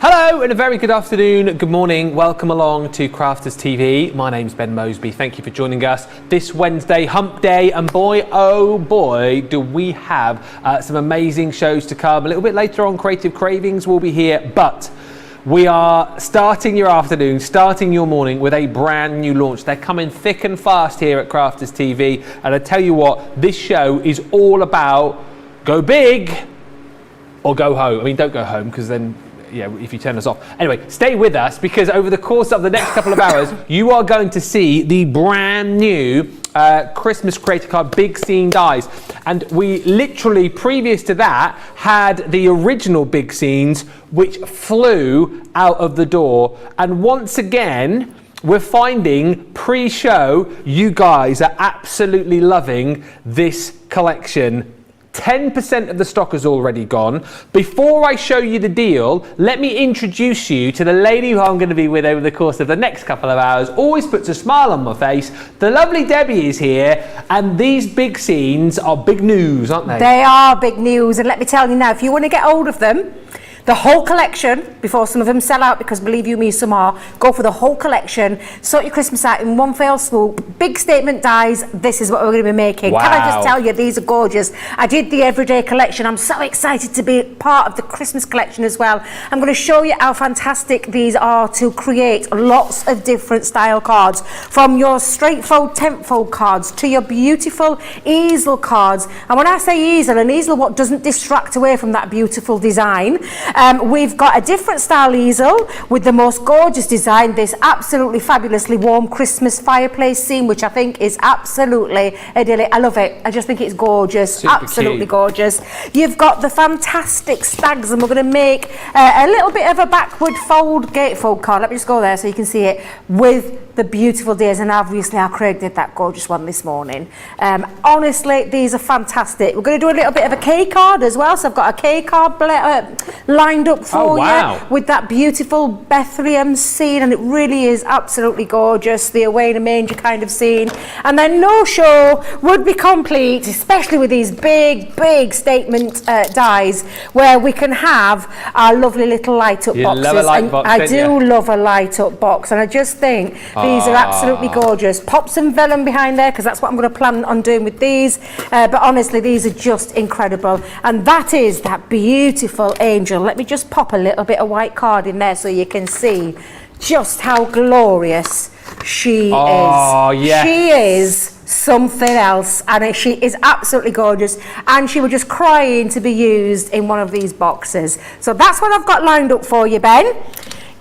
Hello and a very good afternoon, good morning, welcome along to Crafters TV. My name's Ben Moseby, thank you for joining us this Wednesday, hump day, and boy oh boy do we have some amazing shows to come. A little bit later on, Creative Cravings will be here, but we are starting your afternoon, starting your morning with a brand new launch. They're coming thick and fast here at Crafters TV, and I tell you what, this show is all about go big or go home. I mean, don't go home because then, yeah, if you turn us off. Anyway, stay with us because over the course of the next couple of hours, you are going to see the brand new Christmas creator card Big Scene dies. And we literally, previous to that, had the original Big Scenes, which flew out of the door. And once again, we're finding pre-show, you guys are absolutely loving this collection. 10% of the stock is already gone. Before I show you the deal, let me introduce you to the lady who I'm going to be with over the course of the next couple of hours. Always puts a smile on my face. The lovely Debbie is here, and these Big Scenes are big news, aren't they? They are big news, and let me tell you now, if you want to get hold of them, the whole collection, before some of them sell out, because believe you me, some are, go for the whole collection, sort your Christmas out in one fell swoop. Big statement dies, this is what we're going to be making. Wow. Can I just tell you, these are gorgeous. I did the everyday collection. I'm so excited to be part of the Christmas collection as well. I'm going to show you how fantastic these are to create lots of different style cards, from your straightforward tentfold cards to your beautiful easel cards. And when I say easel, an easel what doesn't distract away from that beautiful design. We've got a different style easel with the most gorgeous design, this absolutely fabulously warm Christmas fireplace scene, which I think is absolutely idyllic. I love it. I just think it's gorgeous. Super absolutely cute. Gorgeous. You've got the fantastic stags, and we're going to make a little bit of a backward fold gatefold card. Let me just go there so you can see it, with the beautiful days, and obviously our Craig did that gorgeous one this morning. Honestly, these are fantastic. We're going to do a little bit of a K card as well, so I've got a K card lined up for you with that beautiful Bethlehem scene, and it really is absolutely gorgeous, the away in a manger kind of scene. And then no show would be complete, especially with these big statement dies, where we can have our lovely little light up boxes. Love a light box, I do love a light up box, and I just think these are absolutely gorgeous. Pop some vellum behind there, because that's what I'm going to plan on doing with these. But honestly, these are just incredible. And that is that beautiful angel. Let me just pop a little bit of white card in there so you can see just how glorious she is. Yeah. She is something else, and she is absolutely gorgeous, and she was just crying to be used in one of these boxes. So that's what I've got lined up for you, Ben.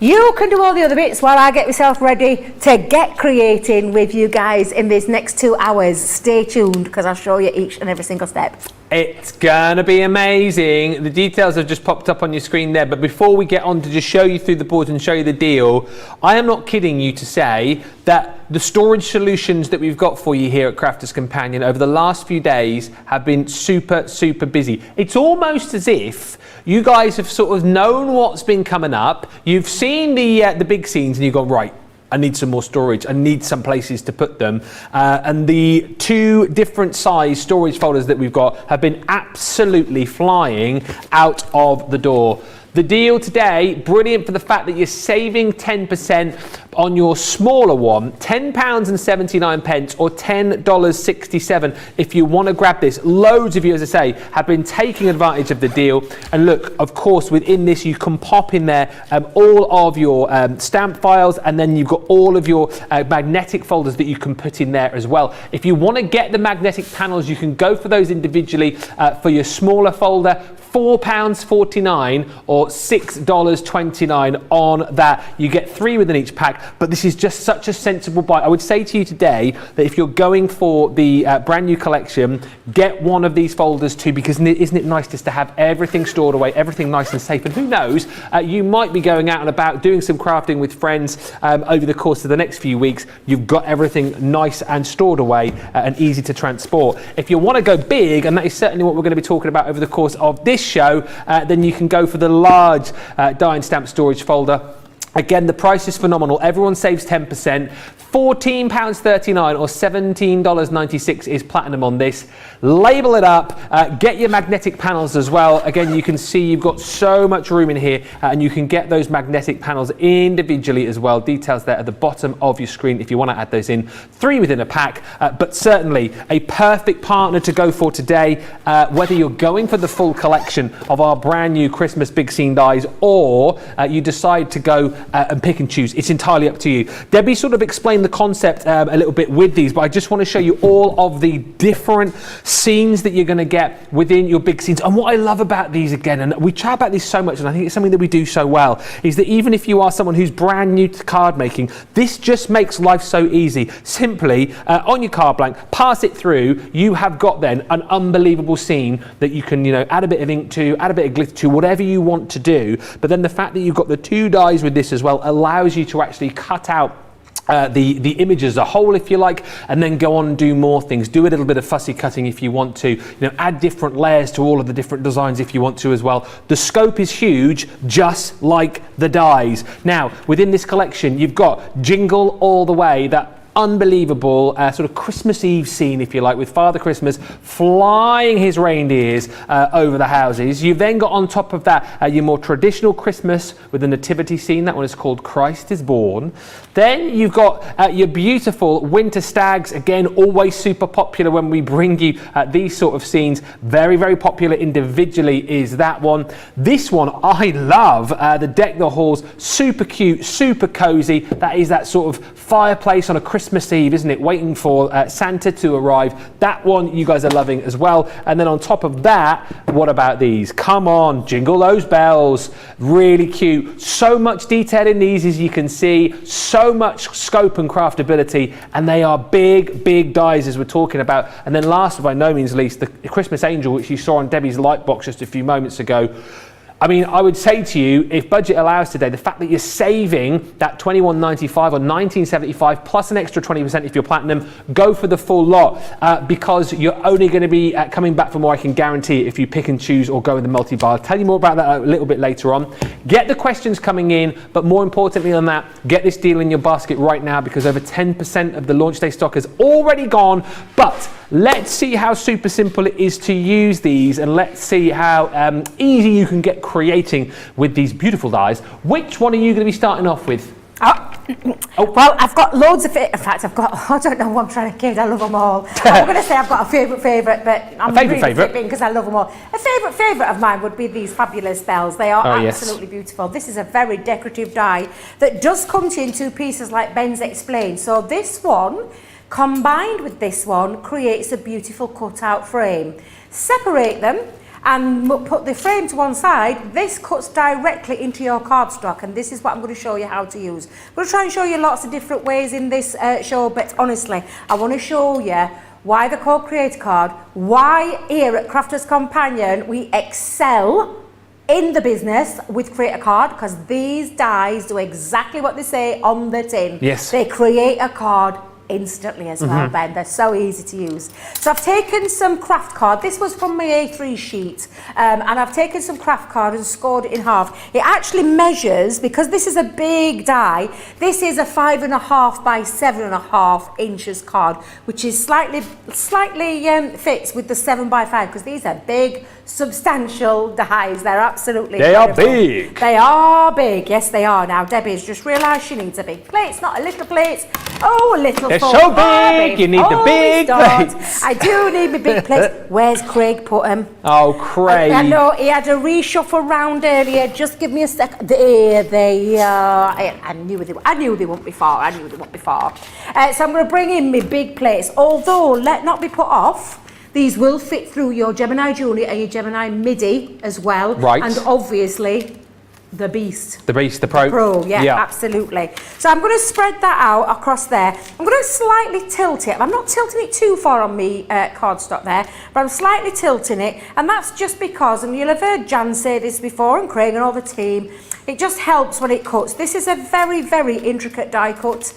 You can do all the other bits while I get myself ready to get creating with you guys in these next 2 hours. Stay tuned, because I'll show you each and every single step. It's gonna be amazing. The details have just popped up on your screen there, but before we get on to just show you through the boards and show you the deal, I am not kidding you to say that the storage solutions that we've got for you here at Crafters Companion over the last few days have been super busy. It's almost as if you guys have sort of known what's been coming up. You've seen the big scenes and you've gone, right, I need some more storage. I need some places to put them. And the 2 different size storage folders that we've got have been absolutely flying out of the door. The deal today, brilliant for the fact that you're saving 10% on your smaller one, £10.79 or $10.67 if you want to grab this. Loads of you, as I say, have been taking advantage of the deal. And look, of course, within this, you can pop in there all of your stamp files, and then you've got all of your magnetic folders that you can put in there as well. If you want to get the magnetic panels, you can go for those individually for your smaller folder. £4.49 or $6.29 on that. You get 3 within each pack, but this is just such a sensible buy. I would say to you today that if you're going for the brand new collection, get one of these folders too, because isn't it nice just to have everything stored away, everything nice and safe? And who knows, you might be going out and about doing some crafting with friends over the course of the next few weeks. You've got everything nice and stored away and easy to transport. If you want to go big, and that is certainly what we're going to be talking about over the course of this show, then you can go for the large die and stamp storage folder. Again, the price is phenomenal. Everyone saves 10%. £14.39 or $17.96 is platinum on this. Label it up. Get your magnetic panels as well. Again, you can see you've got so much room in here, and you can get those magnetic panels individually as well. Details there at the bottom of your screen if you want to add those in. 3 within a pack, but certainly a perfect partner to go for today, whether you're going for the full collection of our brand new Christmas Big Scene dies, or you decide to go and pick and choose. It's entirely up to you. Debbie sort of explained the concept a little bit with these, but I just want to show you all of the different scenes that you're going to get within your big scenes. And what I love about these, again, and we chat about this so much, and I think it's something that we do so well, is that even if you are someone who's brand new to card making, this just makes life so easy. Simply on your card blank, pass it through, you have got then an unbelievable scene that you can, add a bit of ink to, add a bit of glitter to, whatever you want to do. But then the fact that you've got the 2 dies with this as well allows you to actually cut out the image as a whole, if you like, and then go on and do more things. Do a little bit of fussy cutting if you want to. Add different layers to all of the different designs if you want to as well. The scope is huge, just like the dies. Now, within this collection, you've got Jingle All the Way, that unbelievable sort of Christmas Eve scene, if you like, with Father Christmas flying his reindeers over the houses. You've then got on top of that your more traditional Christmas with the nativity scene. That one is called Christ is Born. Then you've got your beautiful winter stags, again always super popular when we bring you these sort of scenes. Very, very popular individually is that one. This one I love, the Deck the Halls, super cute, super cozy. That is that sort of fireplace on a Christmas Eve, isn't it? Waiting for Santa to arrive. That one you guys are loving as well. And then on top of that, what about these? Come on, Jingle Those Bells. Really cute. So much detail in these, as you can see. So much scope and craftability. And they are big, big dies, as we're talking about. And then last but by no means least, the Christmas Angel, which you saw on Debbie's light box just a few moments ago. I mean, I would say to you, if budget allows today, the fact that you're saving that $21.95 or $19.75 plus an extra 20% if you're platinum, go for the full lot because you're only going to be coming back for more, I can guarantee it, if you pick and choose or go with the multi-bar. I'll tell you more about that a little bit later on. Get the questions coming in, but more importantly than that, get this deal in your basket right now because over 10% of the launch day stock has already gone. But let's see how super simple it is to use these, and let's see how easy you can get creating with these beautiful dies. Which one are you going to be starting off with? Well, I've got loads of it. In fact, I don't know what I'm trying to kid. I love them all. I'm going to say I've got a favourite, but I'm favourite because I love them all. A favourite of mine would be these fabulous bells. They are absolutely beautiful. This is a very decorative die that does come to you in 2 pieces, like Ben's explained. So this one, combined with this one, creates a beautiful cutout frame. Separate them and put the frame to one side. This cuts directly into your cardstock, and this is what I'm going to show you how to use. I'm going to try and show you lots of different ways in this show, but honestly, I want to show you why they're called Create a Card, why here at Crafters Companion we excel in the business with Create a Card, because these dies do exactly what they say on the tin. Yes. They create a card instantly as well, Ben. They're so easy to use. So I've taken some craft card. This was from my A3 sheet, and I've taken some craft card and scored it in half. It actually measures, because this is a big die, this is a 5.5 by 7.5 inches card, which is slightly fits with the 7 by 5, because these are big, substantial dies. They're absolutely incredible. Big. They are big. Yes, they are. Now, Debbie's just realised she needs a big plate. It's not a little plate. Oh, a little. They're so big. You need the big plates. I do need my big plates. Where's Craig put them? Oh, Craig. I know he had a reshuffle round earlier. Just give me a second. There they are. I knew they wouldn't be far. So I'm going to bring in my big plates. Although, let not be put off, these will fit through your Gemini Junior and your Gemini Midi as well. Right. And obviously, the Beast. The Beast, the Pro. Pro, yeah, absolutely. So I'm going to spread that out across there. I'm going to slightly tilt it. I'm not tilting it too far on me cardstock there, but I'm slightly tilting it. And that's just because, and you'll have heard Jan say this before, and Craig and all the team, it just helps when it cuts. This is a very, very intricate die cut.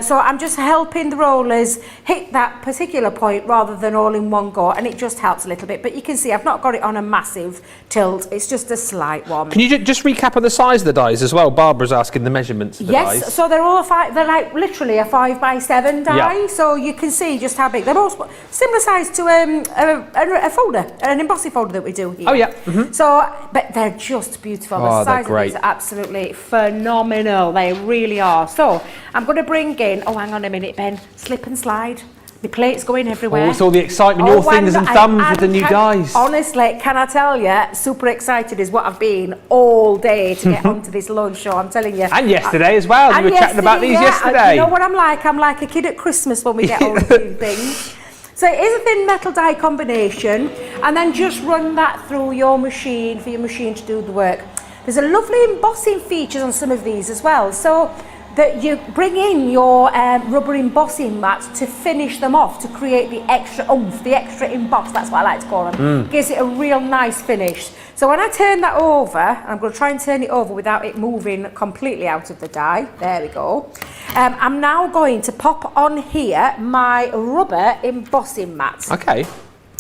So I'm just helping the rollers hit that particular point rather than all in one go. And it just helps a little bit. But you can see I've not got it on a massive tilt. It's just a slight one. Can you just recap for the size of the dies as well? Barbara's asking the measurements of the dies. Yes, so they're all they're like literally a 5x7 die, Yeah. so you can see just how big. They're all similar size to a folder, an embossing folder that we do here. Oh yeah. So, but they're just beautiful. Oh, The they're size of great. these are absolutely phenomenal. They really are. So, I'm going to bring in, oh hang on a minute Ben, slip and slide. The plate's going everywhere. Oh, it's all the excitement, your fingers and thumbs with the new dies. Honestly, can I tell you, super excited is what I've been all day to get onto this launch show, I'm telling you. And yesterday as well, And we were chatting about these yesterday. You know what I'm like? I'm like a kid at Christmas when we get all the new things. So it is a thin metal die combination, and then just run that through your machine for your machine to do the work. There's a lovely embossing features on some of these as well. So that you bring in your rubber embossing mat to finish them off, to create the extra oomph, the extra emboss, that's what I like to call them. Gives it a real nice finish. So when I turn that over, I'm going to try and turn it over without it moving completely out of the die. There we go. I'm now going to pop on here my rubber embossing mat. Okay.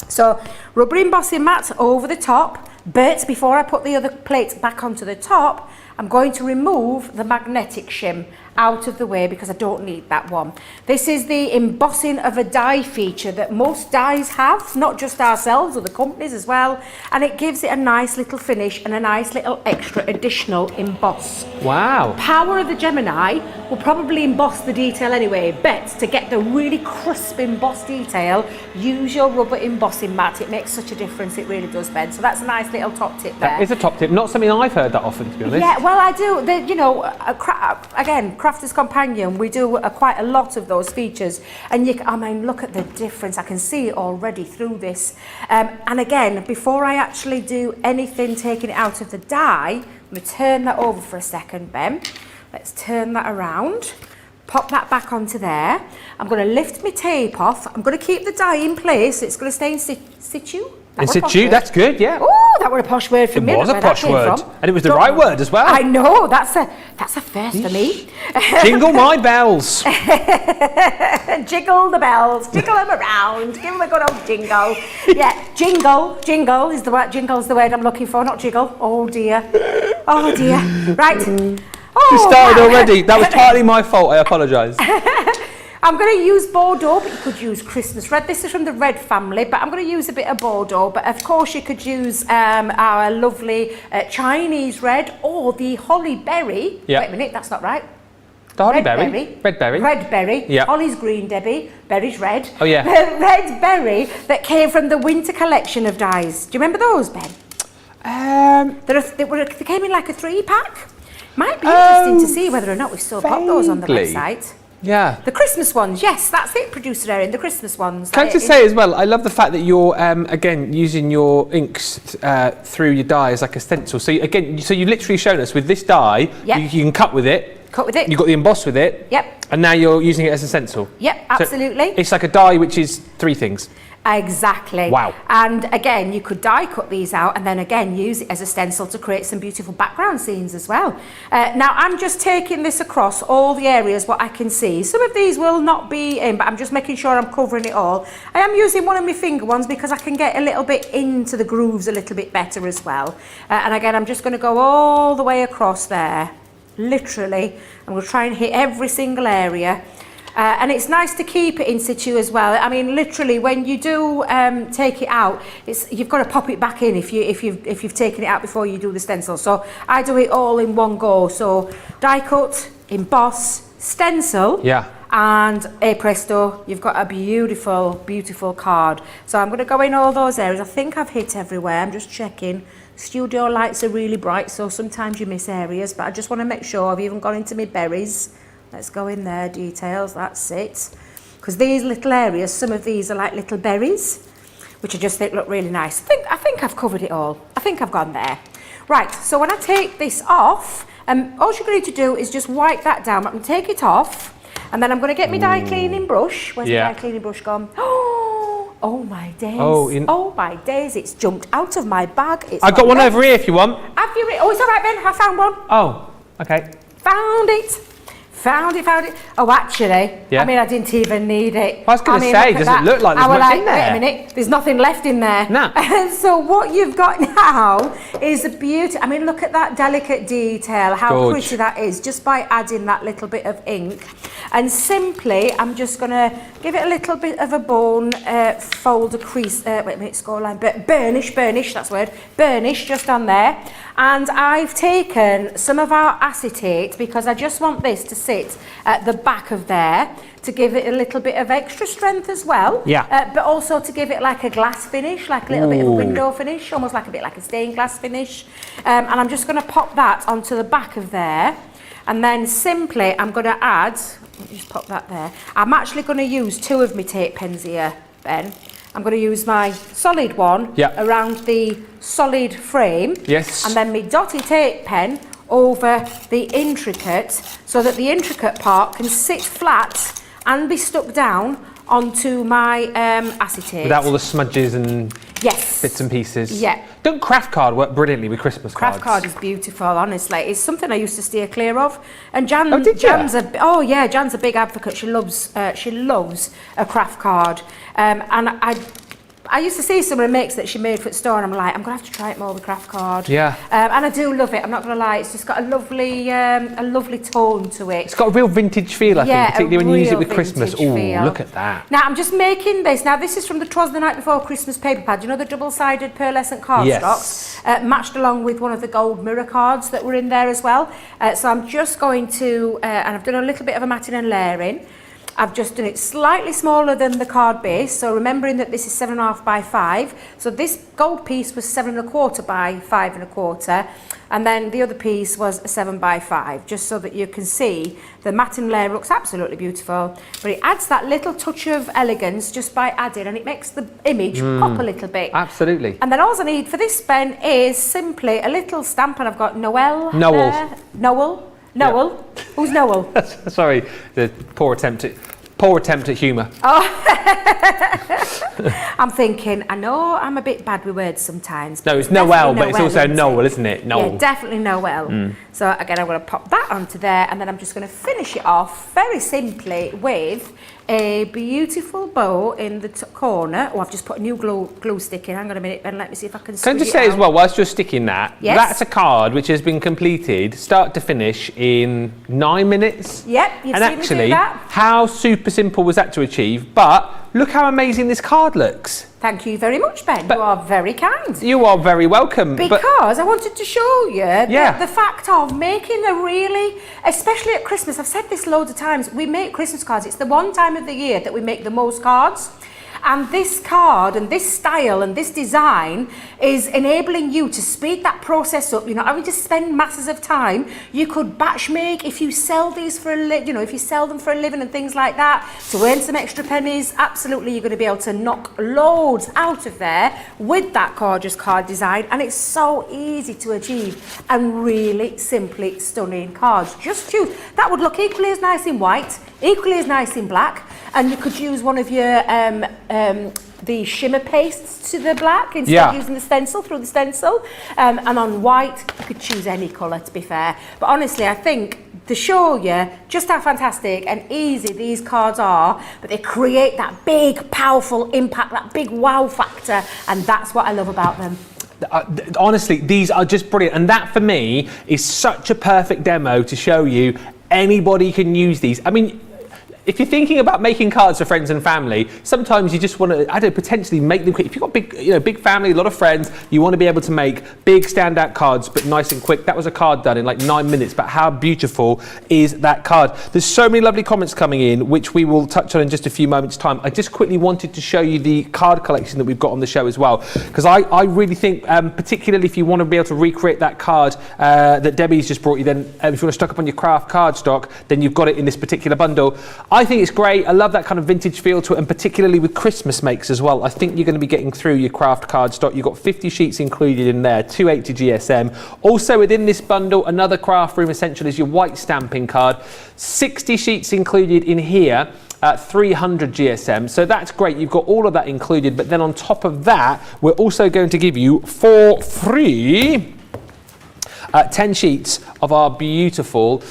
So rubber embossing mat over the top, but before I put the other plates back onto the top, I'm going to remove the magnetic shim out of the way because I don't need that one. This is the embossing of a die feature that most dies have, not just ourselves, other companies as well, and it gives it a nice little finish and a nice little extra additional emboss. Wow. Power of the Gemini will probably emboss the detail anyway, but to get the really crisp embossed detail, use your rubber embossing mat. It makes such a difference, it really does, Ben. So that's a nice little top tip there. That is a top tip, not something I've heard that often, to be honest. Yeah, well, I do. You know, again, Crafter's Companion, we do quite a lot of those features, and I mean, look at the difference. I can see it already through this. And again, before I actually do anything taking it out of the die, I'm going to turn that over for a second, Ben. Let's turn that around. Pop that back onto there. I'm going to lift my tape off. I'm going to keep the die in place. It's going to stay in situ. In situ, that's good, yeah. Oh, that was a posh word for me. It was a where that posh came word. from. And it was the right word as well. I know, that's a first for me. Jingle my bells. Jiggle the bells, jiggle them around, give them a good old jingle. Yeah, jingle is the word. Jingle's the word I'm looking for, not jiggle. Oh dear. Right. Oh, You started already. That was partly my fault. I apologise. I'm going to use Bordeaux, but you could use Christmas red. This is from the red family, but I'm going to use a bit of Bordeaux. But of course, you could use our lovely Chinese red or the holly berry. Yep. Wait a minute, that's not right. The holly Red berry. Red berry. Red berry. Yeah. Holly's green, Debbie. Berry's red. Oh, yeah. The red berry that came from the winter collection of dies. Do you remember those, Ben? They came in like a 3-pack. Might be interesting to see whether or not we still got those on the vaguely. website. Yeah. The Christmas ones, yes, that's it, producer Erin, the Christmas ones. Can I just say as well, I love the fact that you're, again, using your inks through your die as like a stencil. So you've literally shown us with this die, Yep. you can cut with it. Cut with it. You've got the emboss with it. Yep. And now you're using it as a stencil. Yep, So absolutely. it's like a die which is 3 things. Exactly. Wow. And again, you could die cut these out and then again use it as a stencil to create some beautiful background scenes as well. Now I'm just taking this across all the areas what I can see. Some of these will not be in, but I'm just making sure I'm covering it all. I am using one of my finger ones because I can get a little bit into the grooves a little bit better as well. And again, I'm just going to go all the way across there. Literally, I'm going to try and hit every single area. And it's nice to keep it in situ as well. I mean, literally, when you do take it out, you've got to pop it back in if you've taken it out before you do the stencil. So I do it all in one go. So die cut, emboss, stencil. Yeah. And presto, you've got a beautiful, beautiful card. So I'm going to go in all those areas. I think I've hit everywhere. I'm just checking. Studio lights are really bright, so sometimes you miss areas. But I just want to make sure I've even gone into my berries. Let's go in there, details, that's it. Because these little areas, some of these are like little berries, which I just think look really nice. I think I've covered it all. I think I've gone there. Right, so when I take this off, all you're going to do is just wipe that down. I'm going to take it off, and then I'm going to get my die cleaning brush. Where's the die cleaning brush gone? Oh my days. Oh my days, it's jumped out of my bag. I've got one over here if you want. Have you? Oh, it's all right, Ben, I found one. Oh, okay. Found it. Found it. Oh, actually, Yeah. I mean, I didn't even need it. I was going to say, does it look like there's much in there? Wait a minute, there's nothing left in there. No. So what you've got now is a beauty. I mean, look at that delicate detail, how Gorge. pretty that is, just by adding that little bit of ink. And simply, I'm just going to give it a little bit of a bone, fold a crease, wait a minute, scoreline, but burnish, that's the word, burnish just on there. And I've taken some of our acetate because I just want this to sit at the back of there to give it a little bit of extra strength as well. Yeah. But also to give it like a glass finish, like a little bit of a window finish, almost like a bit like a stained glass finish. And I'm just going to pop that onto the back of there. And then simply I'm going to add, let me just pop that there. I'm actually going to use 2 of my tape pens here, Ben. I'm going to use my solid one around the solid frame. Yes. And then my dotty tape pen over the intricate, so that the intricate part can sit flat and be stuck down onto my acetate. Without all the smudges and yes. bits and pieces. Yeah. Don't craft card work brilliantly with Christmas cards? Craft card is beautiful, honestly. It's something I used to steer clear of. And Jan, oh, did you? Jan's a big advocate. She loves a craft card. And I used to see some of the makes that she made for the store, and I'm like, I'm going to have to try it more with craft card. Yeah. And I do love it, I'm not going to lie. It's just got a lovely tone to it. It's got a real vintage feel, I think, particularly when you use it with Christmas. Oh, look at that. Now, I'm just making this. Now, this is from the Twas the Night Before Christmas paper pad. You know the double-sided pearlescent cardstocks? Yes. Matched along with one of the gold mirror cards that were in there as well. So I'm just going to, and I've done a little bit of a matting and layering. I've just done it slightly smaller than the card base, so remembering that this is 7.5 by 5. So this gold piece was 7.25 by 5.25, and then the other piece was a 7 by 5, just so that you can see the matte and layer looks absolutely beautiful, but it adds that little touch of elegance just by adding, and it makes the image pop a little bit. Absolutely. And then all I need for this pen is simply a little stamp, and I've got Noel. Noel. Yeah. Who's Noel? Sorry, the poor attempt at humour. Oh, I'm thinking, I know I'm a bit bad with words sometimes. No, it's Noel, but it's also Noel, isn't it? Noel. Yeah, definitely Noel. So again, I'm going to pop that onto there, and then I'm just going to finish it off very simply with a beautiful bow in the corner. Oh, I've just put a new glue stick in. Hang on a minute, Ben, let me see if I can Can I just say as well, whilst you're sticking that, yes. That's a card which has been completed, start to finish, in 9 minutes. Yep, you've and seen actually, me do that. How super simple was that to achieve? But look how amazing this card looks. Thank you very much, Ben. You are very kind. You are very welcome. Because I wanted to show you Yeah. the fact of making a really, especially at Christmas, I've said this loads of times, we make Christmas cards. It's the one time of the year that we make the most cards. And this card and this style and this design is enabling you to speed that process up. You're not having to spend masses of time. You could batch make if you sell these for if you sell them for a living and things like that to earn some extra pennies. Absolutely, you're going to be able to knock loads out of there with that gorgeous card design, and it's so easy to achieve and really simply stunning cards. Just choose. That would look equally as nice in white, equally as nice in black. And you could use one of your the shimmer pastes to the black instead of using the stencil through the stencil. And on white, you could choose any colour, to be fair. But honestly, I think to show you just how fantastic and easy these cards are, but they create that big, powerful impact, that big wow factor, and that's what I love about them. Honestly, these are just brilliant, and that for me is such a perfect demo to show you anybody can use these. I mean, if you're thinking about making cards for friends and family, sometimes you just want to, potentially make them quick. If you've got big family, a lot of friends, you want to be able to make big standout cards, but nice and quick. That was a card done in like 9 minutes, but how beautiful is that card? There's so many lovely comments coming in, which we will touch on in just a few moments' time. I just quickly wanted to show you the card collection that we've got on the show as well, because I really think, particularly if you want to be able to recreate that card that Debbie's just brought you, then if you want to stock up on your craft cardstock, then you've got it in this particular bundle. I think it's great. I love that kind of vintage feel to it, and particularly with Christmas makes as well. I think you're going to be getting through your craft cardstock. You've got 50 sheets included in there, 280 GSM. Also within this bundle, another craft room essential is your white stamping card. 60 sheets included in here. 300 GSM, so that's great. You've got all of that included, but then on top of that, we're also going to give you for free 10 sheets of our beautiful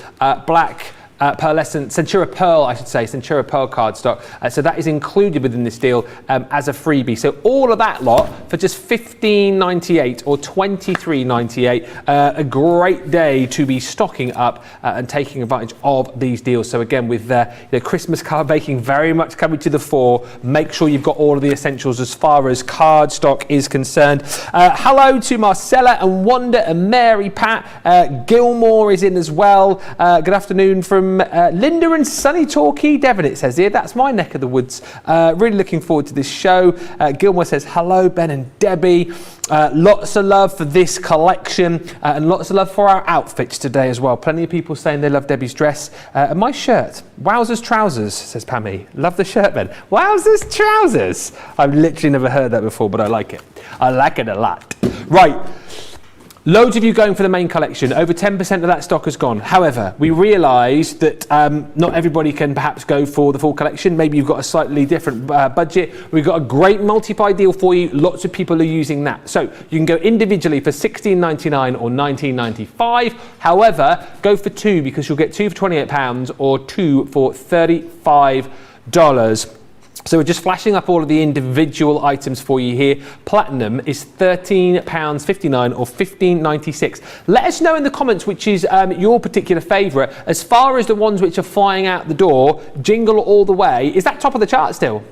black pearlescent, Centura Pearl, I should say, Centura Pearl cardstock. So that is included within this deal as a freebie. So all of that lot for just $15.98 or $23.98. A great day to be stocking up and taking advantage of these deals. So again, with the Christmas card baking very much coming to the fore, make sure you've got all of the essentials as far as cardstock is concerned. Hello to Marcella and Wanda and Mary Pat. Gilmore is in as well. Good afternoon from Linda and sunny Torquay, Devon, it says here. That's my neck of the woods. Really looking forward to this show. Gilmore says, hello, Ben and Debbie. Lots of love for this collection and lots of love for our outfits today as well. Plenty of people saying they love Debbie's dress and my shirt. Wowzers trousers, says Pammy. Love the shirt, Ben. Wowzers trousers. I've literally never heard that before, but I like it. I like it a lot. Right. Loads of you going for the main collection. Over 10% of that stock has gone. However, we realised that not everybody can perhaps go for the full collection. Maybe you've got a slightly different budget. We've got a great multi-buy deal for you. Lots of people are using that. So you can go individually for $16.99 or $19.95. However, go for two because you'll get two for £28 or two for $35. So we're just flashing up all of the individual items for you here. Platinum is £13.59 or $15.96. Let us know in the comments which is your particular favourite. As far as the ones which are flying out the door, Jingle All the Way, is that top of the chart still?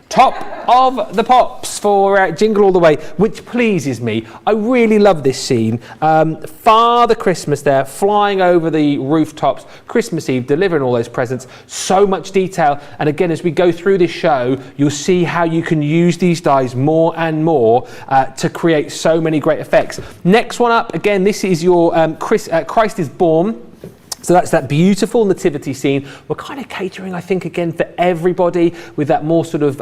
Top of the pops for Jingle All the Way, which pleases me. I really love this scene. Father Christmas there, flying over the rooftops, Christmas Eve, delivering all those presents. So much detail. And again, as we go through this show, you'll see how you can use these dies more and more to create so many great effects. Next one up, again, this is your Christ is Born. So that's that beautiful nativity scene. We're kind of catering, I think, again for everybody with that more sort of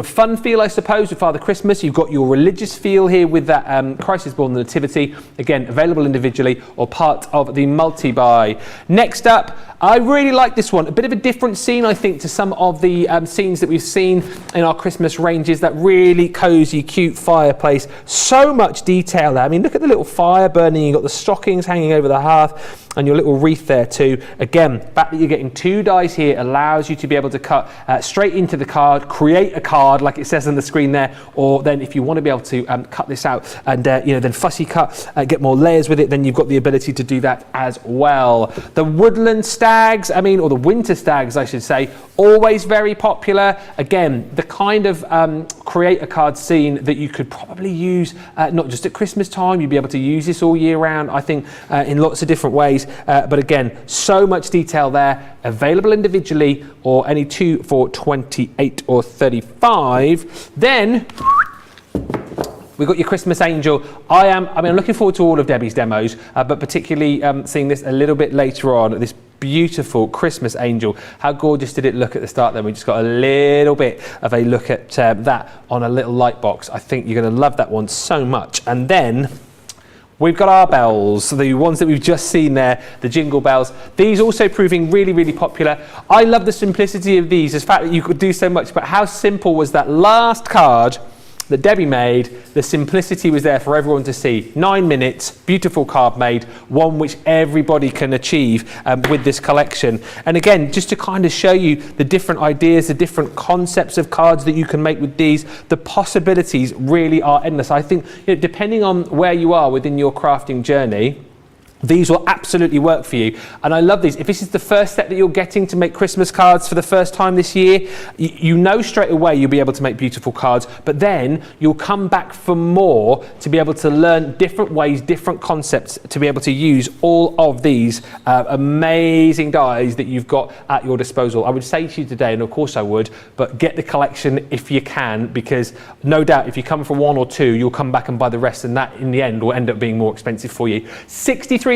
fun feel, I suppose, with Father Christmas. You've got your religious feel here with that Christ is Born, the nativity. Again, available individually or part of the multi-buy. Next up, I really like this one. A bit of a different scene, I think, to some of the scenes that we've seen in our Christmas ranges. That really cosy, cute fireplace. So much detail there. I mean, look at the little fire burning. You've got the stockings hanging over the hearth and your little wreath there too. Again, the fact that you're getting two dies here allows you to be able to cut straight into the card, create a card like it says on the screen there, or then if you want to be able to cut this out and then fussy cut, get more layers with it, then you've got the ability to do that as well. The woodland stags, or the winter stags I should say, always very popular. Again, the kind of create a card scene that you could probably use not just at Christmas time, you'd be able to use this all year round, I think, in lots of different ways. But again, so much detail there, available individually or any two for $28 or $35. Then we've got your Christmas Angel. I'm looking forward to all of Debbie's demos, but particularly seeing this a little bit later on, this beautiful Christmas Angel. How gorgeous did it look at the start then? We just got a little bit of a look at that on a little light box. I think you're going to love that one so much. And then we've got our bells, the ones that we've just seen there, the jingle bells. These also proving really, really popular. I love the simplicity of these, the fact that you could do so much, but how simple was that last card that Debbie made? The simplicity was there for everyone to see. 9 minutes, beautiful card made, one which everybody can achieve with this collection. And again, just to kind of show you the different ideas, the different concepts of cards that you can make with these, the possibilities really are endless. I think, depending on where you are within your crafting journey, these will absolutely work for you. And I love these. If this is the first step that you're getting to make Christmas cards for the first time this year, you know straight away you'll be able to make beautiful cards, but then you'll come back for more to be able to learn different ways, different concepts to be able to use all of these amazing dies that you've got at your disposal. I would say to you today, and of course I would, but get the collection if you can, because no doubt if you come for one or two, you'll come back and buy the rest, and that in the end will end up being more expensive for you. $63.99.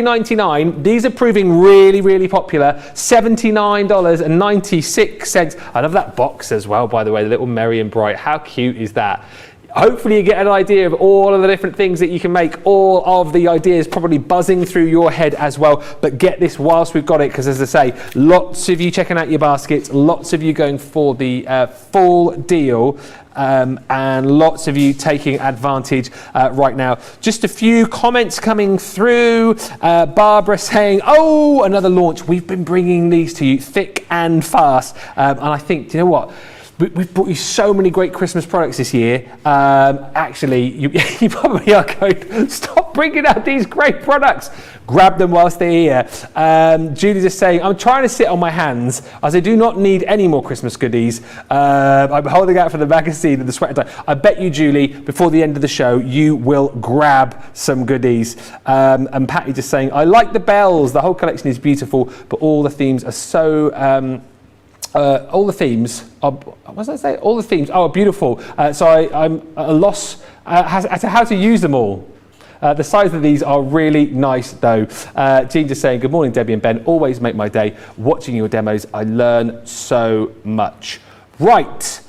These are proving really, really popular. $79.96. I love that box as well, by the way, the little Merry and Bright. How cute is that? hopefully you get an idea of all of the different things that you can make, all of the ideas probably buzzing through your head as well. But get this whilst we've got it, because as I say, lots of you checking out your baskets, lots of you going for the full deal. And lots of you taking advantage right now. Just a few comments coming through. Barbara saying, oh, another launch. We've been bringing these to you thick and fast. And I think, do you know what? We've brought you so many great Christmas products this year. Actually, you probably are going, stop bringing out these great products. Grab them whilst they're here. Julie's just saying, I'm trying to sit on my hands as I do not need any more Christmas goodies. I'm holding out for the magazine and the sweater tie. I bet you, Julie, before the end of the show, you will grab some goodies. And Patty just saying, I like the bells. The whole collection is beautiful, but all the themes are so... all the themes are, what did I say? All the themes are beautiful. So I'm at a loss as to how to use them all. The size of these are really nice though. Jean just saying, good morning, Debbie and Ben. Always make my day. Watching your demos, I learn so much. Right,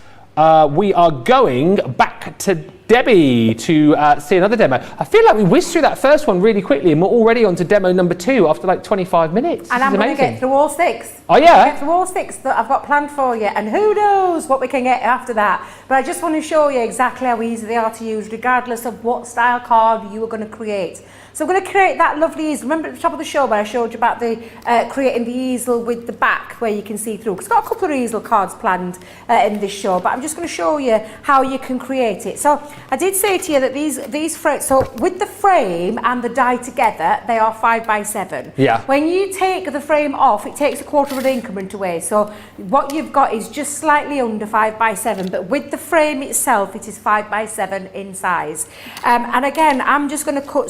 we are going back to Debbie to see another demo. I feel like we whizzed through that first one really quickly and we're already on to demo number 2 after like 25 minutes. And I'm going to get through all 6. Oh yeah? Get through all 6 that I've got planned for you, and who knows what we can get after that. But I just want to show you exactly how easy they are to use regardless of what style card you are going to create. So I'm going to create that lovely easel. Remember at the top of the show where I showed you about the creating the easel with the back where you can see through? Because I've got a couple of easel cards planned in this show, but I'm just going to show you how you can create it. So I did say to you that these frames, so with the frame and the die together, they are 5 by 7. Yeah. When you take the frame off, it takes a quarter of an increment away. So what you've got is just slightly under 5 by 7, but with the frame itself, it is 5 by 7 in size. And again, I'm just going to cut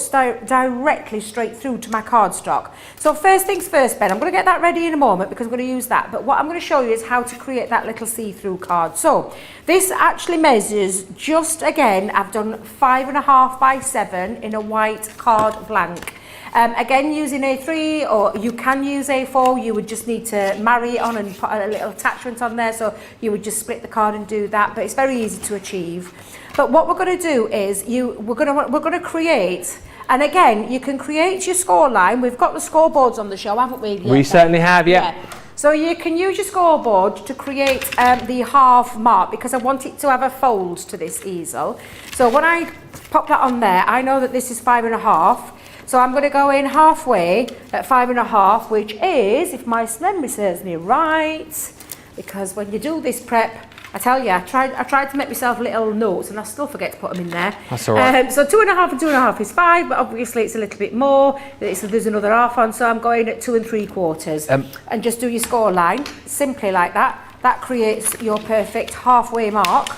directly straight through to my cardstock. So first things first, Ben, I'm going to get that ready in a moment because I'm going to use that. But what I'm going to show you is how to create that little see-through card. So this actually measures just, again, I've done 5.5 by 7 in a white card blank. Again, using A3 or you can use A4, you would just need to marry it on and put a little attachment on there. So you would just split the card and do that, but it's very easy to achieve. But what we're going to do is we're going to create. And again, you can create your score line. We've got the scoreboards on the show, haven't we? We certainly have, yeah. So you can use your scoreboard to create the half mark because I want it to have a fold to this easel. So when I pop that on there, I know that this is 5.5. So I'm going to go in halfway at 5.5, which is, if my memory serves me right, because when you do this prep, I tell you, I tried to make myself little notes and I still forget to put them in there. That's all right. So 2.5 and 2.5 is 5, but obviously it's a little bit more. There's another half on, so I'm going at 2 3/4. And just do your score line, simply like that. That creates your perfect halfway mark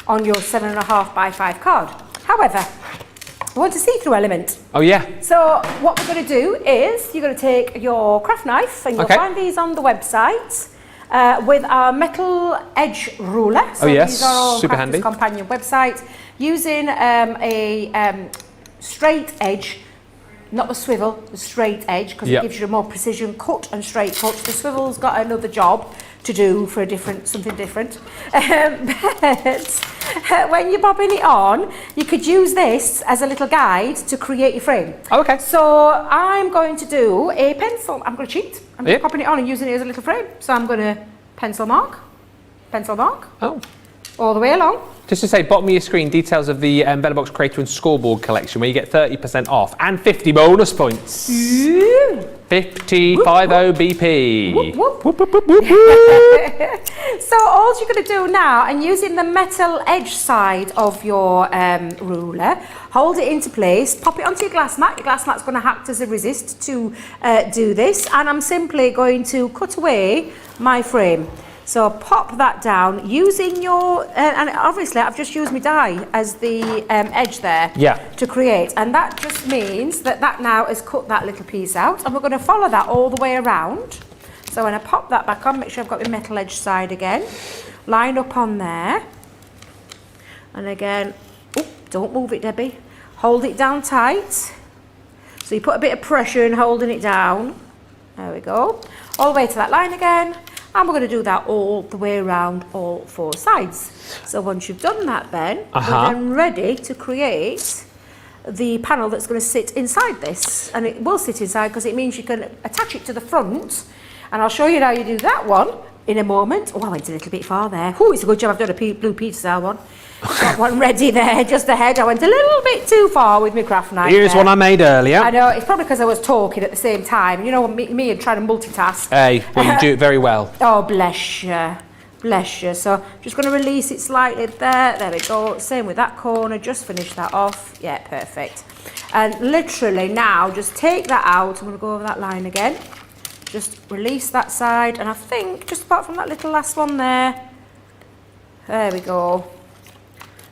on your 7.5 by 5 card. However, I want a see-through element. Oh yeah. So what we're going to do is you're going to take your craft knife and you'll find these on the website. With our metal edge ruler. So these are all super Crafters handy. Companion website. Using a straight edge, not the swivel, the straight edge, because it gives you a more precision cut and straight cut. The swivel's got another job to do for something different. But when you're bobbing it on, you could use this as a little guide to create your frame. Oh, okay. So I'm going to do a pencil. I'm going to cheat. I'm just popping it on and using it as a little frame. So I'm going to pencil mark, all the way along. Just to say, bottom of your screen, details of the Box Creator and Scoreboard collection, where you get 30% off and 50 bonus points. Ooh. 50 BP. Whoop, whoop. So all you're going to do now, and using the metal edge side of your ruler, hold it into place, pop it onto your glass mat. Your glass mat's going to act as a resist to do this, and I'm simply going to cut away my frame. So pop that down using your, and obviously I've just used my die as the edge there to create. And that just means that now has cut that little piece out. And we're going to follow that all the way around. So when I pop that back on, make sure I've got my metal edge side again. Line up on there. And again, don't move it, Debbie. Hold it down tight. So you put a bit of pressure in holding it down. There we go. All the way to that line again. And we're going to do that all the way around all 4 sides. So once you've done that, Ben, we're then ready to create the panel that's going to sit inside this. And it will sit inside because it means you can attach it to the front. And I'll show you how you do that one in a moment. Oh, I went a little bit far there. Oh, it's a good job I've done a blue Peter style one. Got one ready there, just the head. I went a little bit too far with my craft knife. Here's one I made earlier. I know, it's probably because I was talking at the same time. You know, me and trying to multitask. Hey, well, you do it very well. Oh, bless you. Bless you. So, just going to release it slightly there. There we go. Same with that corner. Just finish that off. Yeah, perfect. And literally now, just take that out. I'm going to go over that line again. Just release that side. And I think, just apart from that little last one there. There we go.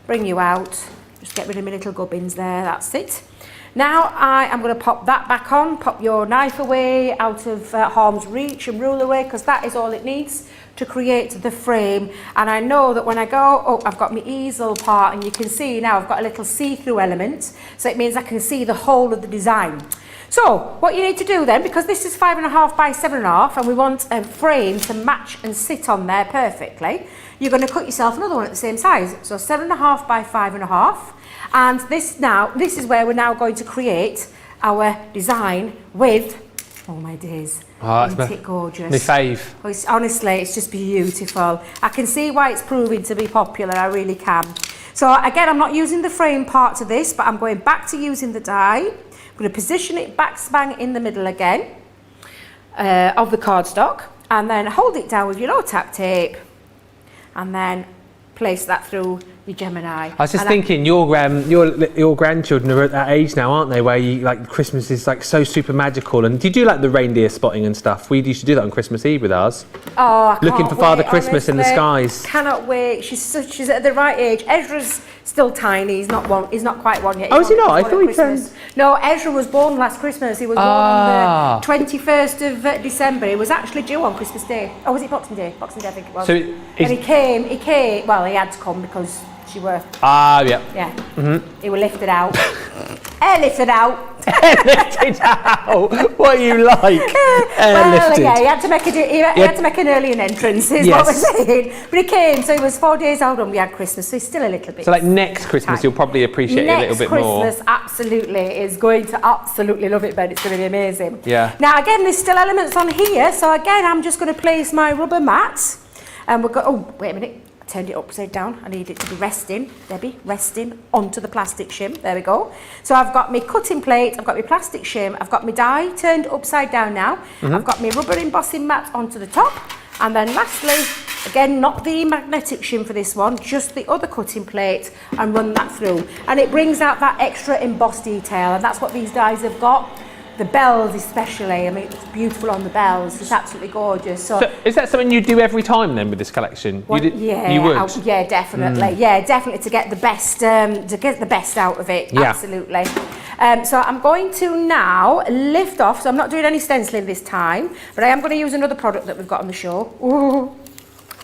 Bring you out. Just get rid of my little gubbins there. That's it. Now I am going to pop that back on. Pop your knife away out of harm's reach and rule away, because that is all it needs to create the frame. And I know that when I go, oh, I've got my easel part, and you can see now I've got a little see-through element. So it means I can see the whole of the design. So what you need to do then, because this is 5.5 by 7.5 and we want a frame to match and sit on there perfectly, you're going to cut yourself another one at the same size. So 7.5 by 5.5. And this is where we're now going to create our design with, oh my days, isn't it gorgeous? My fave. Oh, honestly, it's just beautiful. I can see why it's proving to be popular, I really can. So again, I'm not using the frame part to this, but I'm going back to using the die. I'm going to position it back bang in the middle again of the cardstock, and then hold it down with your low tack tape, and then place that through your Gemini. I was just thinking, your grandchildren are at that age now, aren't they, where you like Christmas is like so super magical. And do you do like the reindeer spotting and stuff? We used to do that on Christmas Eve with ours. Oh, I looking can't for Father wait, Christmas in the honestly. skies. Cannot wait. She's at the right age. Ezra's still tiny. He's not quite one yet. Oh, is he not? I thought he turned. No, Ezra was born last Christmas. He was born on the 21st of December. He was actually due on Christmas Day. Oh, was it Boxing Day? Boxing Day, I think it was. So and he came. Well, he had to come because she were. Yeah. Yeah. Mm-hmm. He were lifted out. Lifted out. Lifted out. What are you like? Well, yeah, he had to make an early entrance, is what we're saying. But he came, so he was 4 days old when we had Christmas, so he's still a little bit. So like next Christmas, you'll probably appreciate it a little bit more. Next Christmas, absolutely, is going to absolutely love it, Ben. It's going to be amazing. Yeah. Now, again, there's still elements on here, so again, I'm just going to place my rubber mat, and we're going. Oh, wait a minute. I turned it upside down. I need it to be resting, Debbie, resting onto the plastic shim. There we go. So I've got my cutting plate, I've got my plastic shim, I've got my die turned upside down now. I've got my rubber embossing mat onto the top. And then lastly, again, not the magnetic shim for this one, just the other cutting plate, and run that through. And it brings out that extra embossed detail, and that's what these dies have got. The bells especially, I mean, it's beautiful on the bells, it's absolutely gorgeous. So is that something you do every time then with this collection? You would? Yeah, definitely. Yeah, definitely to get the best out of it. Yeah. Absolutely. So I'm going to now lift off. So I'm not doing any stenciling this time, but I am going to use another product that we've got on the show.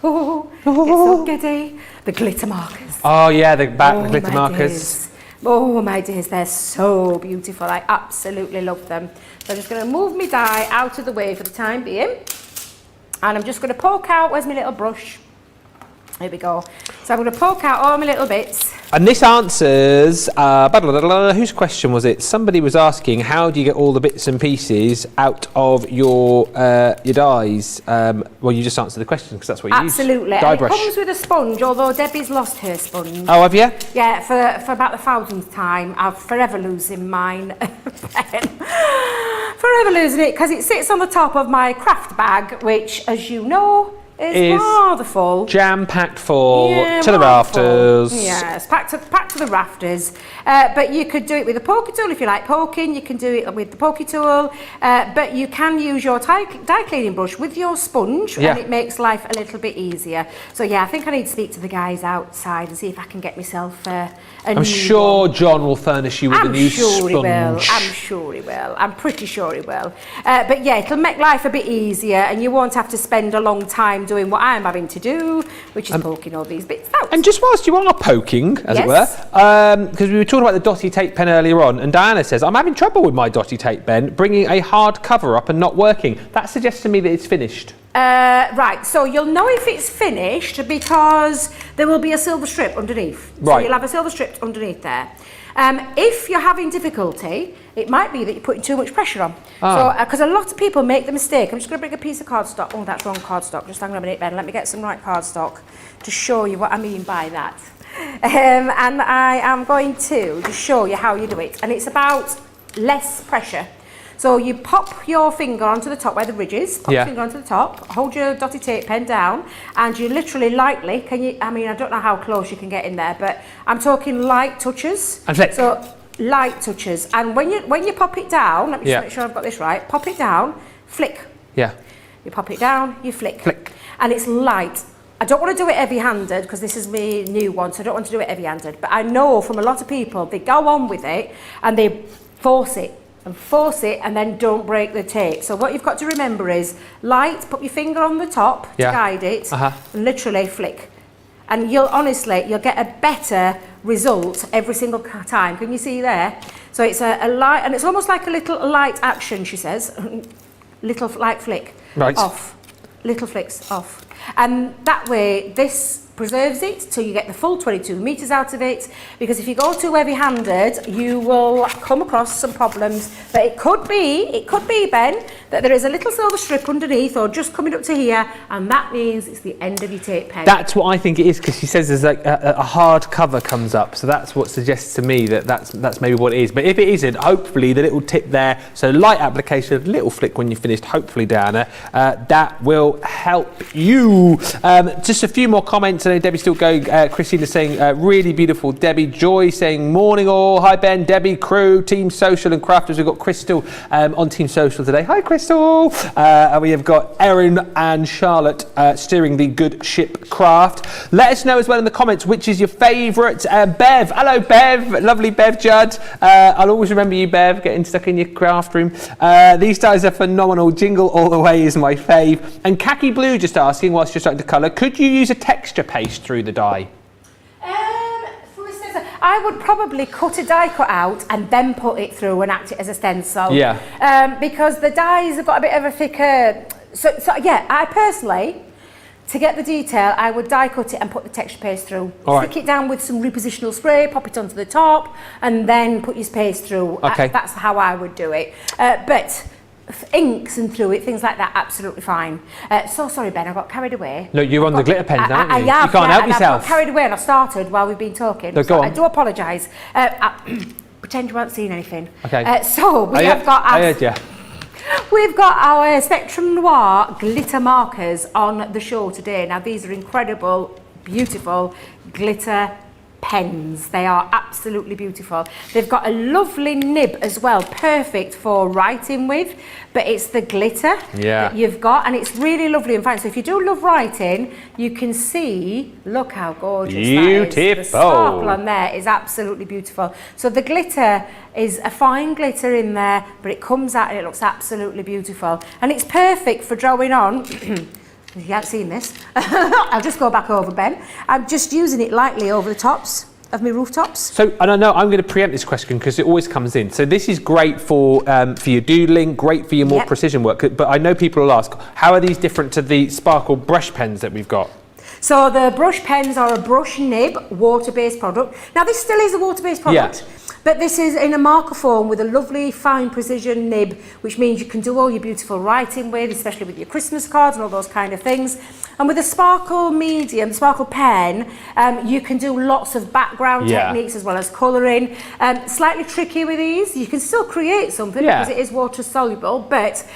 It's so giddy. The glitter markers. Oh yeah, the glitter markers. Days. Oh my days, they're so beautiful. I absolutely love them. So I'm just going to move my die out of the way for the time being. And I'm just going to poke out, where's my little brush? There we go. So I'm going to poke out all my little bits. And this answers, whose question was it? Somebody was asking, how do you get all the bits and pieces out of your dies? Well, you just answered the question because that's what you use. Absolutely. Die And brush. it comes with a sponge, although Debbie's lost her sponge. Oh, have you? Yeah, for about the 1000th time. I'm forever losing mine. Forever losing it because it sits on the top of my craft bag, which, as you know, is rather full. Jam-packed full Yeah, to the rafters. Yes, packed to the rafters. But you could do it with a pokey tool if you like poking. You can do it with the pokey tool. But you can use your die cleaning brush with your sponge, and it makes life a little bit easier. So yeah, I think I need to speak to the guys outside and see if I can get myself a I'm new sure one. John will furnish you with a new sponge. I'm sure he will. I'm pretty sure he will. But yeah, it'll make life a bit easier, and you won't have to spend a long time doing what I'm having to do, which is poking all these bits out. And just whilst you are poking, as it were, because we were talking about the dotty tape pen earlier on, and Diana says, I'm having trouble with my dotty tape pen, bringing a hard cover up and not working. That suggests to me that it's finished. Right, so you'll know if it's finished because there will be a silver strip underneath. So Right. you'll have a silver strip underneath there. If you're having difficulty, it might be that you're putting too much pressure on. So, because a lot of people make the mistake, I'm just going to bring a piece of cardstock. Oh, that's wrong cardstock. Just hang on a minute, Ben. Let me get some right cardstock to show you what I mean by that. And I am going to just show you how you do it. And it's about less pressure. So you pop your finger onto the top where the ridge is, pop your finger onto the top, hold your dotted tape pen down, and you literally lightly, I don't know how close you can get in there, but I'm talking light touches. And flick. So light touches. And when you pop it down, let me just make sure I've got this right, pop it down, flick. Yeah. You pop it down, you flick. Flick. And it's light. I don't want to do it heavy-handed because this is my new one, so I don't want to do it heavy-handed. But I know from a lot of people, they go on with it and they force it and then don't break the tape. So what you've got to remember is light, put your finger on the top to guide it, and literally flick. And you'll get a better result every single time. Can you see there? So it's a light, and it's almost like a little light action, she says. Little light flick, off. Little flicks, off. And that way, this preserves it till you get the full 22 metres out of it, because if you go too heavy-handed, you will come across some problems. But it could be, Ben, that there is a little silver strip underneath or just coming up to here, and that means it's the end of your tape pen. That's what I think it is, because she says there's like a hard cover comes up, so that's what suggests to me that that's maybe what it is. But if it isn't, hopefully the little tip there, so light application, little flick when you're finished, hopefully, Diana, that will help you. Just a few more comments. I know Debbie's still going. Christina saying, really beautiful. Debbie. Joy saying, morning all. Hi Ben, Debbie, crew, Team Social and Crafters. We've got Crystal on Team Social today. Hi Crystal. And we have got Erin and Charlotte steering the good ship Craft. Let us know as well in the comments which is your favourite. Bev. Hello Bev. Lovely Bev Judd. I'll always remember you, Bev, getting stuck in your craft room. These guys are phenomenal. Jingle All the Way is my fave. And Khaki Blue just asking, whilst you're starting to colour, could you use a texture paste through the dye? For a stencil, I would probably cut a die cut out and then put it through and act it as a stencil. Yeah. Because the dies have got a bit of a thicker. So yeah, I personally, to get the detail, I would die cut it and put the texture paste through. Stick it down with some repositional spray, pop it onto the top, and then put your paste through. Okay. That's how I would do it. But inks and through it, things like that, absolutely fine. So sorry, Ben, I got carried away. Look, you're on the glitter pens, aren't you? I have, you can't help yourself. I got carried away and I started while we've been talking. No, go on. I do apologise. Pretend you weren't seeing anything. Okay. So we have got our, I heard you. We've got our Spectrum Noir glitter markers on the show today. Now these are incredible, beautiful glitter pens. They are absolutely beautiful. They've got a lovely nib as well, perfect for writing with, but it's the glitter that you've got, and it's really lovely and fine. So if you do love writing, you can see, look how gorgeous that is. The sparkle on there is absolutely beautiful. So the glitter is a fine glitter in there, but it comes out and it looks absolutely beautiful. And it's perfect for drawing on. You haven't seen this. I'll just go back over, Ben. I'm just using it lightly over the tops of my rooftops. So, and I know I'm going to preempt this question because it always comes in. So this is great for your doodling, great for your more precision work. But I know people will ask, how are these different to the sparkle brush pens that we've got? So the brush pens are a brush nib water-based product. Now this still is a water-based product. But this is in a marker form with a lovely fine precision nib, which means you can do all your beautiful writing with, especially with your Christmas cards and all those kind of things. And with a sparkle medium, sparkle pen, you can do lots of background techniques as well as colouring. Slightly tricky with these. You can still create something because it is water soluble, but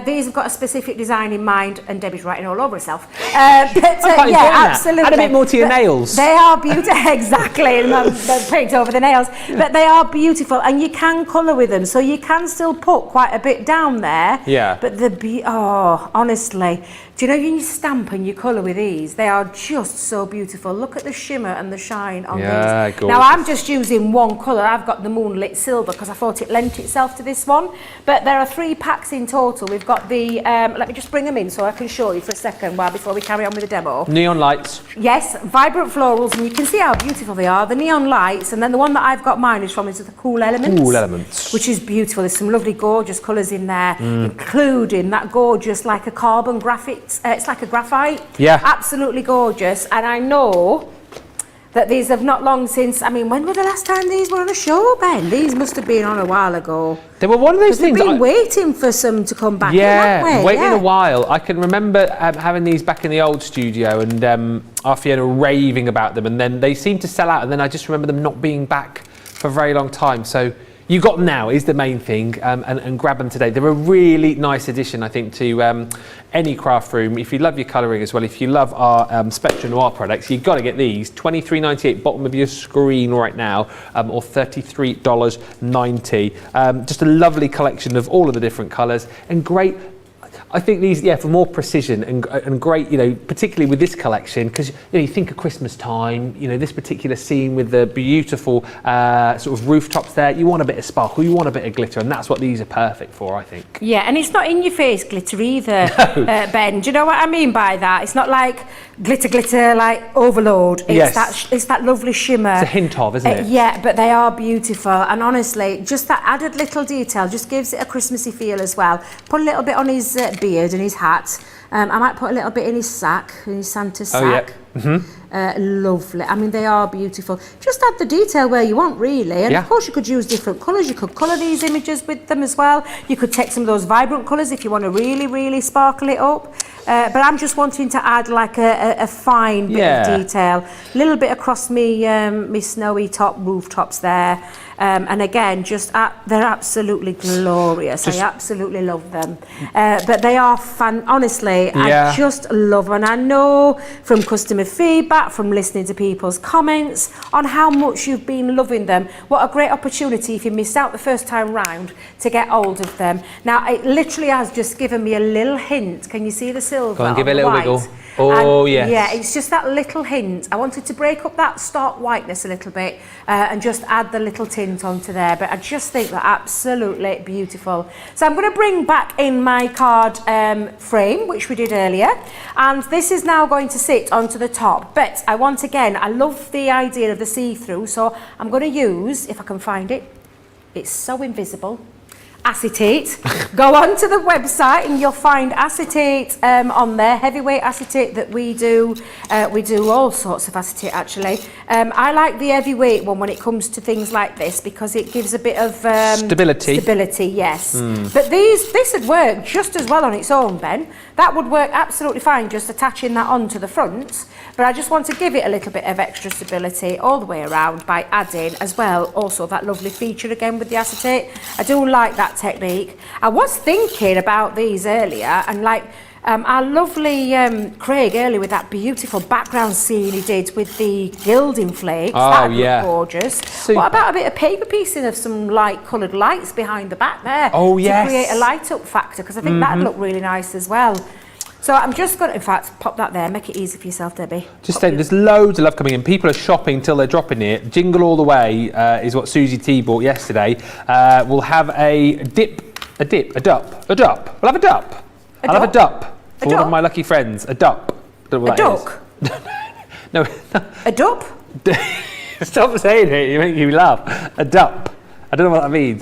these have got a specific design in mind, and Debbie's writing all over herself. Absolutely. Add a bit more to your nails. They are beautiful, exactly. They're paint over the nails, but they are beautiful, and you can colour with them, so you can still put quite a bit down there. But honestly, do you know when you stamp and you colour with these, they are just so beautiful. Look at the shimmer and the shine on these. Gorgeous. Now I'm just using one colour. I've got the Moonlit Silver because I thought it lent itself to this one, but there are 3 packs in total. We've got the let me just bring them in so I can show you for a second before we carry on with the demo. Neon lights. Yes, vibrant florals, and you can see how beautiful they are. The neon lights, and then the one that I've got mine is from on is the Cool Elements. Cool Elements. Which is beautiful. There's some lovely, gorgeous colours in there, including that gorgeous, like a carbon graphite. It's like a graphite. Yeah. Absolutely gorgeous. And I know that these have not long since, I mean, when were the last time these were on a show, Ben? These must have been on a while ago. They were one of those things. We've been waiting for some to come back. Yeah, waiting a while. I can remember having these back in the old studio and our Fiona raving about them, and then they seemed to sell out, and then I just remember them not being back for a very long time. So you got them now is the main thing, and grab them today. They're a really nice addition, I think, to any craft room. If you love your colouring as well, if you love our Spectre Noir products, you've got to get these. $23.98 bottom of your screen right now, or $33.90. Just a lovely collection of all of the different colours and great. I think these, for more precision and great, particularly with this collection, because you think of Christmas time, this particular scene with the beautiful sort of rooftops there, you want a bit of sparkle, you want a bit of glitter, and that's what these are perfect for, I think. Yeah, and it's not in your face glitter either, no. Ben. Do you know what I mean by that? It's not like glitter, like overload. It's that lovely shimmer. It's a hint of, isn't it? Yeah, but they are beautiful, and honestly, just that added little detail just gives it a Christmassy feel as well. Put a little bit on his beard and his hat. I might put a little bit in his sack, in his Santa's sack. Lovely. I mean, they are beautiful. Just add the detail where you want, really. And of course, you could use different colours. You could colour these images with them as well. You could take some of those vibrant colours if you want to really, really sparkle it up. But I'm just wanting to add like a fine bit of detail. A little bit across me snowy top rooftops there. And again, they're absolutely glorious. I absolutely love them. But they are honestly, I just love them. And I know from customer feedback, from listening to people's comments on how much you've been loving them. What a great opportunity if you missed out the first time round to get hold of them. Now, it literally has just given me a little hint. Can you see the silver? Go and give it a little wiggle. Oh, yes. Yeah, it's just that little hint. I wanted to break up that stark whiteness a little bit and just add the little tint onto there. But I just think they're absolutely beautiful. So I'm going to bring back in my card frame, which we did earlier. And this is now going to sit onto the top. But I love the idea of the see-through. So I'm going to use, if I can find it, it's so invisible, acetate. Go onto the website and you'll find acetate on there, heavyweight acetate that we do. We do all sorts of acetate actually. I like the heavyweight one when it comes to things like this because it gives a bit of stability. Stability, yes. But this would work just as well on its own, Ben. That would work absolutely fine, just attaching that onto the front. But I just want to give it a little bit of extra stability all the way around by adding as well also that lovely feature again with the acetate. I do like that technique. I was thinking about these earlier and like our lovely Craig earlier with that beautiful background scene he did with the gilding flakes. That looked gorgeous. Super. What about a bit of paper piecing of some light coloured lights behind the back there? Oh, yes. To create a light up factor because I think that'd look really nice as well. So I'm just going to, in fact, pop that there. Make it easy for yourself, Debbie. Just saying, there's loads of love coming in. People are shopping till they're dropping it. Jingle all the way is what Susie T bought yesterday. We'll have a dup. We'll have a dup. I'll have a dup for one of my lucky friends. A dup. A duck? No. A dup? Stop saying it. You make me laugh. A dup. I don't know what that means.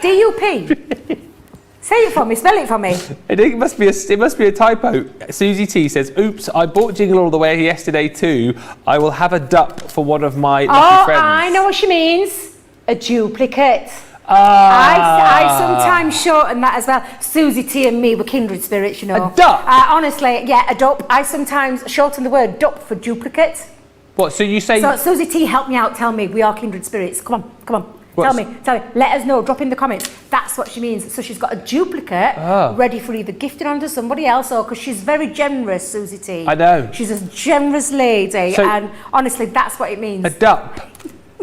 D-U-P? Say it for me, spell it for me. It must be a typo. Susie T says, oops, I bought Jingle All the Way yesterday too. I will have a dup for one of my lucky friends. I know what she means. A duplicate. I sometimes shorten that as well. Susie T and me were kindred spirits, you know. A dup? Honestly, yeah, a dup. I sometimes shorten the word dup for duplicate. What, so you say... So Susie T, help me out, tell me, we are kindred spirits. Come on. Tell me, let us know, drop in the comments. That's what she means. So she's got a duplicate ready for either gifting onto somebody else or because she's very generous, Susie T. I know. She's a generous lady and honestly, that's what it means. A dup.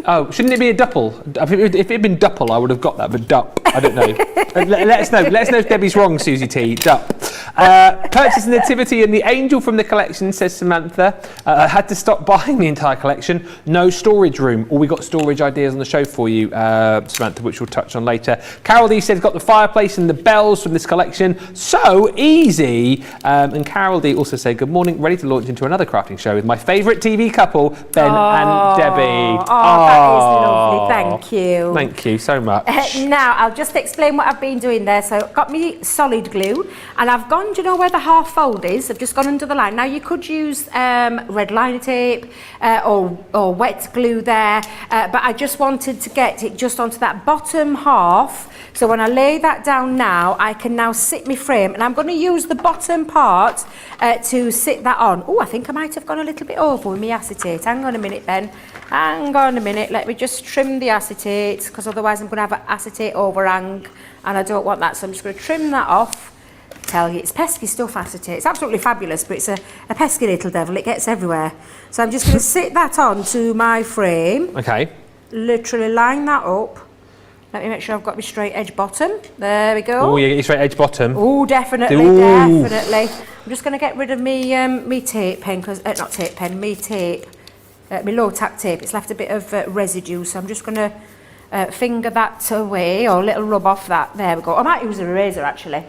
Oh, shouldn't it be a dupple? If it had been dupple, I would have got that, but dup, I don't know. Let us know if Debbie's wrong, Susie T. Dup. Purchased Nativity and the Angel from the collection, says Samantha. I had to stop buying the entire collection. No storage room. Or we got storage ideas on the show for you, Samantha, which we'll touch on later. Carol D says, got the fireplace and the bells from this collection. So easy. And Carol D also said, good morning, ready to launch into another crafting show with my favourite TV couple, Ben and Debbie. That is lovely. Thank you. Thank you so much. Now, I'll just explain what I've been doing there. So, got me solid glue, and I've gone, do you know where the half fold is? I've just gone under the line. Now, you could use red liner tape or wet glue there, but I just wanted to get it just onto that bottom half. So when I lay that down now, I can now sit my frame, and I'm going to use the bottom part to sit that on. Oh, I think I might have gone a little bit over with my acetate. Hang on a minute then. Hang on a minute. Let me just trim the acetate, because otherwise I'm going to have an acetate overhang, and I don't want that. So I'm just going to trim that off. Tell you, it's pesky stuff, acetate. It's absolutely fabulous, but it's a pesky little devil. It gets everywhere. So I'm just going to sit that on to my frame. Okay. Literally line that up. Let me make sure I've got my straight edge bottom. There we go. Oh, you get your straight edge bottom. Oh, definitely, definitely. I'm just going to get rid of me tape pen, because not tape pen, me tape, my low tack tape. It's left a bit of residue, so I'm just going to finger that away, or a little rub off that. There we go. I might use an eraser actually.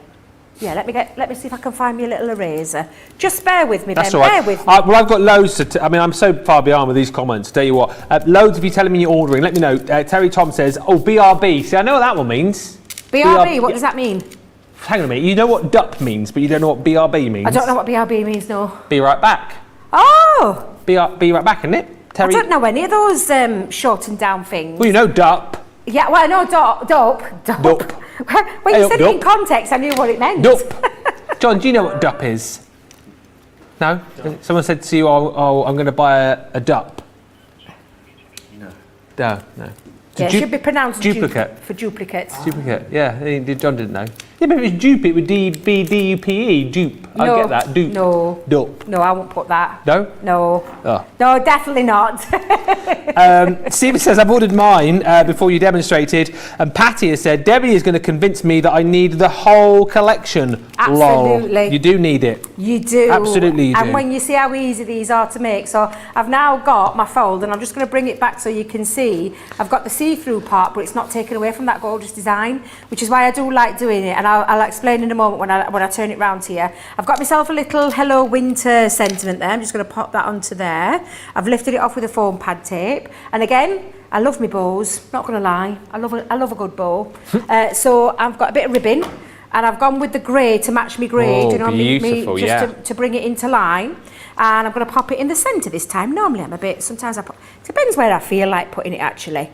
Yeah, let me see if I can find me a little eraser. Just bear with me, That's Ben. all right. Bear with me. Well, I've got loads to. I mean, I'm so far behind with these comments. Tell you what, loads of you telling me you're ordering. Let me know. Terry Tom says, "Oh, BRB." See, I know what that one means. BRB. What does that mean? Hang on a minute. You know what DUP means, but you don't know what BRB means. I don't know what BRB means. No. Be right back. Oh. Be right back, isn't it? Terry. I don't know any of those shortened down things. Well, you know DUP. Yeah, well, I know dope. When you said it in context, I knew what it meant. Dope. John, do you know what DUP is? No? Someone said to you, oh, I'm going to buy a DUP. No. No. Yeah, it should be pronounced duplicate. For duplicate. Duplicate, yeah. John didn't know. Yeah, but if it's dupe, it would be D-U-P-E, dupe. I get that, dupe. No. Dupe. No, I won't put that. No? No. Oh. No, definitely not. Stephen says, I've ordered mine before you demonstrated, and Patty has said, Debbie is going to convince me that I need the whole collection. Absolutely. Lol. You do need it. You do. Absolutely you do. And when you see how easy these are to make, so I've now got my fold, and I'm just going to bring it back so you can see. I've got the see-through part, but it's not taken away from that gorgeous design, which is why I do like doing it, and I'll explain in a moment when I turn it round here. I've got myself a little Hello Winter sentiment there. I'm just going to pop that onto there. I've lifted it off with a foam pad tape, and again, I love my bows, not going to lie. I love a good bow. So I've got a bit of ribbon, and I've gone with the grey to match me grey. Oh, do you know, beautiful, to bring it into line. And I'm going to pop it in the centre this time. Normally I'm a bit, sometimes depends where I feel like putting it actually.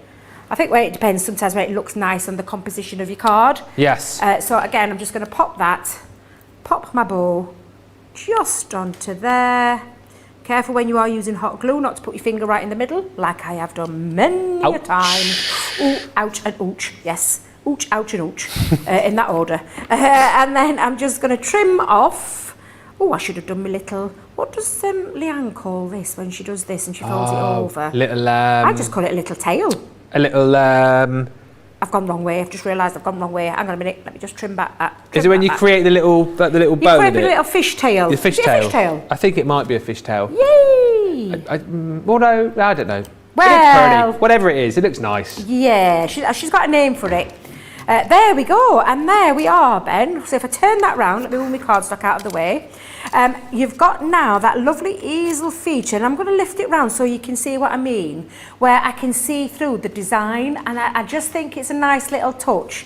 I think where it depends sometimes where it looks nice on the composition of your card. Yes. So again, I'm just going to pop my bow just onto there. Careful when you are using hot glue not to put your finger right in the middle, like I have done many a time. Ooh, ouch and ouch, yes. Ouch, ouch and ouch, in that order. And then I'm just going to trim off. Oh, I should have done my little, what does Leanne call this when she does this and she folds it over? Little, I just call it a little tail. A little, I've gone wrong way. I've just realised I've gone wrong way. Hang on a minute. Let me just trim back that. Is it when you create the little bow in it? You create a little fish tail. The fish Is it tail. a fish tail? I think it might be a fish tail. Yay! Well, no, I don't know. Well, it looks pretty. Whatever it is, it looks nice. Yeah, she's got a name for it. There we go, and there we are, Ben. So if I turn that round, let me move my cardstock out of the way. You've got now that lovely easel feature, and I'm going to lift it round so you can see what I mean, where I can see through the design, and I just think it's a nice little touch.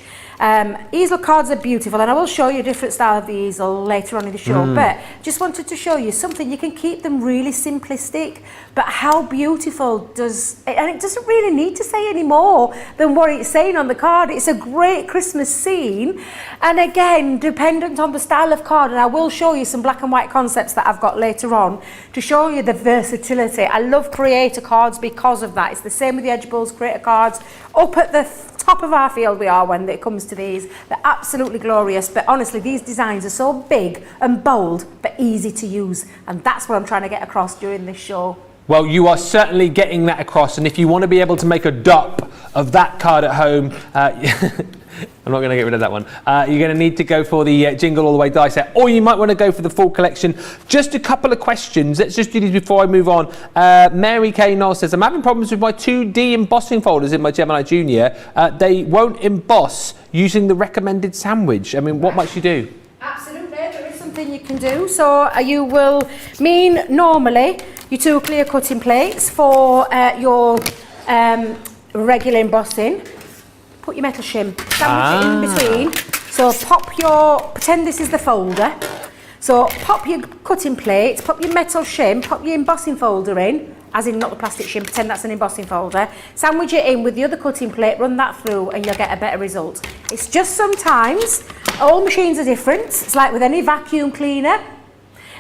Easel cards are beautiful, and I will show you a different style of the easel later on in the show, but just wanted to show you something. You can keep them really simplistic, but how beautiful does it, and it doesn't really need to say any more than what it's saying on the card. It's a great Christmas scene, and again, dependent on the style of card, and I will show you some black and white concepts that I've got later on to show you the versatility. I love creator cards because of that. It's the same with the Edge Bulls creator cards. Up at the top of our field we are when it comes to these. They're absolutely glorious, but honestly these designs are so big and bold but easy to use, and that's what I'm trying to get across during this show. Well, you are certainly getting that across, and if you want to be able to make a dupe of that card at home, I'm not going to get rid of that one. You're going to need to go for the Jingle All the Way die set, or you might want to go for the full collection. Just a couple of questions. Let's just do these before I move on. Mary Kay Knowles says, I'm having problems with my 2D embossing folders in my Gemini Junior. They won't emboss using the recommended sandwich. I mean, what might you do? Absolutely, there is something you can do. So you will normally your 2 clear cutting plates for your regular embossing. Put your metal shim, sandwich it in between. So pretend this is the folder. So pop your cutting plate, pop your metal shim, pop your embossing folder in, as in not the plastic shim, pretend that's an embossing folder. Sandwich it in with the other cutting plate, run that through and you'll get a better result. It's just sometimes, all machines are different. It's like with any vacuum cleaner,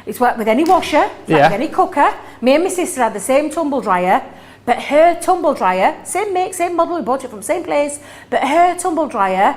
it's like with any washer, it's like with any cooker. Me and my sister had the same tumble dryer, but her tumble dryer, same make, same model, we bought it from the same place, but her tumble dryer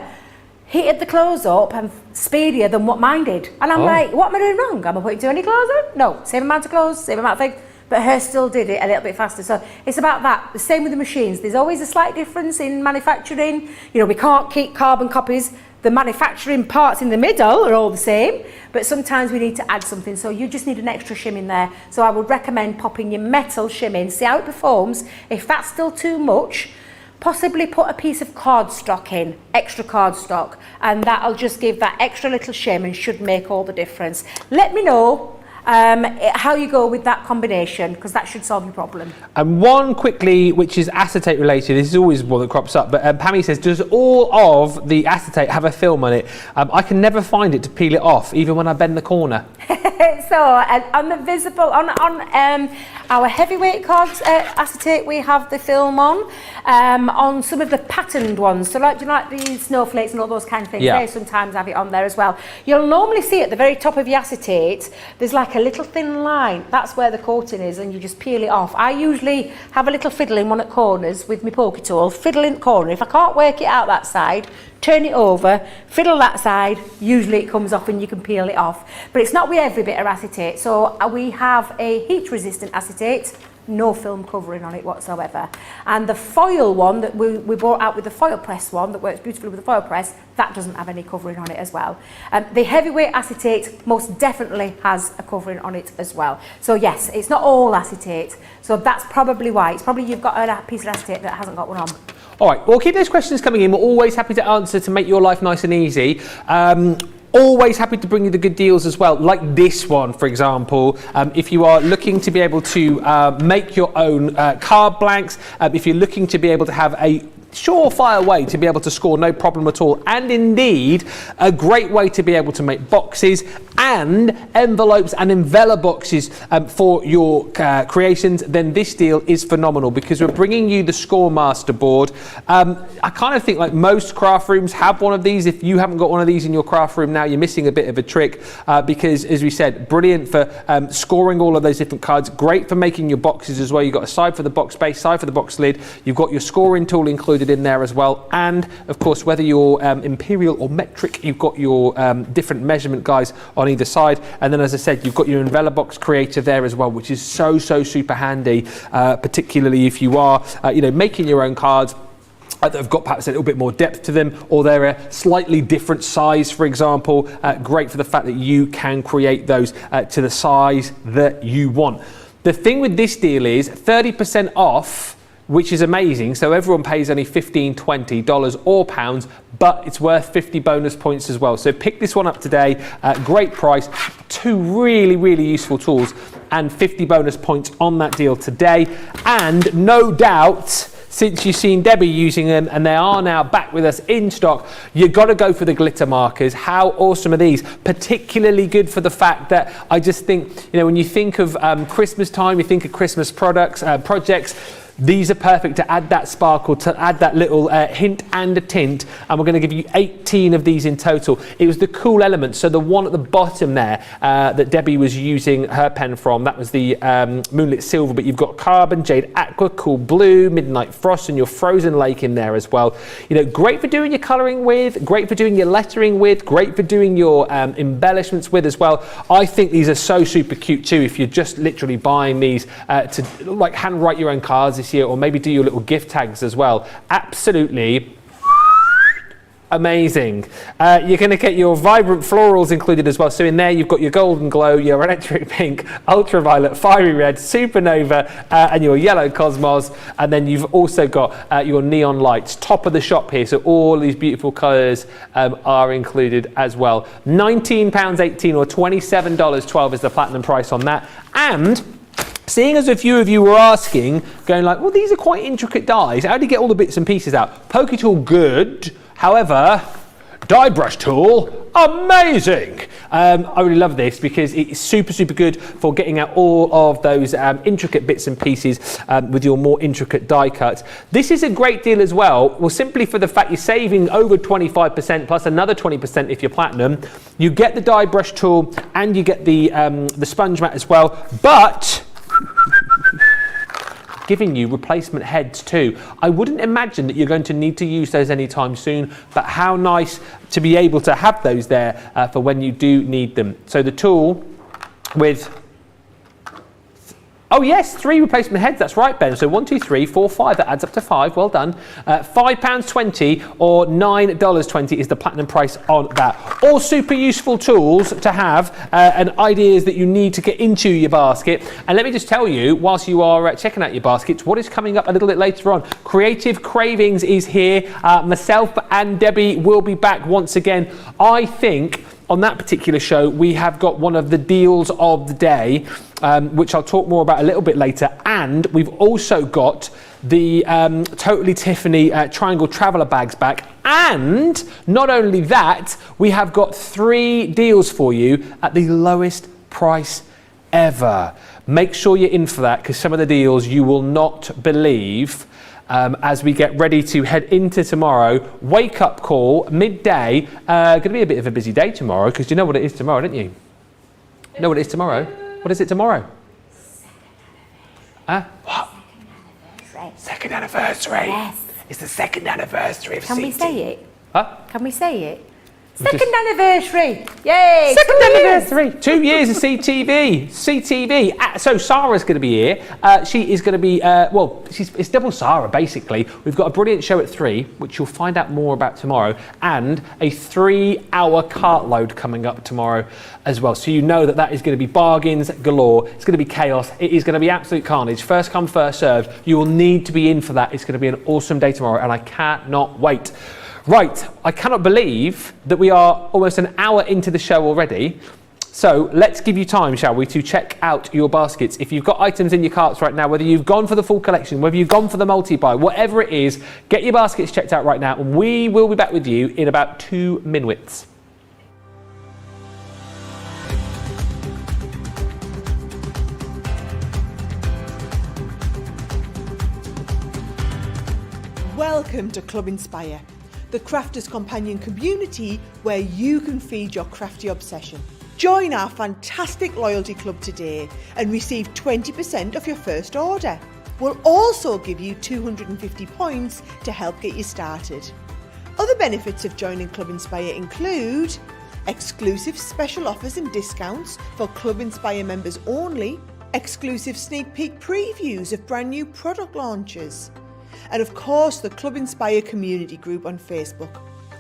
heated the clothes up and speedier than what mine did. And I'm like, what am I doing wrong? Am I putting too many clothes in? No, same amount of clothes, same amount of things, but hers still did it a little bit faster. So it's about that. The same with the machines. There's always a slight difference in manufacturing. You know, we can't keep carbon copies. The manufacturing parts in the middle are all the same, but sometimes we need to add something. So you just need an extra shim in there. So I would recommend popping your metal shim in, see how it performs. If that's still too much, possibly put a piece of cardstock in, extra cardstock, and that'll just give that extra little shim and should make all the difference. Let me know how you go with that combination, because that should solve your problem. And one quickly, which is acetate related, this is always one that crops up, but Pammy says, does all of the acetate have a film on it? I can never find it to peel it off, even when I bend the corner. So on the visible, on our heavyweight cards acetate, we have the film on some of the patterned ones. So like, do you like the snowflakes and all those kind of things? Yeah. They sometimes have it on there as well. You'll normally see at the very top of the acetate, there's like a little thin line. That's where the coating is, and you just peel it off. I usually have a little fiddle in one at corners with my poker tool, fiddle in the corner. If I can't work it out that side, turn it over, fiddle that side, usually it comes off and you can peel it off. But it's not with every bit of acetate. So we have a heat resistant acetate, no film covering on it whatsoever. And the foil one that we brought out with the foil press one that works beautifully with the foil press, that doesn't have any covering on it as well. The heavyweight acetate most definitely has a covering on it as well. So yes, it's not all acetate. So that's probably why. It's probably you've got a piece of acetate that hasn't got one on. All right, well, keep those questions coming in. We're always happy to answer to make your life nice and easy. Always happy to bring you the good deals as well, like this one, for example. If you are looking to be able to make your own card blanks, if you're looking to be able to have a surefire way to be able to score no problem at all, and indeed a great way to be able to make boxes and envelopes and envelope boxes for your creations, then this deal is phenomenal, because we're bringing you the Scoremaster board. I kind of think like most craft rooms have one of these. If you haven't got one of these in your craft room now, you're missing a bit of a trick, because as we said, brilliant for scoring all of those different cards, great for making your boxes as well. You've got a side for the box base, side for the box lid, you've got your scoring tool included in there as well, and of course whether you're imperial or metric, you've got your different measurement guys on either side, and then as I said, you've got your envelope box creator there as well, which is so super handy, particularly if you are making your own cards that have got perhaps a little bit more depth to them, or they're a slightly different size, for example. Great for the fact that you can create those to the size that you want. The thing with this deal is 30% off, which is amazing. So everyone pays only $15, $20 or pounds, but it's worth 50 bonus points as well. So pick this one up today, great price, 2 really useful tools, and 50 bonus points on that deal today. And no doubt, since you've seen Debbie using them and they are now back with us in stock, you've got to go for the glitter markers. How awesome are these? Particularly good for the fact that I just think, when you think of Christmas time, you think of Christmas projects, these are perfect to add that sparkle, to add that little hint and a tint, and we're going to give you 18 of these in total. It was the cool element, so the one at the bottom there that Debbie was using her pen from, that was the Moonlit Silver, but you've got Carbon, Jade Aqua, Cool Blue, Midnight Frost, and your Frozen Lake in there as well. Great for doing your colouring with, great for doing your lettering with, great for doing your embellishments with as well. I think these are so super cute too, if you're just literally buying these to like hand write your own cards this year, or maybe do your little gift tags as well. Absolutely Amazing. You're going to get your vibrant florals included as well. So in there, you've got your golden glow, your electric pink, ultraviolet, fiery red, supernova, and your yellow cosmos. And then you've also got your neon lights, top of the shop here. So all these beautiful colours are included as well. £19.18 or $27.12 is the platinum price on that. And seeing as a few of you were asking, going like, well, these are quite intricate dies. How do you get all the bits and pieces out? Poke tool, good. However, die brush tool, amazing. I really love this because it's super, super good for getting out all of those intricate bits and pieces with your more intricate die cuts. This is a great deal as well. Well, simply for the fact you're saving over 25% plus another 20% if you're platinum. You get the die brush tool and you get the sponge mat as well, but giving you replacement heads too. I wouldn't imagine that you're going to need to use those anytime soon, but how nice to be able to have those there for when you do need them. So the tool with, oh yes, 3 replacement heads, that's right, Ben. So 1, 2, 3, 4, 5, that adds up to 5, well done. £5.20 or $9.20 is the platinum price on that. All super useful tools to have and ideas that you need to get into your basket. And let me just tell you, whilst you are checking out your baskets, what is coming up a little bit later on. Creative Cravings is here. Myself and Debbie will be back once again. I think on that particular show, we have got one of the deals of the day, which I'll talk more about a little bit later. And we've also got the Totally Tiffany Triangle Traveller bags back. And not only that, we have got 3 deals for you at the lowest price ever. Make sure you're in for that, because some of the deals you will not believe. As we get ready to head into tomorrow. Wake up call, midday. Going to be a bit of a busy day tomorrow, because you know what it is tomorrow, don't you? You know what it is tomorrow? What is it tomorrow? What? Second anniversary. Yes. It's the 2nd anniversary of Can we say it? Huh? Can we say it? Second anniversary! Yay! Second anniversary! 2 years of CTV. So Sarah's going to be here. She is going to be, it's double Sarah basically. We've got a brilliant show at 3, which you'll find out more about tomorrow, and a 3-hour cart load coming up tomorrow as well. So you know that is going to be bargains galore. It's going to be chaos. It is going to be absolute carnage. First come, first served. You will need to be in for that. It's going to be an awesome day tomorrow, and I cannot wait. Right, I cannot believe that we are almost an hour into the show already. So let's give you time, shall we, to check out your baskets. If you've got items in your carts right now, whether you've gone for the full collection, whether you've gone for the multi-buy, whatever it is, get your baskets checked out right now, and we will be back with you in about 2 minutes. Welcome to Club Inspire, the crafters' companion community where you can feed your crafty obsession. Join our fantastic loyalty club today and receive 20% off your first order. We'll also give you 250 points to help get you started. Other benefits of joining Club Inspire include exclusive special offers and discounts for Club Inspire members only, exclusive sneak peek previews of brand new product launches, and of course the Club Inspire community group on Facebook,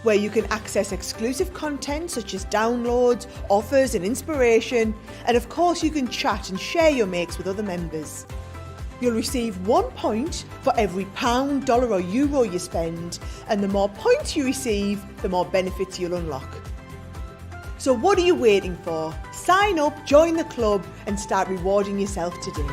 where you can access exclusive content such as downloads, offers and inspiration, and of course you can chat and share your makes with other members. You'll receive 1 point for every £1, dollar or euro you spend, and the more points you receive, the more benefits you'll unlock. So what are you waiting for? Sign up, join the club and start rewarding yourself today.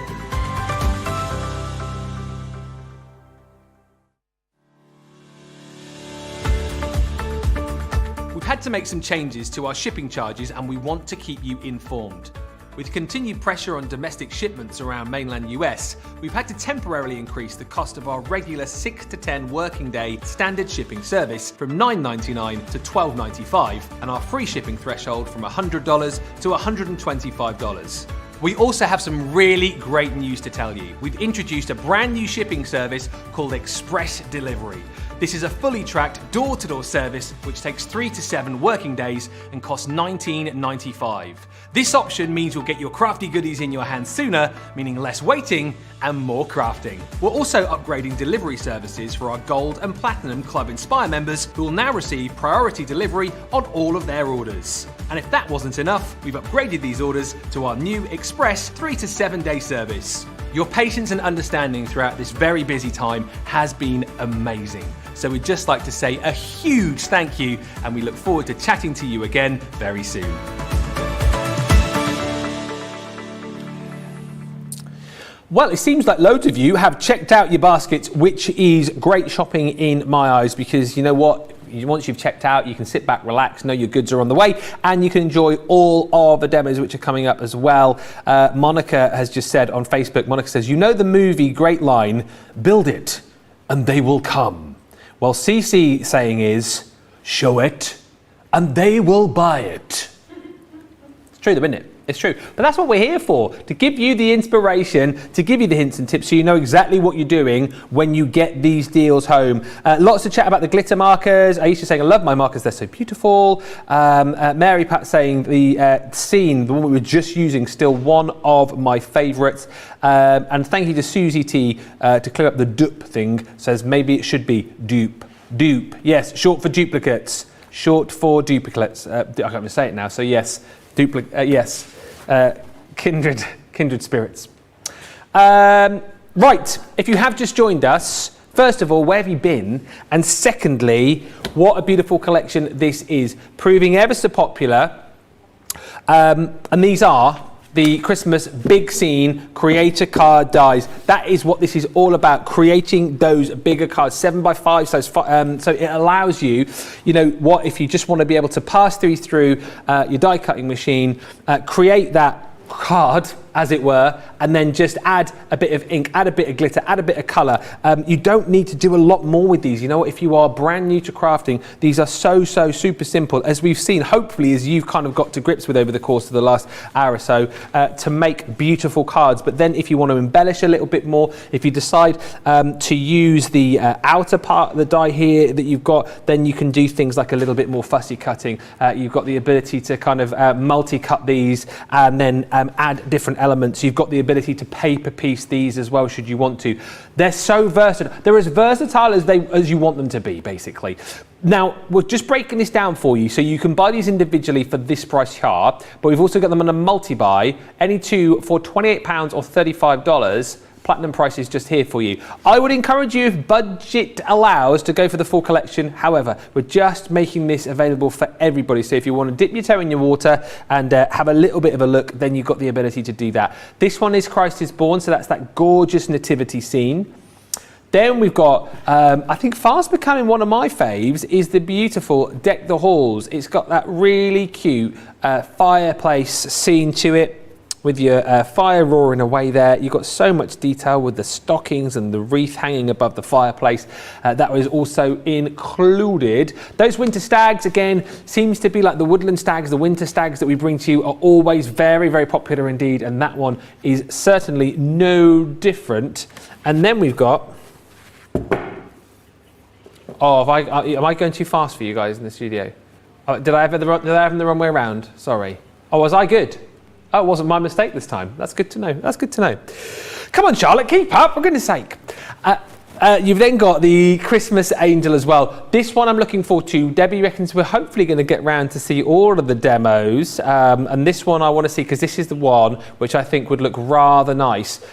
Had to make some changes to our shipping charges, and we want to keep you informed. With continued pressure on domestic shipments around mainland US, we've had to temporarily increase the cost of our regular 6 to 10 working day standard shipping service from $9.99 to $12.95, and our free shipping threshold from $100 to $125. We also have some really great news to tell you. We've introduced a brand new shipping service called Express Delivery. This is a fully tracked door-to-door service which takes 3 to 7 working days and costs $19.95. This option means you'll get your crafty goodies in your hands sooner, meaning less waiting and more crafting. We're also upgrading delivery services for our Gold and Platinum Club Inspire members who will now receive priority delivery on all of their orders. And if that wasn't enough, we've upgraded these orders to our new Express 3 to 7 day service. Your patience and understanding throughout this very busy time has been amazing. So we'd just like to say a huge thank you, and we look forward to chatting to you again very soon. Well, it seems like loads of you have checked out your baskets, which is great shopping in my eyes, because you know what? Once you've checked out, you can sit back, relax, know your goods are on the way, and you can enjoy all of the demos which are coming up as well. Monica has just said on Facebook, Monica says, you know the movie, great line, build it and they will come. Well, CC saying is, show it and they will buy it. It's true though, isn't it? It's true. But that's what we're here for, to give you the inspiration, to give you the hints and tips so you know exactly what you're doing when you get these deals home. Lots of chat about the glitter markers. Aisha saying, I love my markers, they're so beautiful. Mary Pat saying the scene, the one we were just using, still one of my favourites. And thank you to Susie T to clear up the dupe thing, says maybe it should be dupe. Dupe, yes, short for duplicates. Short for duplicates. I can't even say it now, so yes. Yes, kindred spirits. Right, if you have just joined us, first of all, where have you been? And secondly, what a beautiful collection this is, proving ever so popular. And these are the Christmas big scene creator card dies. That is what this is all about, creating those bigger cards, 7x5 size. So it allows you, you know what, if you just want to be able to pass through your die cutting machine, create that card, as it were, and then just add a bit of ink, add a bit of glitter, add a bit of colour. You don't need to do a lot more with these. You know, if you are brand new to crafting, these are so super simple, as we've seen, hopefully, as you've kind of got to grips with over the course of the last hour or so, to make beautiful cards. But then if you want to embellish a little bit more, if you decide to use the outer part of the die here that you've got, then you can do things like a little bit more fussy cutting. You've got the ability to kind of multi-cut these and then add different elements. You've got the ability to paper piece these as well, should you want to. They're so versatile. They're as versatile as you want them to be, basically. Now, we're just breaking this down for you, so you can buy these individually for this price here, but we've also got them on a multi-buy, any two for £28 or $35. Platinum price is just here for you. I would encourage you, if budget allows, to go for the full collection. However, we're just making this available for everybody. So if you want to dip your toe in your water and have a little bit of a look, then you've got the ability to do that. This one is Christ is Born, so that's that gorgeous nativity scene. Then we've got, I think fast becoming one of my faves, is the beautiful Deck the Halls. It's got that really cute fireplace scene to it, with your fire roaring away there. You've got so much detail with the stockings and the wreath hanging above the fireplace. That was also included. Those winter stags, again, seems to be like the woodland stags, the winter stags that we bring to you are always very popular indeed, and that one is certainly no different. And then we've got, am I going too fast for you guys in the studio? Did I have them the wrong way around? Sorry. Oh, was I good? Oh, it wasn't my mistake this time. That's good to know. That's good to know. Come on, Charlotte, keep up, for goodness sake. You've then got the Christmas Angel as well. This one I'm looking forward to. Debbie reckons we're hopefully going to get round to see all of the demos. And this one I want to see, because this is the one which I think would look rather nice.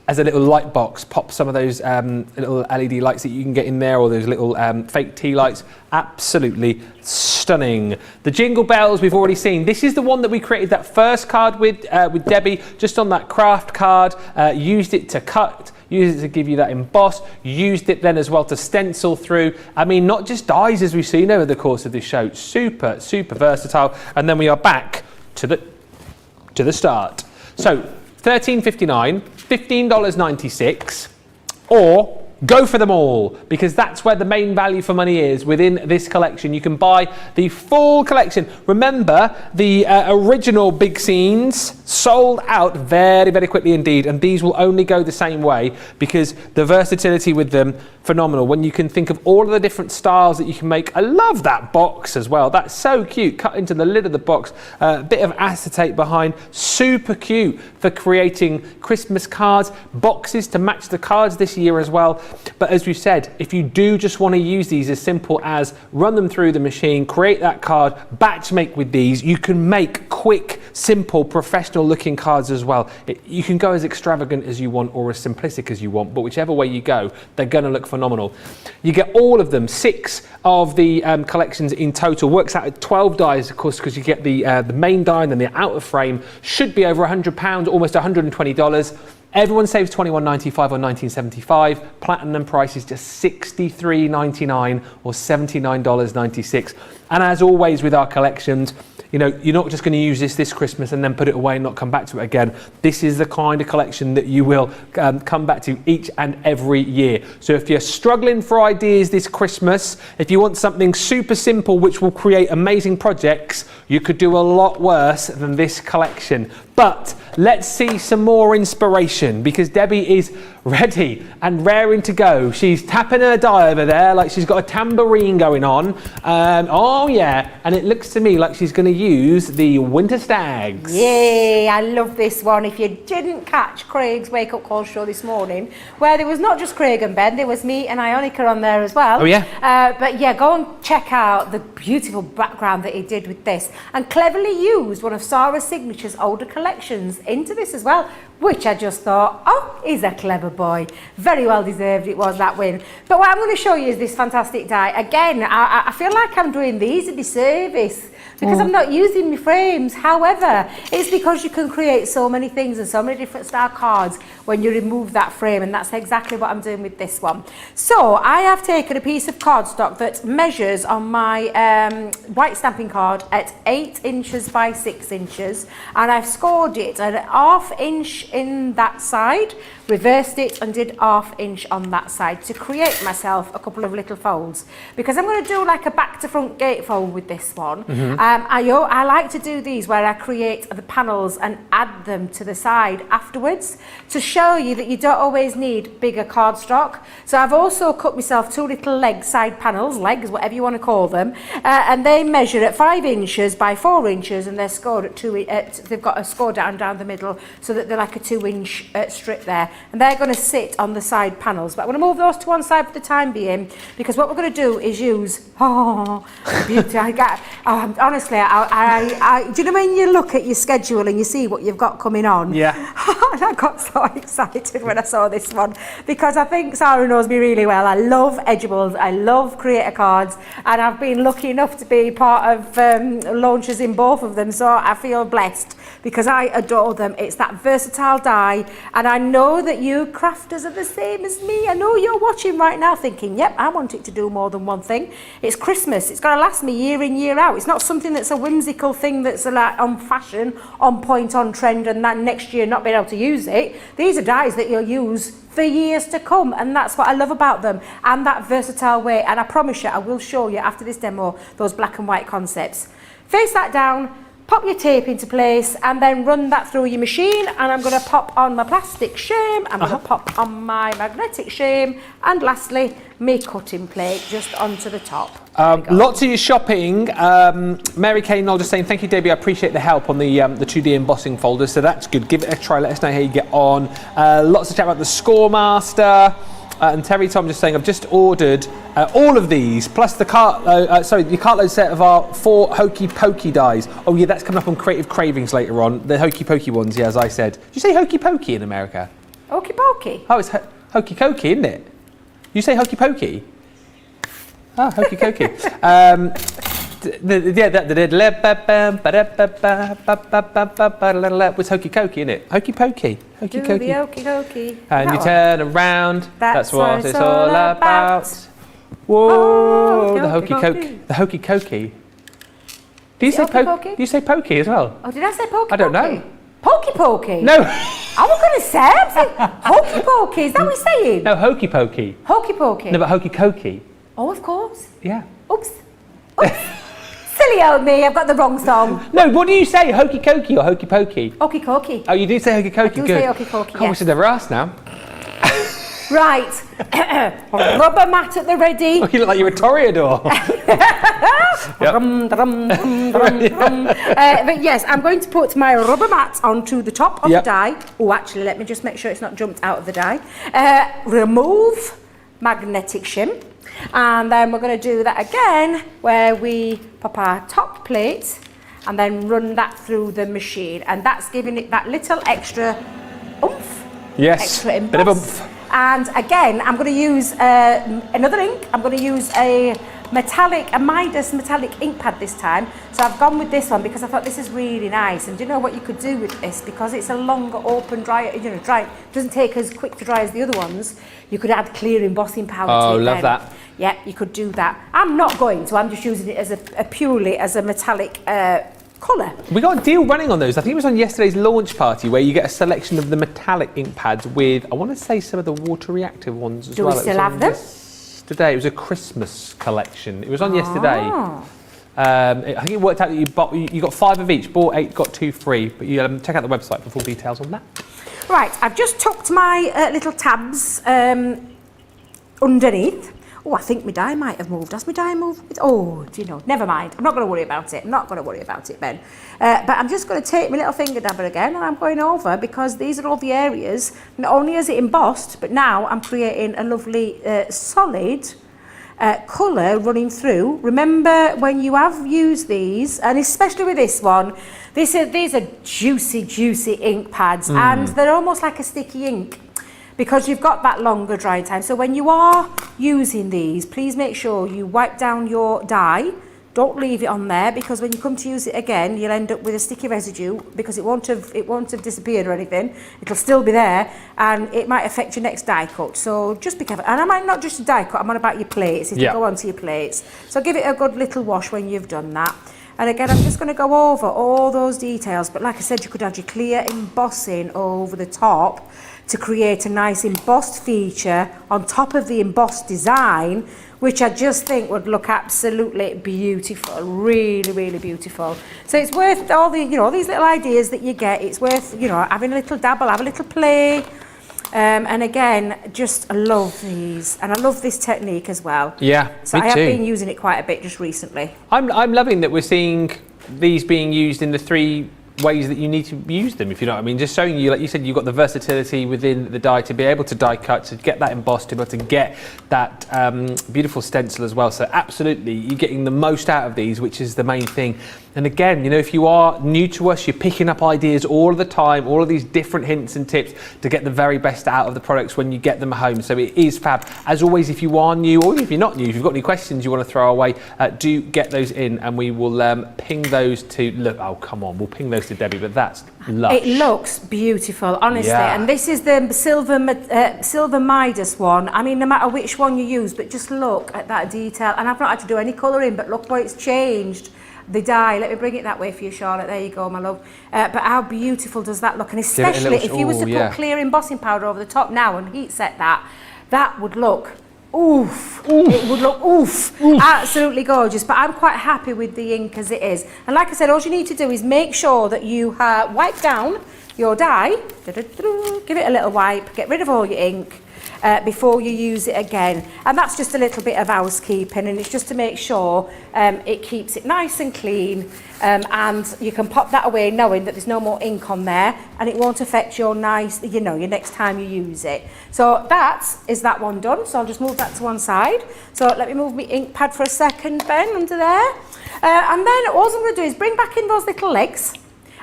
As a little light box, pop some of those little LED lights that you can get in there, or those little fake tea lights. Absolutely stunning. The Jingle Bells we've already seen. This is the one that we created that first card with Debbie, just on that craft card. Used it to cut, used it to give you that emboss, used it then as well to stencil through. I mean, not just dies as we've seen over the course of this show. Super versatile. And then we are back to the start. So $13.59, $15.96, or go for them all, because that's where the main value for money is within this collection. You can buy the full collection. Remember, the original big scenes sold out very, very quickly indeed, and these will only go the same way because the versatility with them, phenomenal. When you can think of all of the different styles that you can make. I love that box as well. That's so cute. Cut into the lid of the box, a bit of acetate behind. Super cute for creating Christmas cards, boxes to match the cards this year as well. But as we said, if you do just want to use these as simple as run them through the machine, create that card, batch make with these, you can make quick, simple, professional looking cards as well. You can go as extravagant as you want or as simplistic as you want, but whichever way you go, they're going to look phenomenal. You get all of them, 6 of the collections in total. Works out at 12 dies, of course, because you get the main die and then the outer frame. Should be over £100, almost $120. Everyone saves $21.95 or $19.75. Platinum price is just $63.99 or $79.96. And as always with our collections, you know, you're not just going to use this Christmas and then put it away and not come back to it again. This is the kind of collection that you will come back to each and every year. So if you're struggling for ideas this Christmas, if you want something super simple which will create amazing projects, you could do a lot worse than this collection. But let's see some more inspiration, because Debbie is ready and raring to go. She's tapping her die over there like she's got a tambourine going on. Oh yeah, and it looks to me like she's going to use the winter stags. Yay, I love this one. If you didn't catch Craig's wake up call show this morning, where there was not just Craig and Ben, there was me and Ionica on there as well. Oh yeah. But yeah, go and check out the beautiful background that he did with this, and cleverly used one of Sarah's Signature's older collections into this as well, which I just thought, oh, he's a clever boy. Very well deserved it was, that win. But what I'm going to show you is this fantastic die. Again, I feel like I'm doing these a disservice because I'm not using my frames. However, it's because you can create so many things and so many different style cards when you remove that frame, and that's exactly what I'm doing with this one. So I have taken a piece of cardstock that measures on my white stamping card at 8 inches by 6 inches, and I've scored it at an ½ inch in that side, reversed it and did ½ inch on that side to create myself a couple of little folds, because I'm going to do like a back to front gatefold with this one. I like to do these where I create the panels and add them to the side afterwards to show you that you don't always need bigger cardstock. So I've also cut myself 2 little side panels, legs, whatever you want to call them, and they measure at 5 inches by 4 inches, and they're scored at they've got a score down the middle so that they're like a 2-inch strip there, and they're going to sit on the side panels. But I'm going to move those to one side for the time being, because what we're going to do is use beauty. Honestly, do you know when you look at your schedule and you see what you've got coming on? Yeah. And I got so excited when I saw this one, because I think Sarah knows me really well. I love edgeables, I love creator cards, and I've been lucky enough to be part of launches in both of them, so I feel blessed because I adore them. It's that versatile die, and I know that you crafters are the same as me. I know you're watching right now thinking, yep, I want it to do more than one thing. It's Christmas, it's got to last me year in, year out. It's not something that's a whimsical thing that's like on fashion, on point, on trend, and that next year not being able to use it. These are dies that you'll use for years to come, and that's what I love about them, and that versatile way. And I promise you, I will show you after this demo those black and white concepts. Face that down, pop your tape into place, and then run that through your machine. And I'm going to pop on my plastic shame, I'm going to pop on my magnetic shame, and lastly my cutting plate just onto the top. Lots of your shopping. Mary Kay Knoll just saying, thank you, Debbie, I appreciate the help on the 2D embossing folders, so that's good. Give it a try, let us know how you get on. Lots of chat about the Scoremaster. And Terry Tom just saying, I've just ordered all of these, plus the the cartload set of our 4 Hokey Pokey dies. Oh yeah, that's coming up on Creative Cravings later on. The Hokey Pokey ones, yeah, as I said. Did you say Hokey Pokey in America? Hokey Pokey? Oh, it's Hokey Cokey, isn't it? You say Hokey Pokey? Oh, Hokey Cokey. Was Hokey Cokey, isn't it? Hokey Pokey. Hokey Cokey. Hokey Cokey. And you turn around. That's what it's all about. Whoa, the Hokey Cokey. The Hokey Cokey. Do you say pokey as well? Oh, did I say pokey? I don't know. Pokey pokey? No. I was going to say, I'm saying hokey pokey. Is that what you're saying? No, hokey pokey. Hokey pokey. No, but hokey cokey. Oh, of course. Yeah. Oops. Silly old me, I've got the wrong song. No, what do you say? Hokey cokey or hokey pokey? Hokey cokey. Oh, you do say hokey cokey. I do Good. say hokey cokey, God, we yes. should never ask now. Right. Rubber mat at the ready. Oh, you look like you're a toreador. Drum, drum, drum, drum, drum. But yes, I'm going to put my rubber mat onto the top of the die. Oh, actually, let me just make sure it's not jumped out of the die. Remove magnetic shim. And then we're going to do that again, where we pop our top plate and then run that through the machine. And that's giving it that little extra oomph. Yes, Extra emboss. bit of oomph. And again, I'm going to use another ink. I'm going to use a Midas metallic ink pad this time. So I've gone with this one because I thought this is really nice. And do you know what you could do with this? Because it's a longer open dry, dry, it doesn't take as quick to dry as the other ones. You could add clear embossing powder to it. Oh, love that. Yeah, you could do that. I'm not going to, I'm just using it as a purely as a metallic colour. We got a deal running on those. I think it was on yesterday's launch party where you get a selection of the metallic ink pads with, I want to say, some of the water reactive ones as Do well. we still have them? Today it was a Christmas collection. It was on yesterday. I think it worked out that you got 5 of each. Bought 8, got 2 free. But you check out the website for full details on that. Right, I've just tucked my little tabs underneath. Oh, I think my die might have moved. Has my die moved? Oh, do you know? Never mind. I'm not going to worry about it. I'm not going to worry about it, Ben. But I'm just going to take my little finger dabber again and I'm going over because these are all the areas. Not only is it embossed, but now I'm creating a lovely solid colour running through. Remember when you have used these, and especially with this one, these are juicy, juicy ink pads and they're almost like a sticky ink. Because you've got that longer drying time. So when you are using these, please make sure you wipe down your die. Don't leave it on there because when you come to use it again, you'll end up with a sticky residue because it won't have disappeared or anything. It'll still be there and it might affect your next die cut. So just be careful. And I might not just a die cut, I'm on about your plates. It'll go onto your plates. So give it a good little wash when you've done that. And again, I'm just going to go over all those details. But like I said, you could add your clear embossing over the top to create a nice embossed feature on top of the embossed design, which I just think would look absolutely beautiful, really, really beautiful. So it's worth all the, these little ideas that you get. It's worth, having a little dabble, have a little play. And again, just I love these, and I love this technique as well. Yeah, so me I have too. been using it quite a bit just recently. I'm loving that we're seeing these being used in the 3 ways that you need to use them, if you know what I mean. Just showing you, like you said, you've got the versatility within the die to be able to die cut, to get that embossed, to be able to get that beautiful stencil as well. So absolutely, you're getting the most out of these, which is the main thing. And again, if you are new to us, you're picking up ideas all of the time, all of these different hints and tips to get the very best out of the products when you get them home. So it is fab. As always, if you are new, or if you're not new, if you've got any questions you want to throw away, do get those in and we will ping those to, oh, come on, we'll ping those to Debbie, but that's lush. It looks beautiful, honestly. Yeah. And this is the silver Midas one. I mean, no matter which one you use, but just look at that detail. And I've not had to do any colouring, but look where it's changed. The die, let me bring it that way for you, Charlotte. There you go, my love. But how beautiful does that look? And especially if you was to put clear embossing powder over the top now and heat set that would look oof. It would look oof. Absolutely gorgeous. But I'm quite happy with the ink as it is. And like I said, all you need to do is make sure that you wipe down your die, give it a little wipe, get rid of all your ink before you use it again. And that's just a little bit of housekeeping, and it's just to make sure it keeps it nice and clean, and you can pop that away knowing that there's no more ink on there and it won't affect your your next time you use it. So that is that one done. So I'll just move that to one side. So let me move my ink pad for a second, Ben, under there. And then all I'm going to do is bring back in those little legs.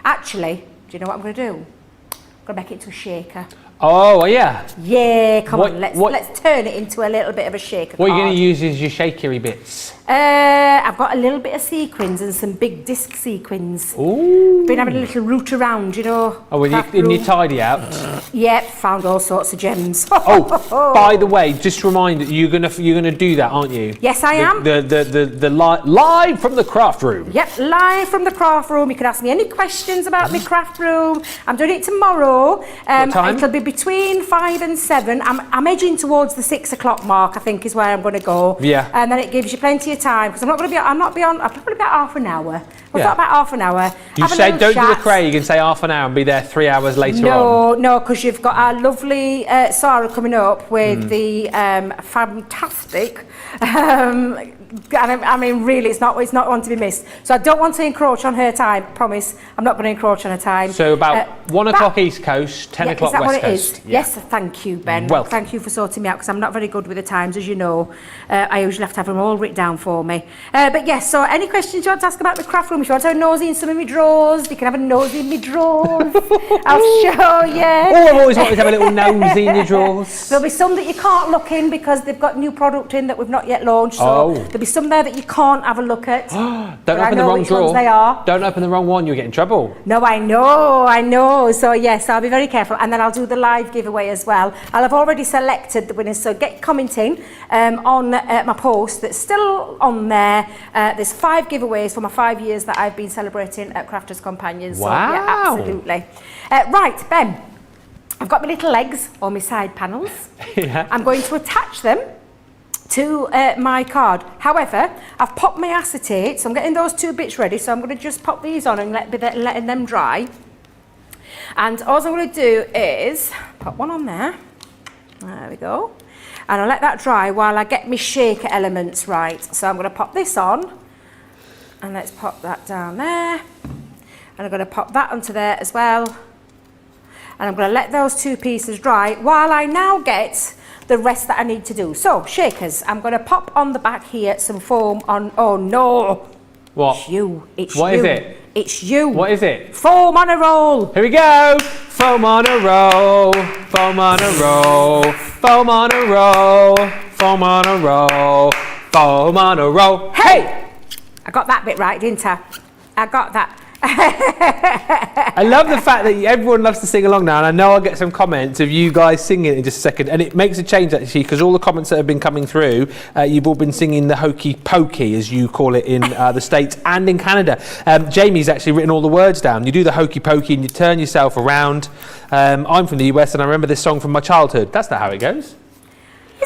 Actually, do you know what I'm going to do? I'm going to make it into a shaker. Oh, yeah. Yeah, come What- on, what- let's turn it into a little bit of a shaker What are you card. going to use as your shakery bits? I've got a little bit of sequins and some big disc sequins. Ooh. Been having a little root around, you know. Oh, in craft your room. tidy out. Yep, found all sorts of gems. Oh, by the way, just remind that you're gonna do that, aren't you? Yes, I am. The live from the craft room. Yep, live from the craft room. You can ask me any questions about my craft room. I'm doing it tomorrow. What time? It'll be between 5 and 7. I'm edging towards the 6 o'clock mark, I think is where I'm going to go. Yeah. And then it gives you plenty of time, because I'll probably be on about half an hour. We'll Yeah. talk about half an hour. You have a say little don't do the chat. Craig and say half an hour and be there 3 hours later on. No, because you've got our lovely Sarah coming up with the fantastic, and I mean really, it's not one to be missed. So I don't want to encroach on her time. Promise, I'm not going to encroach on her time. So about 1 but- o'clock East Coast, 10 Yeah, o'clock is that West what it Coast. is? Yeah. Yes, thank you, Ben. Well- Thank you for sorting me out, because I'm not very good with the times, as you know. I usually have to have them all written down for me. But yes, so any questions you want to ask about the craft room, if you want to have a nosy in some of my drawers, you can have a nosy in my drawers. I'll show you. Oh, I've always wanted to have a little nosy in your drawers. There'll be some that you can't look in because they've got new product in that we've not yet launched. So Oh. there'll be some there that you can't have a look at. Don't But I open the know wrong which drawer. ones they are. Don't open the wrong one, you'll get in trouble. No, I know. So yes, I'll be very careful. And then I'll do the live giveaway as well. I'll have already selected the winners, so get commenting on my post that's still on there. There's 5 giveaways for my 5 years that I've been celebrating at Crafters Companions. So yeah, Wow. absolutely. Right, Ben, I've got my little legs or my side panels. Yeah. I'm going to attach them to my card. However, I've popped my acetate, so I'm getting those 2 bits ready. So I'm going to just pop these on and letting them dry. And all I'm going to do is pop one on there. There we go. And I'll let that dry while I get my shaker elements right. So I'm going to pop this on. And let's pop that down there. And I'm going to pop that onto there as well. And I'm going to let those 2 pieces dry while I now get the rest that I need to do. So, shakers, I'm going to pop on the back here some foam on... Oh, no. What? It's you. It's What you. is it? It's you. What is it? Foam on a roll. Here we go! Foam on a roll, foam on a roll, foam on a roll, foam on a roll, foam on a roll. Hey! I got that bit right, didn't I? I got that. I love the fact that everyone loves to sing along now, and I know I'll get some comments of you guys singing in just a second, and it makes a change actually, because all the comments that have been coming through, you've all been singing the hokey pokey, as you call it in the States and in Canada. Jamie's actually written all the words down. You do the hokey pokey and you turn yourself around. I'm from the US and I remember this song from my childhood. That's not how it goes.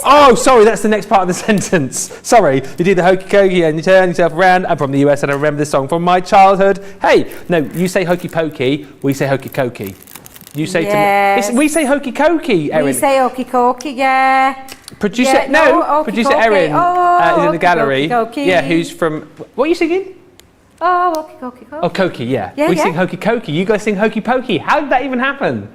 Oh, sorry, that's the next part of the sentence. Sorry, you do the hokey pokey and you turn yourself around. I'm from the US and I remember this song from my childhood. Hey, no, you say hokey pokey, we say hokey cokey. You say Yes. to me, we say hokey cokey, Erin. We say okie dokie, yeah. Producer, Yeah, no, okey producer dokey. Erin Oh, is in the okey gallery. dokey. Yeah, who's from, what are you singing? Oh, okie dokie, Oh, Koki, yeah. Yeah, We yeah. sing Hokey Koki. You guys sing Hokey Pokey. How did that even happen?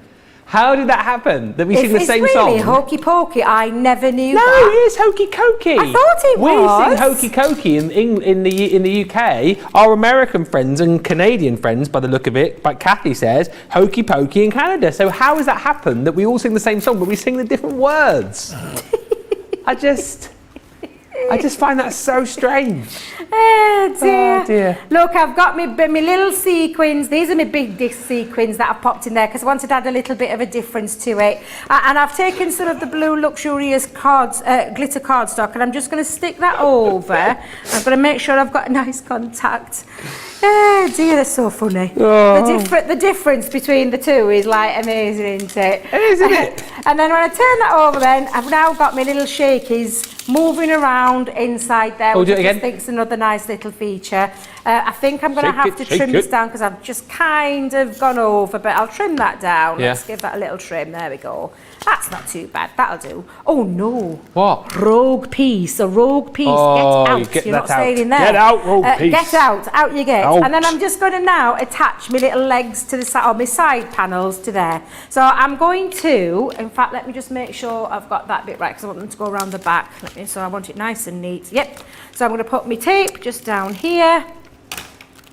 How did that happen? That we sing the same it's song? really hokey pokey, I never knew No, that. it is Hokey Koki. I thought it we was. sing Hokey Koki in the UK. Our American friends and Canadian friends, by the look of it, like Kathy says, Hokey Pokey in Canada. So how has that happened that we all sing the same song but we sing the different words? I just find that so strange. Oh dear. Oh, dear. Look, I've got my little sequins. These are my big disc sequins that I've popped in there because I wanted to add a little bit of a difference to it. And I've taken some of the blue luxurious glitter cardstock, and I'm just going to stick that over. I'm going to make sure I've got a nice contact. Oh dear, that's so funny. Oh. The difference between the two is like amazing, isn't it? Isn't it? And then when I turn that over, then I've now got my little shakies moving around inside there, Oh, which do it I just again. think's another nice little feature. I think I'm going to Shake have it, to shake trim this it. down because I've just kind of gone over, but I'll trim that down. Yeah. Let's give that a little trim. There we go. That's not too bad. That'll do. Oh no. What? Rogue piece. A rogue piece. Oh, get you out. get You're that not staying out. in there. Get out, rogue piece. Get out. Out you get. Out. And then I'm just going to now attach my little legs to the side, or my side panels to there. So I'm going to, in fact, let me just make sure I've got that bit right because I want them to go around the back. So I want it nice and neat. Yep. So I'm going to put my tape just down here.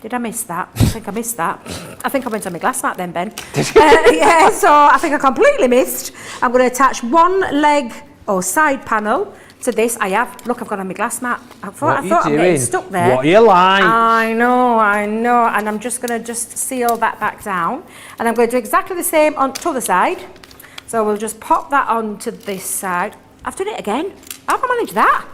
Did I miss that? I think I missed that. I think I went on my glass mat then, Ben. Yeah, so I think I completely missed. I'm going to attach one leg or side panel to this. I have. Look, I've got on my glass mat. I thought I'm getting stuck there. What you like? I know. And I'm just going to seal that back down. And I'm going to do exactly the same on the other side. So we'll just pop that onto this side. I've done it again. How have I managed that?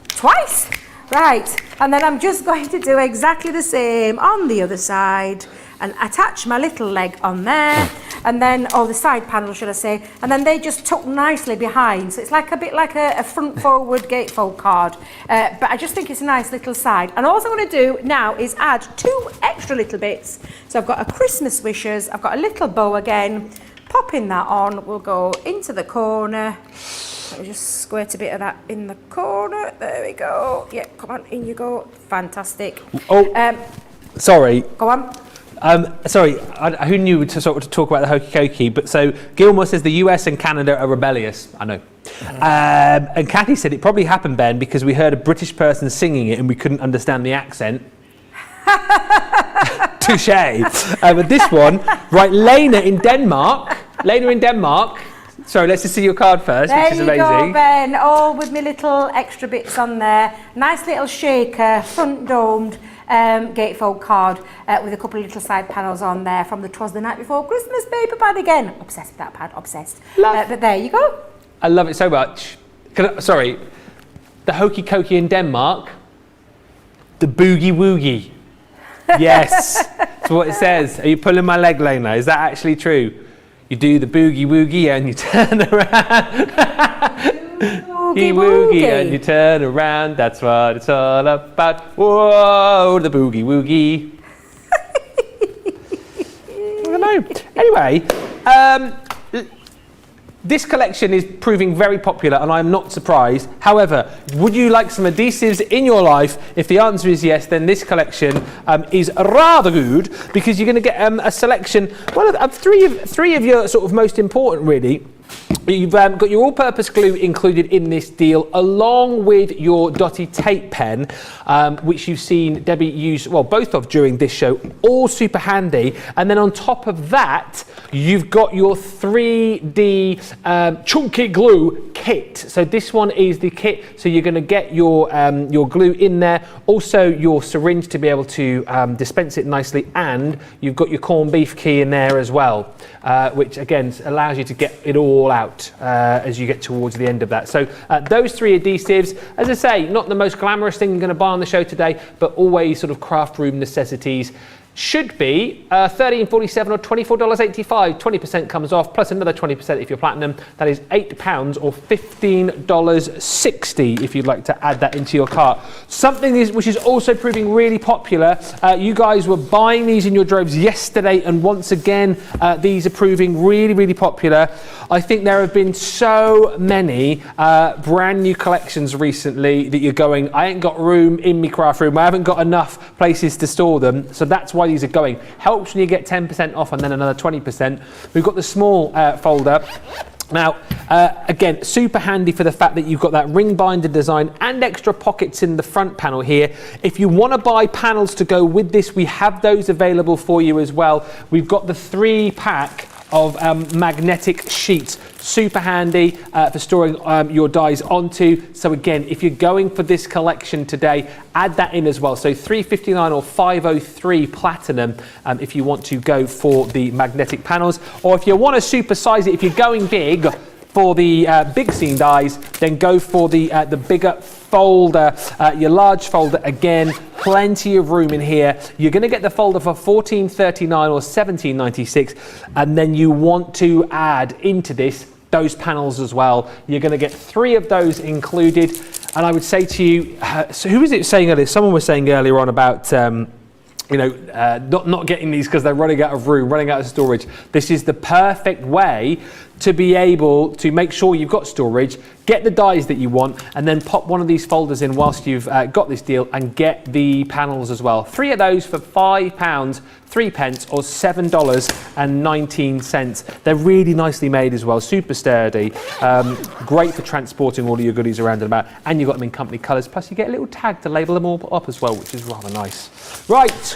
Twice. Right, and then I'm just going to do exactly the same on the other side and attach my little leg on there, and then, or the side panel should I say, and then they just tuck nicely behind, so it's like a bit like a front forward gatefold card, but I just think it's a nice little side. And all I'm going to do now is add 2 extra little bits. So I've got a Christmas wishes, I've got a little bow again, popping that on, we'll go into the corner. Let me just squirt a bit of that in the corner. There we go. Yeah, come on, in you go. Fantastic. Oh, sorry. Go on. Sorry, who knew to sort of talk about the hokey cokey? But so Gilmore says the US and Canada are rebellious. I know. And Kathy said it probably happened, Ben, because we heard a British person singing it and we couldn't understand the accent. Touche. But this one, right, Lena in Denmark. Sorry, let's just see your card first, which is amazing. There you go, Ben. All with my little extra bits on there. Nice little shaker, front domed gatefold card with a couple of little side panels on there from the 'Twas the Night Before Christmas paper pad again. Obsessed with that pad, obsessed. But there you go. I love it so much. Sorry, the hokey cokey in Denmark, the boogie woogie. Yes, that's what it says. Are you pulling my leg, Lena? Is that actually true? You do the boogie woogie and you turn around. Boogie woogie and you turn around. That's what it's all about. Whoa, the boogie woogie. I don't know. Anyway, this collection is proving very popular and I'm not surprised. However, would you like some adhesives in your life? If the answer is yes, then this collection is rather good because you're going to get a selection, well, of three of your sort of most important, really. You've got your all-purpose glue included in this deal, along with your dotty tape pen, which you've seen Debbie use, well, both of during this show, all super handy. And then on top of that, you've got your 3D chunky glue kit. So this one is the kit. So you're going to get your glue in there, also your syringe to be able to dispense it nicely, and you've got your corned beef key in there as well, which again allows you to get it all out as you get towards the end of that. So those 3 adhesives, as I say, not the most glamorous thing you're going to buy on the show today, but always sort of craft room necessities. Should be $13.47 or $24.85. 20% comes off, plus another 20% if you're platinum. That is £8 or $15.60 if you'd like to add that into your cart. Something which is also proving really popular. You guys were buying these in your droves yesterday, and once again, these are proving really, really popular. I think there have been so many brand new collections recently that you're going, I ain't got room in my craft room. I haven't got enough places to store them. So that's why these are going. Helps when you get 10% off and then another 20%. We've got the small folder. Now, again, super handy for the fact that you've got that ring binder design and extra pockets in the front panel here. If you want to buy panels to go with this, we have those available for you as well. We've got the 3-pack of magnetic sheets. Super handy for storing your dies onto. So again, if you're going for this collection today, add that in as well. So $359 or $503 platinum if you want to go for the magnetic panels. Or if you want to super size it, if you're going big for the big scene dies, then go for the bigger folder, your large folder. Again, plenty of room in here. You're going to get the folder for $14.39 or $17.96, and then you want to add into this those panels as well. You're going to get 3 of those included. And I would say to you, so who was it saying earlier? Someone was saying earlier on about not getting these because they're running out of room, running out of storage. This is the perfect way to be able to make sure you've got storage, get the dies that you want, and then pop one of these folders in whilst you've got this deal and get the panels as well. 3 of those for £5, 3 pence or $7.19. They're really nicely made as well, super sturdy, great for transporting all of your goodies around and about, and you've got them in company colours, plus you get a little tag to label them all up as well, which is rather nice. Right,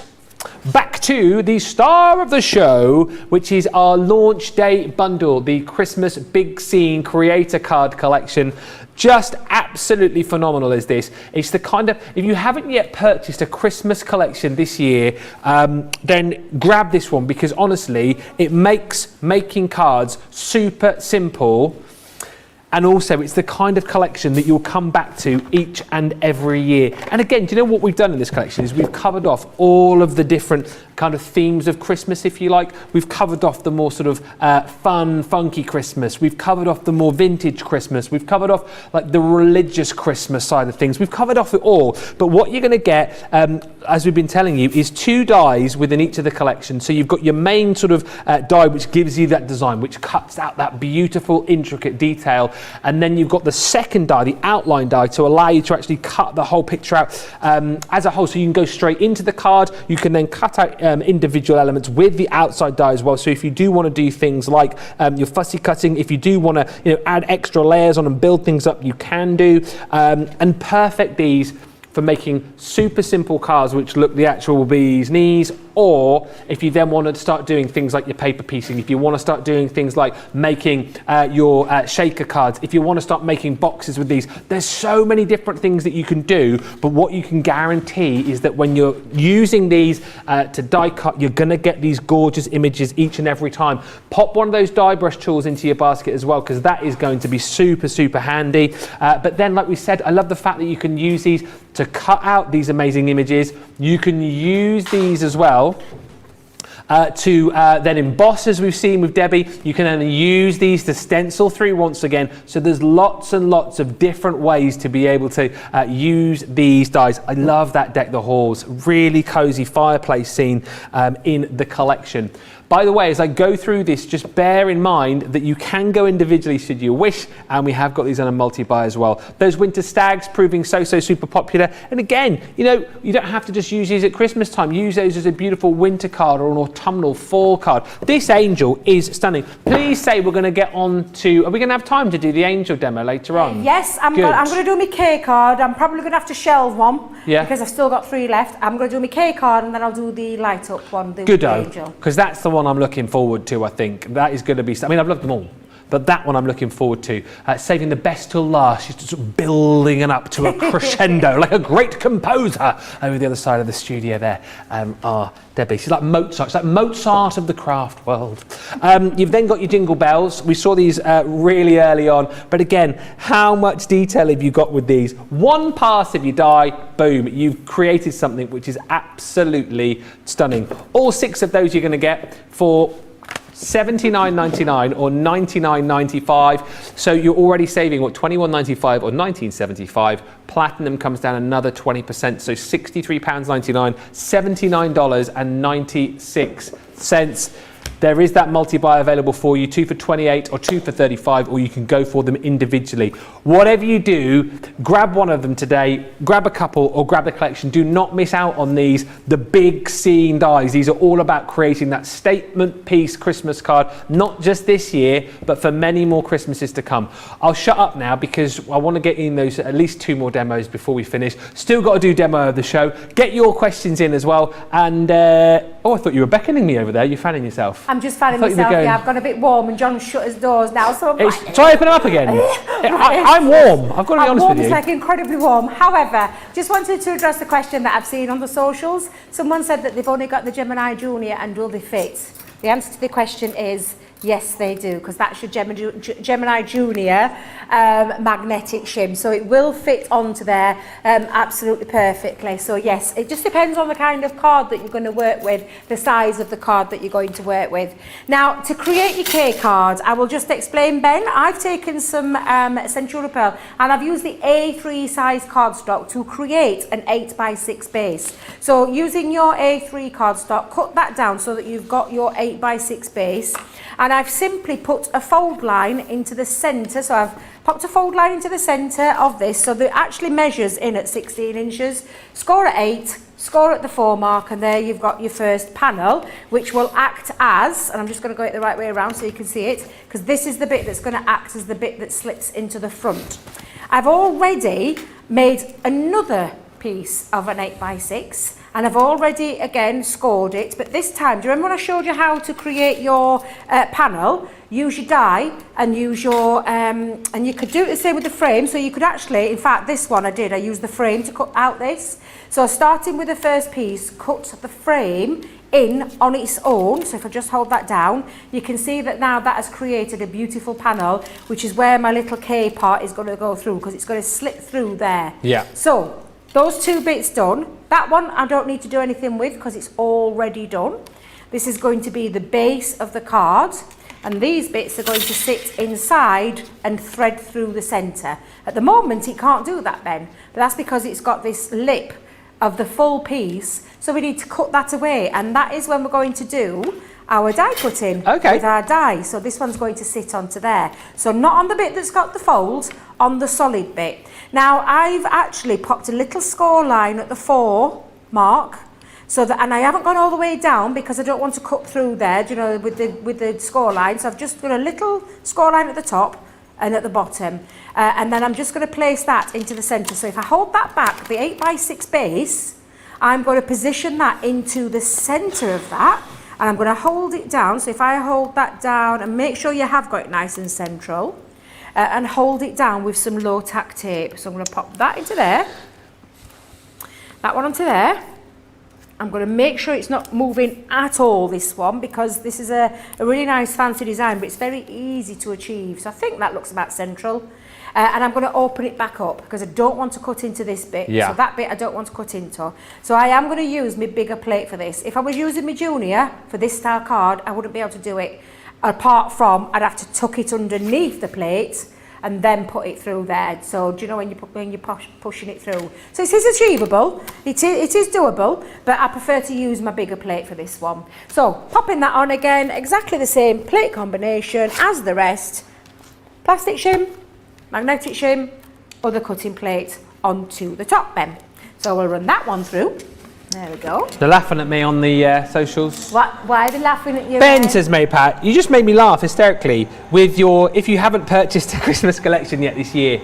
back to the star of the show, which is our launch day bundle, the Christmas Big Scene Creator Card Collection. Just absolutely phenomenal is this. It's the kind of, if you haven't yet purchased a Christmas collection this year, then grab this one, because honestly, it makes making cards super simple. And also, it's the kind of collection that you'll come back to each and every year. And again, do you know what we've done in this collection is we've covered off all of the different kind of themes of Christmas, if you like. We've covered off the more sort of fun, funky Christmas. We've covered off the more vintage Christmas. We've covered off like the religious Christmas side of things. We've covered off it all. But what you're going to get, as we've been telling you, is 2 dies within each of the collections. So you've got your main sort of die, which gives you that design, which cuts out that beautiful, intricate detail. And then you've got the second die, the outline die, to allow you to actually cut the whole picture out as a whole. So you can go straight into the card. You can then cut out individual elements with the outside die as well. So if you do want to do things like your fussy cutting, if you do want to add extra layers on and build things up, you can do. And perfect these for making super simple cards which look the actual bee's knees, or if you then want to start doing things like your paper piecing, if you want to start doing things like making your shaker cards, if you want to start making boxes with these, there's so many different things that you can do. But what you can guarantee is that when you're using these to die cut, you're going to get these gorgeous images each and every time. Pop one of those die brush tools into your basket as well, because that is going to be super, super handy. But then, like we said, I love the fact that you can use these to cut out these amazing images. You can use these as well to then emboss, as we've seen with Debbie. You can then use these to stencil through once again. So there's lots and lots of different ways to be able to use these dies. I love that Deck the Halls, really cozy fireplace scene in the collection. By the way, as I go through this, just bear in mind that you can go individually should you wish, and we have got these on a multi-buy as well. Those winter stags proving so super popular. And again, you don't have to just use these at Christmas time. Use those as a beautiful winter card or an autumnal fall card. This angel is stunning. Please say we're going to get on to, are we going to have time to do the angel demo later on? Yes, I'm going to do my K card. I'm probably going to have to shelve one because I've still got 3 left. I'm going to do my K card and then I'll do the light up one, the angel. Because that's the one I'm looking forward to. I think that is going to be, I mean, I've loved them all, but that one I'm looking forward to. Saving the best till last, just sort of building it up to a crescendo like a great composer over the other side of the studio there. Debbie, she's like Mozart. She's like Mozart of the craft world. You've then got your jingle bells. We saw these really early on, but again, how much detail have you got with these? One pass of your die, boom, you've created something which is absolutely stunning. All 6 of those you're going to get for $79.99 or $99.95. So you're already saving what, $21.95 or $19.75. Platinum comes down another 20%, so £63.99, $79.96. There is that multi-buy available for you, 2 for $28 or 2 for $35, or you can go for them individually. Whatever you do, grab one of them today, grab a couple or grab the collection. Do not miss out on these, the big scene dies. These are all about creating that statement piece Christmas card, not just this year, but for many more Christmases to come. I'll shut up now because I want to get in those at least 2 more demos before we finish. Still got to do demo of the show. Get your questions in as well. And, oh, I thought you were beckoning me over there. You're fanning yourself. I'm just fanning myself, I've gone a bit warm and John shut his doors now, so try open them up again. I'm warm, I've got to be honest with you. It's like incredibly warm. However, just wanted to address the question that I've seen on the socials. Someone said that they've only got the Gemini Junior and will they fit? The answer to the question is yes, they do, because that's your Gemini Junior magnetic shim. So it will fit onto there absolutely perfectly. So yes, it just depends on the kind of card that you're going to work with, the size of the card that you're going to work with. Now, to create your K card, I will just explain, Ben. I've taken some Centura Pearl and I've used the A3 size cardstock to create an 8x6 base. So using your A3 cardstock, cut that down so that you've got your 8x6 base. And I've simply put a fold line into the centre, so I've popped a fold line into the centre of this, so that it actually measures in at 16 inches, score at 8, score at the 4 mark, and there you've got your first panel, which will act as, and I'm just going to go it the right way around so you can see it, because this is the bit that's going to act as the bit that slips into the front. I've already made another piece of an 8x6, and I've already, again, scored it, but this time, do you remember when I showed you how to create your panel? Use your die and use your, and you could do it the same with the frame, so you could actually, in fact, this one I used the frame to cut out this. So starting with the first piece, cut the frame in on its own. So if I just hold that down, you can see that now that has created a beautiful panel, which is where my little K part is going to go through, because it's going to slip through there. Yeah. So those two bits done. That one I don't need to do anything with because it's already done. This is going to be the base of the card, and these bits are going to sit inside and thread through the centre. At the moment it can't do that, Ben, but that's because it's got this lip of the full piece, so we need to cut that away, and that is when we're going to do our die cutting with our die. So this one's going to sit onto there, so not on the bit that's got the fold, on the solid bit. Now I've actually popped a little score line at the 4 mark, so that, and I haven't gone all the way down because I don't want to cut through there, you know, with the score line. So I've just got a little score line at the top and at the bottom, and then I'm just going to place that into the centre. So if I hold that back, the 8x6 base, I'm going to position that into the centre of that, and I'm going to hold it down. So if I hold that down, and make sure you have got it nice and central, and hold it down with some low tack tape. So I'm going to pop that into there, that one onto there. I'm going to make sure it's not moving at all, this one, because this is a really nice fancy design, but it's very easy to achieve. So I think that looks about central. And I'm going to open it back up because I don't want to cut into this bit. Yeah. So that bit I don't want to cut into. So I am going to use my bigger plate for this. If I was using my junior for this style card, I wouldn't be able to do it. Apart from, I'd have to tuck it underneath the plate and then put it through there. So do you know when you're pushing it through? So it is achievable, it is doable, but I prefer to use my bigger plate for this one. So popping that on again, exactly the same plate combination as the rest. Plastic shim, magnetic shim, other cutting plate onto the top then. So we'll run that one through. There we go. They're laughing at me on the socials. What? Why are they laughing at you? Ben says, Maypat, you just made me laugh hysterically with your, if you haven't purchased a Christmas collection yet this year,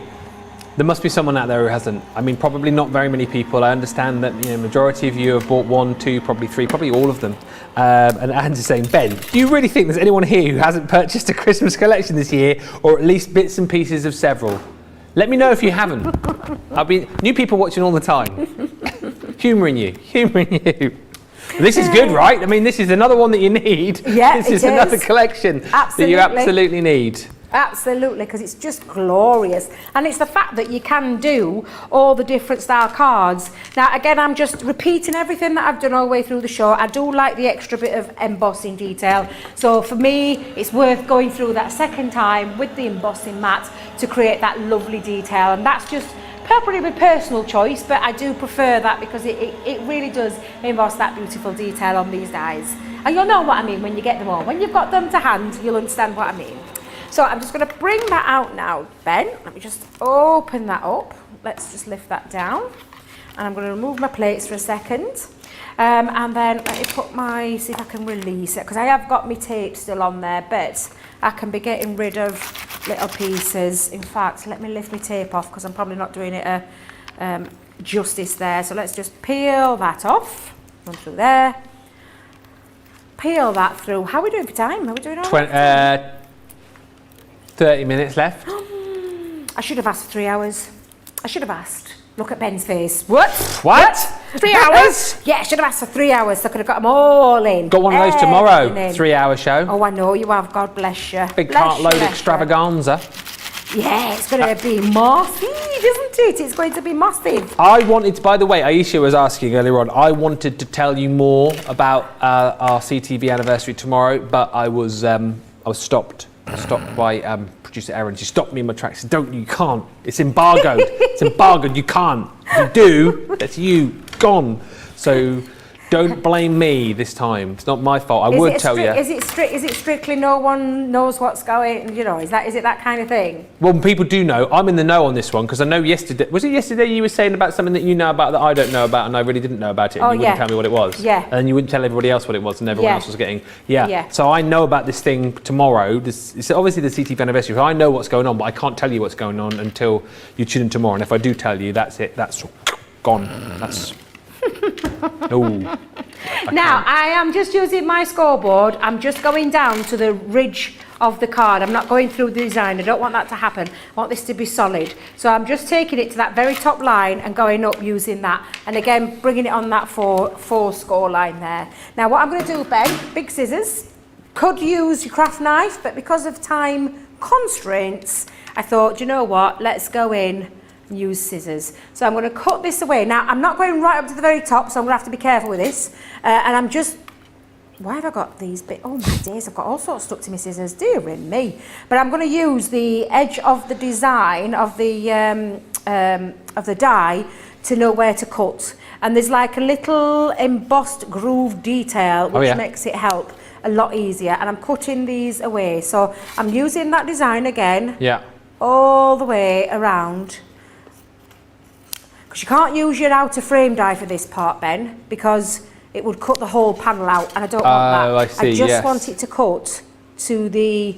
there must be someone out there who hasn't. I mean, probably not very many people. I understand that, you know, majority of you have bought 1, 2, probably 3, probably all of them. And Anne's saying, Ben, do you really think there's anyone here who hasn't purchased a Christmas collection this year, or at least bits and pieces of several? Let me know if you haven't. I'll be new people watching all the time. Humouring you. This is good, right? I mean, this is another one that you need. Yeah, this is another collection that you absolutely need. Absolutely, because it's just glorious, and it's the fact that you can do all the different style cards. Now again, I'm just repeating everything that I've done all the way through the show. I do like the extra bit of embossing detail, so for me it's worth going through that second time with the embossing mat to create that lovely detail, and that's just probably my personal choice, but I do prefer that because it really does emboss that beautiful detail on these dies, and you'll know what I mean when you get them all. When you've got them to hand, you'll understand what I mean. So I'm just going to bring that out now, Ben. Let me just open that up. Let's just lift that down. And I'm going to remove my plates for a second. And then let me put see if I can release it, because I have got my tape still on there, but I can be getting rid of little pieces. In fact, let me lift my tape off because I'm probably not doing it justice there. So let's just peel that off. Run through there. Peel that through. How are we doing for time? Are we doing all right? 30 minutes left. I should have asked for 3 hours. I should have asked. Look at Ben's face. What? 3 hours? Yeah, I should have asked for 3 hours so I could have got them all in. Got one of those tomorrow, 3-hour show. Oh, I know you have. God bless you. Big cartload extravaganza. Yeah, it's going to be massive, isn't it? It's going to be massive. I wanted, by the way, Aisha was asking earlier on, I wanted to tell you more about our CTV anniversary tomorrow, but I was stopped by producer Erin. She stopped me in my tracks. She said, "Don't, you can't. It's embargoed. It's embargoed. You can't. If you do, that's you gone." So don't blame me this time. It's not my fault. I would tell you. Is it strictly no one knows what's going? You know, is it that kind of thing? Well, people do know. I'm in the know on this one because I know yesterday. Was it yesterday you were saying about something that you know about that I don't know about, and I really didn't know about it, and you wouldn't tell me what it was. Yeah. And you wouldn't tell everybody else what it was, and everyone else was getting. Yeah. So I know about this thing tomorrow. It's obviously the CTV anniversary. So I know what's going on, but I can't tell you what's going on until you tune in tomorrow. And if I do tell you, that's it. That's gone. That's. Oh. Now, I am just using my scoreboard. I'm just going down to the ridge of the card. I'm not going through the design. I don't want that to happen. I want this to be solid. So I'm just taking it to that very top line and going up using that. And again, bringing it on that four score line there. Now, what I'm going to do, Ben, big scissors. Could use your craft knife, but because of time constraints, I thought, you know what, let's go in and use scissors. So I'm going to cut this away. Now, I'm not going right up to the very top, so I'm going to have to be careful with this. And I'm just, why have I got these bits? Oh my days, I've got all sorts stuck to my scissors, dear me. But I'm going to use the edge of the design of the die to know where to cut. And there's like a little embossed groove detail, which makes it help a lot easier. And I'm cutting these away. So I'm using that design again, all the way around. Because you can't use your outer frame die for this part, Ben, because it would cut the whole panel out, and I don't want that. I just want it to cut to the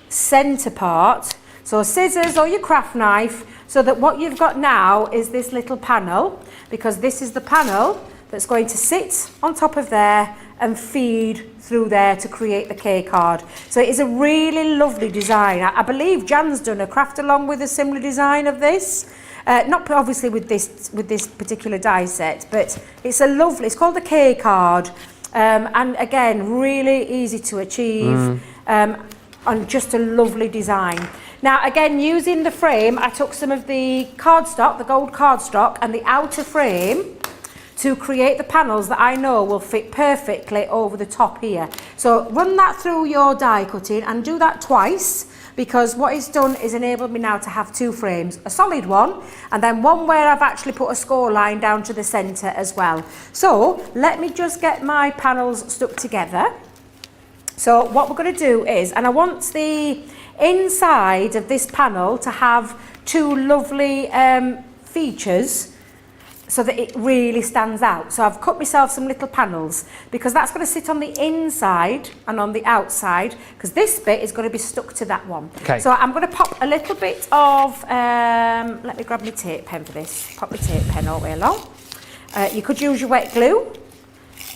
centre part. So scissors or your craft knife, so that what you've got now is this little panel, because this is the panel that's going to sit on top of there and feed through there to create the K card. So it is a really lovely design. I believe Jan's done a craft along with a similar design of this. Not obviously with this particular die set, but it's a lovely, it's called the K card, and again, really easy to achieve, and just a lovely design. Now again, using the frame, I took some of the cardstock, the gold cardstock, and the outer frame to create the panels that I know will fit perfectly over the top here. So run that through your die cutting and do that twice, because what it's done is enabled me now to have two frames, a solid one and then one where I've actually put a score line down to the centre as well. So let me just get my panels stuck together. So what we're going to do is, and I want the inside of this panel to have two lovely features so that it really stands out. So I've cut myself some little panels, because that's going to sit on the inside and on the outside, because this bit is going to be stuck to that one. Okay. So I'm going to pop a little bit of, let me grab my tape pen for this, pop my tape pen all the way along. You could use your wet glue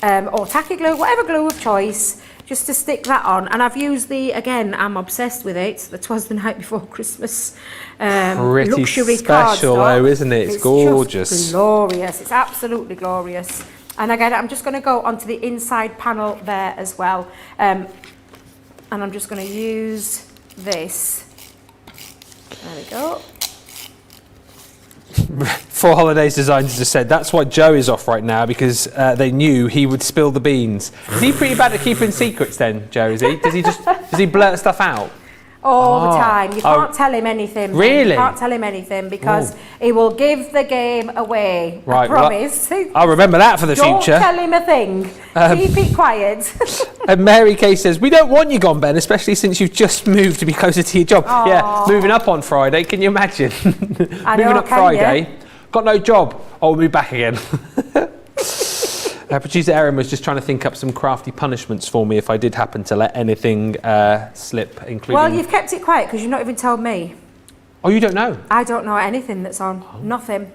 or tacky glue, whatever glue of choice, just to stick that on. And I've used the, again, I'm obsessed with it, that was the night before Christmas. Pretty luxury special cardstock. though, isn't it? It's gorgeous. Just glorious, it's absolutely glorious. And again, I'm just going to go onto the inside panel there as well. And I'm just going to use this. There we go. For Holidays Designs just said that's why Joe is off right now, because they knew he would spill the beans. Is he pretty bad at keeping secrets then, Joe, is he? Does he blurt stuff out? All the time. You can't tell him anything. Really? You can't tell him anything, because he will give the game away. Right, I promise. Well, I'll remember that for the Don't future. tell him a thing. Keep it quiet. And Mary Kay says, we don't want you gone, Ben, especially since you've just moved to be closer to your job. Aww. Yeah, moving up on Friday, can you imagine? I know, moving up can Friday, you? got no job. Oh, we'll be back again. Producer Erin was just trying to think up some crafty punishments for me if I did happen to let anything slip, including... Well, you've kept it quiet because you've not even told me. Oh, you don't know? I don't know anything that's on. Nothing.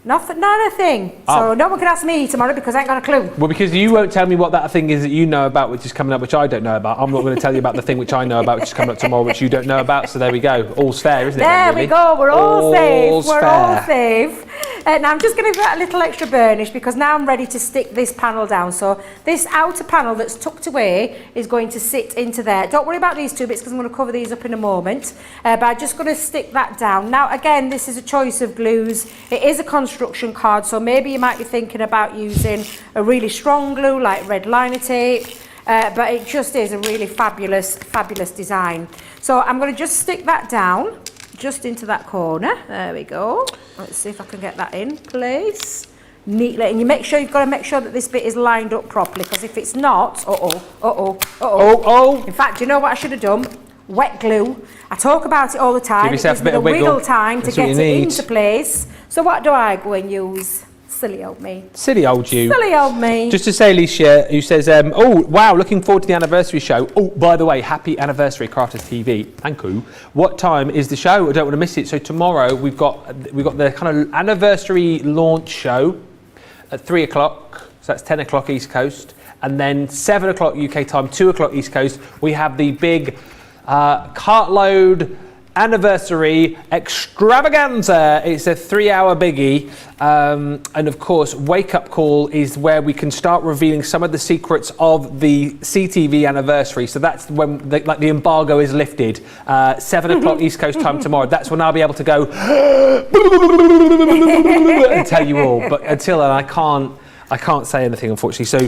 Nothing, not a thing. So no one can ask me tomorrow because I ain't got a clue. Well, because you won't tell me what that thing is that you know about, which is coming up, which I don't know about. I'm not going to tell you about the thing which I know about, which is coming up tomorrow, which you don't know about. So there we go. All's fair, isn't it? There we go. We're all safe. We're all fair. safe. Now I'm just going to give that a little extra burnish, because now I'm ready to stick this panel down. So this outer panel that's tucked away is going to sit into there. Don't worry about these two bits because I'm going to cover these up in a moment. But I'm just going to stick that down. Now again, this is a choice of glues. It is a construction card, so maybe you might be thinking about using a really strong glue like red liner tape. But it just is a really fabulous, fabulous design. So I'm going to just stick that down just into that corner. There we go. Let's see if I can get that in place neatly. And you make sure, you've got to make sure that this bit is lined up properly, because if it's not, in fact, you know what I should have done? Wet glue. I talk about it all the time. Give yourself it gives a bit me of the wiggle. time to That's what get you it need. into place. So what do I go and use? Silly old me. Silly old you. Silly old me. Just to say, Alicia, who says, oh, wow, looking forward to the anniversary show. Oh, by the way, happy anniversary, Crafters TV. Thank you. What time is the show? I don't want to miss it. So tomorrow we've got the kind of anniversary launch show at 3 o'clock. So that's 10 o'clock East Coast. And then 7 o'clock UK time, 2 o'clock East Coast, we have the big cartload anniversary extravaganza. It's a 3-hour biggie. And of course, Wake Up Call is where we can start revealing some of the secrets of the CTV anniversary. So that's when the embargo is lifted. 7 o'clock East Coast time tomorrow. That's when I'll be able to go and tell you all. But until then, I can't say anything, unfortunately. So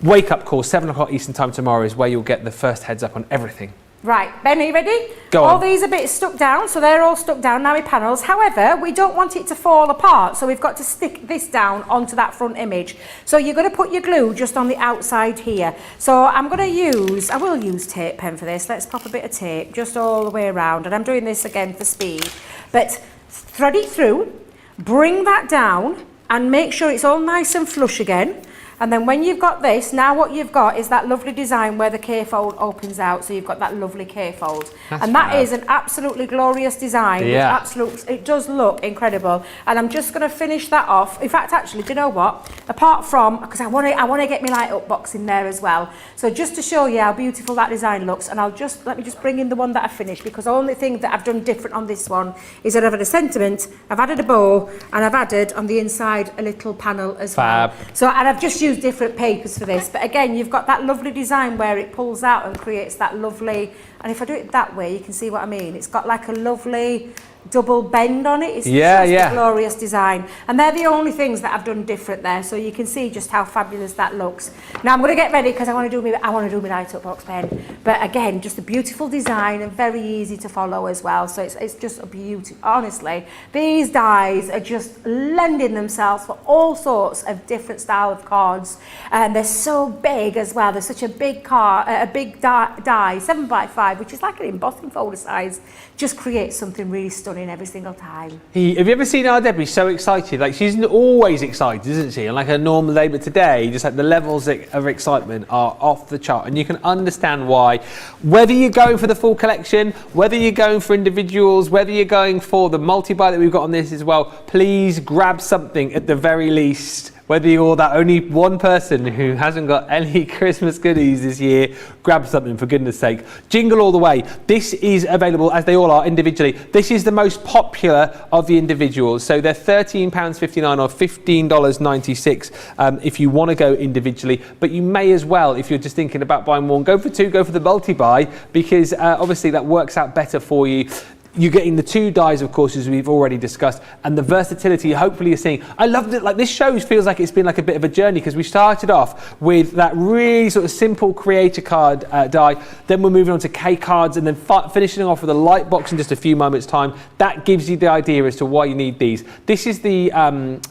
Wake Up Call, 7 o'clock Eastern time tomorrow is where you'll get the first heads up on everything. Right, Ben, are you ready? Go on. All these are bits stuck down, so they're all stuck down now with panels. However, we don't want it to fall apart, so we've got to stick this down onto that front image. So you're going to put your glue just on the outside here. So I will use tape pen for this. Let's pop a bit of tape just all the way around. And I'm doing this again for speed. But thread it through, bring that down, and make sure it's all nice and flush again. And then when you've got this, now what you've got is that lovely design where the K-fold opens out, so you've got that lovely K-fold. And that is an absolutely glorious design. Yeah. It does look incredible. And I'm just going to finish that off. In fact, actually, do you know what? Apart from, because I want to get my light up box in there as well. So just to show you how beautiful that design looks, and let me just bring in the one that I finished, because the only thing that I've done different on this one is that I've had a sentiment, I've added a bow, and I've added on the inside a little panel as well. So, and I've just used different papers for this, but again, you've got that lovely design where it pulls out and creates that lovely, and if I do it that way, you can see what I mean. It's got like a lovely double bend on it. It's just a glorious design, and they're the only things that I've done different there, so you can see just how fabulous that looks. Now I'm going to get ready because I want to do my light up box, pen. But again, just a beautiful design and very easy to follow as well. So it's just a beauty. Honestly, these dies are just lending themselves for all sorts of different style of cards, and they're so big as well. They're such a big card, a big die, 7x5, which is like an embossing folder size. Just creates something really stunning every single time. Have you ever seen our Debbie so excited? Like, she's always excited, isn't she? On like a normal day, but today, just like the levels of excitement are off the chart, and you can understand why. Whether you're going for the full collection, whether you're going for individuals, whether you're going for the multi-buy that we've got on this as well, please grab something at the very least. Whether you're that only one person who hasn't got any Christmas goodies this year, grab something for goodness sake. Jingle all the way. This is available, as they all are, individually. This is the most popular of the individuals. So they're £13.59 or $15.96 if you want to go individually. But you may as well, if you're just thinking about buying one, go for two, go for the multi-buy, because obviously that works out better for you. You're getting the two dies, of course, as we've already discussed, and the versatility, hopefully you're seeing. I loved it. Like, this show feels like it's been like a bit of a journey, because we started off with that really sort of simple creator card die. Then we're moving on to K cards, and then finishing off with a light box in just a few moments' time. That gives you the idea as to why you need these. This is the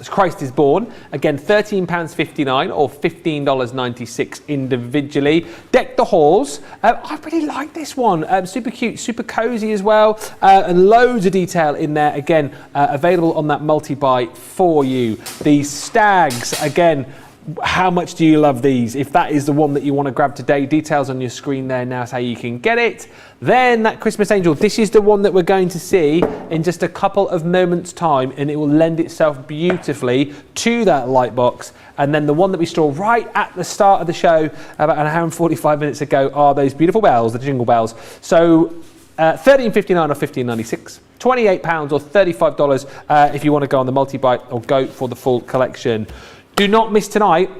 Christ is Born. Again, £13.59 or $15.96 individually. Deck the Halls. I really like this one. Super cute, super cozy as well. And loads of detail in there, again, available on that multi-buy for you. These stags, again, how much do you love these? If that is the one that you want to grab today, details on your screen there now is how you can get it. Then that Christmas Angel, this is the one that we're going to see in just a couple of moments' time, and it will lend itself beautifully to that light box. And then the one that we saw right at the start of the show, about an hour and 45 minutes ago, are those beautiful bells, the jingle bells. So $13.59 or $15.96, £28 or $35 if you want to go on the multi-buy or go for the full collection. Do not miss tonight.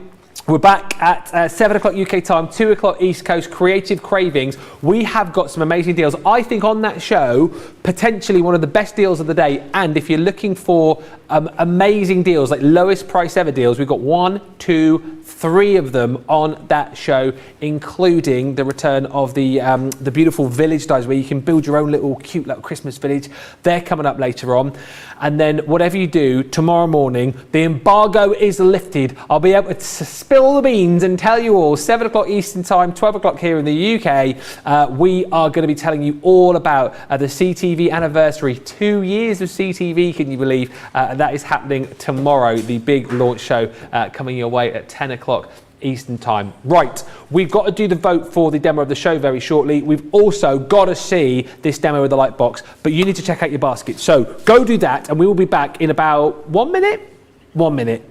We're back at 7 o'clock UK time, 2 o'clock East Coast, Creative Cravings. We have got some amazing deals. I think on that show, potentially one of the best deals of the day. And if you're looking for amazing deals, like lowest price ever deals, we've got 1, 2, 3 of them on that show, including the return of the beautiful village dies, where you can build your own little cute little Christmas village. They're coming up later on. And then whatever you do tomorrow morning, the embargo is lifted. I'll be able to spill the beans and tell you all, 7 o'clock Eastern time, 12 o'clock here in the UK, we are going to be telling you all about the CTV anniversary. 2 years of CTV, can you believe? That is happening tomorrow, the big launch show coming your way at 10 o'clock Eastern time. Right, we've got to do the vote for the demo of the show very shortly. We've also got to see this demo of the light box, but you need to check out your basket. So go do that, and we will be back in about 1 minute. 1 minute.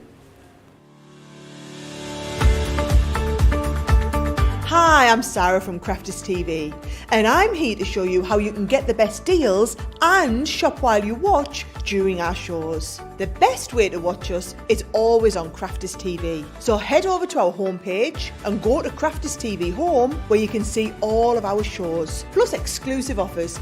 Hi, I'm Sarah from Crafters TV, and I'm here to show you how you can get the best deals and shop while you watch during our shows. The best way to watch us is always on Crafters TV. So head over to our homepage and go to Crafters TV Home, where you can see all of our shows, plus exclusive offers,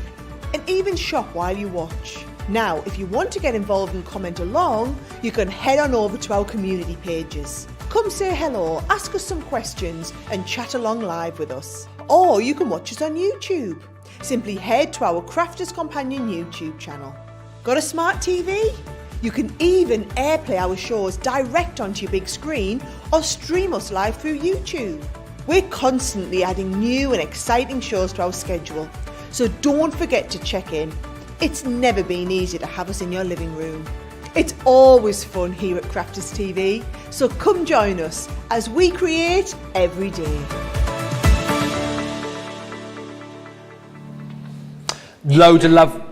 and even shop while you watch. Now, if you want to get involved and comment along, you can head on over to our community pages. Come say hello, ask us some questions and chat along live with us. Or you can watch us on YouTube. Simply head to our Crafters Companion YouTube channel. Got a smart TV? You can even airplay our shows direct onto your big screen or stream us live through YouTube. We're constantly adding new and exciting shows to our schedule, so don't forget to check in. It's never been easy to have us in your living room. It's always fun here at Crafters TV, so come join us as we create every day. Loads of love.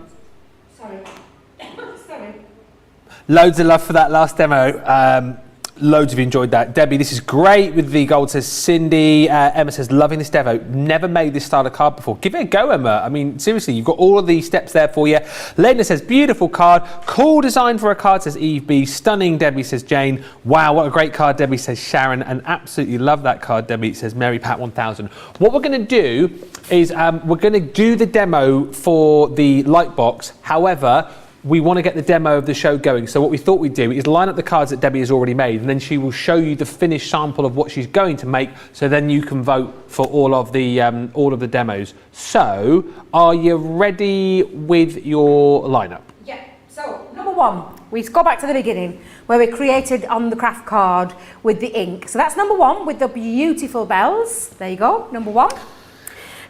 Loads of love for that last demo. Loads of you enjoyed that. Debbie, this is great with the gold, says Cindy. Emma says, loving this devo. Never made this style of card before. Give it a go, Emma. I mean, seriously, you've got all of these steps there for you. Lena says, beautiful card. Cool design for a card, says Eve B. Stunning, Debbie, says Jane. Wow, what a great card, Debbie, says Sharon. And absolutely love that card, Debbie, says Mary Pat 1000. What we're going to do is we're going to do the demo for the light box. However, we want to get the demo of the show going. So what we thought we'd do is line up the cards that Debbie has already made, and then she will show you the finished sample of what she's going to make, so then you can vote for all of the demos. So, are you ready with your lineup? Yeah, so number one, we go back to the beginning where we created on the craft card with the ink. So that's number one with the beautiful bells. There you go, number one.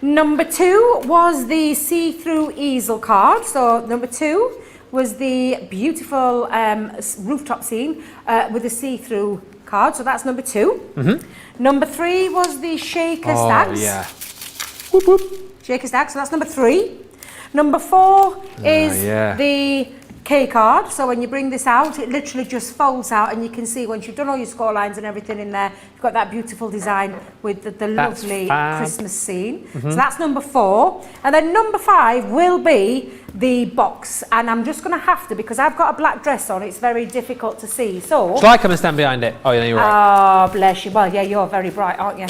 Number two was the see-through easel card. So number two was the beautiful rooftop scene with the see-through card. So that's number two. Mm-hmm. Number three was the shaker stags. Yeah. Whoop, whoop. Shaker stags, so that's number three. Number four is the K card. So when you bring this out, it literally just folds out, and you can see once you've done all your score lines and everything in there, you've got that beautiful design with the lovely Christmas scene. Mm-hmm. So that's number four. And then number five will be the box, and I'm just going to have to, because I've got a black dress on, it's very difficult to see. So shall I come and stand behind it? Oh, yeah, you're right. Oh, bless you. Well, yeah, you're very bright, aren't you?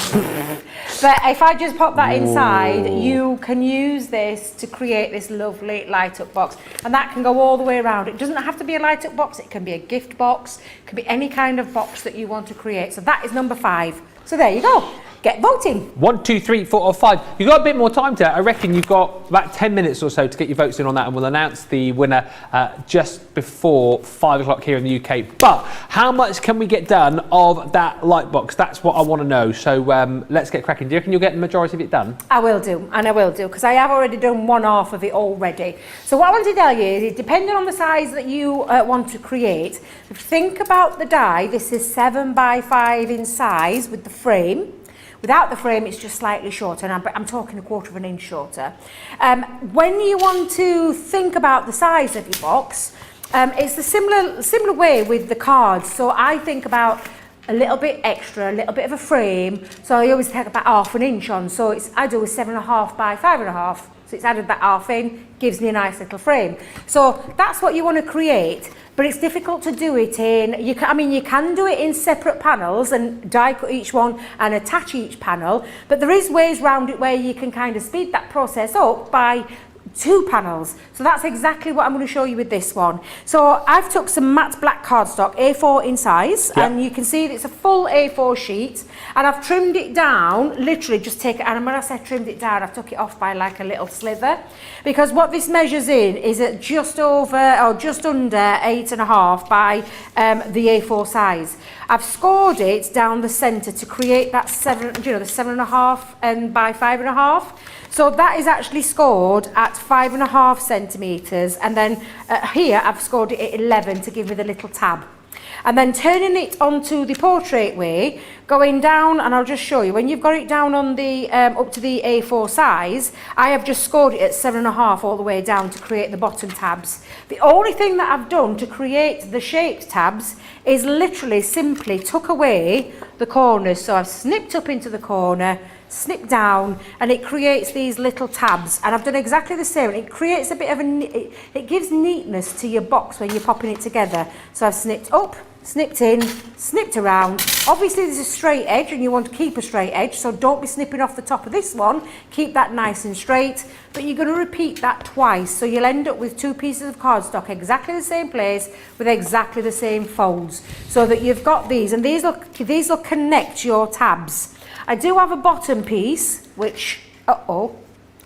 But if I just pop that inside, you can use this to create this lovely light up box, and that can go all the way around. It doesn't have to be a light up box, it can be a gift box, it can be any kind of box that you want to create. So that is number five. So there you go. Get voting. 1, 2, 3, 4 or 5. You've got a bit more time to. I reckon you've got about 10 minutes or so to get your votes in on that, and we'll announce the winner just before 5 o'clock here in the UK. But how much can we get done of that light box? That's what I want to know. So let's get cracking. Do you reckon you'll get the majority of it done? I will do, and I will do, because I have already done one half of it already. So what I want to tell you is, depending on the size that you want to create, think about the die. This is 7 by 5 in size with the frame. Without the frame, it's just slightly shorter, and I'm talking 1/4 of an inch shorter. When you want to think about the size of your box, it's the similar way with the cards. So I think about a little bit extra, a little bit of a frame. So I always take about 1/2 inch on. So I do a 7.5 by 5.5. So it's added that 1/2 in, gives me a nice little frame. So that's what you want to create. But it's difficult to do it in, you can do it in separate panels and die cut each one and attach each panel, but there is ways around it where you can kind of speed that process up by 2 panels. So that's exactly what I'm going to show you with this one. So I've took some matte black cardstock, A4 in size, and you can see that it's a full A4 sheet, and I've trimmed it down, literally just take it, and when I say trimmed it down, I've took it off by like a little slither, because what this measures in is at just over or just under 8.5 by the A4 size. I've scored it down the centre to create that the 7.5 and by 5.5. So that is actually scored at 5.5 centimetres, and then here I've scored it at 11 to give me the little tab. And then turning it onto the portrait way, going down, and I'll just show you, when you've got it down on the up to the A4 size, I have just scored it at 7.5 all the way down to create the bottom tabs. The only thing that I've done to create the shaped tabs is literally simply tuck away the corners. So I've snipped up into the corner, snip down, and it creates these little tabs. And I've done exactly the same. It creates a bit of it gives neatness to your box when you're popping it together. So I've snipped up, snipped in, snipped around. Obviously there's a straight edge and you want to keep a straight edge, so don't be snipping off the top of this one. Keep that nice and straight, but you're going to repeat that twice, so you'll end up with 2 pieces of cardstock exactly the same place with exactly the same folds, so that you've got these, and these will connect your tabs. I do have a bottom piece, which,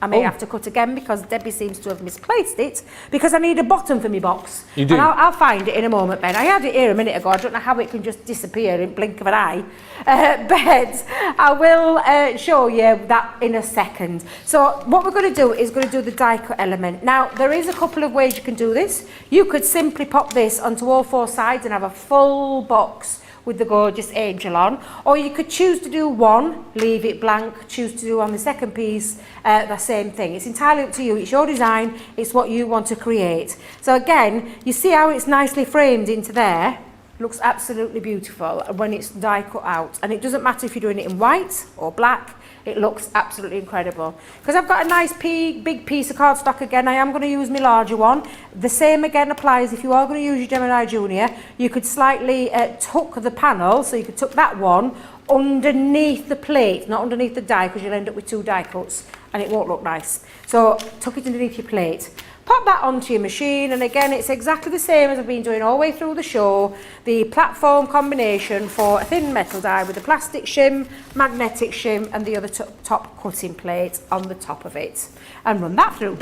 I may have to cut again because Debbie seems to have misplaced it, because I need a bottom for my box. You do? And I'll find it in a moment, Ben. I had it here a minute ago. I don't know how it can just disappear in the blink of an eye. But I will show you that in a second. So what we're going to do is going to do the die cut element. Now, there is a couple of ways you can do this. You could simply pop this onto all 4 sides and have a full box with the gorgeous angel on, or you could choose to do one, leave it blank, choose to do on the second piece the same thing. It's entirely up to you. It's your design, it's what you want to create. So again, you see how it's nicely framed into there. Looks absolutely beautiful when it's die cut out, and it doesn't matter if you're doing it in white or black. It looks absolutely incredible. Because I've got a nice big piece of cardstock again, I am going to use my larger one. The same again applies if you are going to use your Gemini Junior. You could slightly tuck the panel, so you could tuck that one underneath the plate, not underneath the die, because you'll end up with 2 die cuts and it won't look nice. So tuck it underneath your plate. Pop that onto your machine, and again it's exactly the same as I've been doing all the way through the show. The platform combination for a thin metal die with a plastic shim, magnetic shim, and the other top cutting plate on the top of it, and run that through.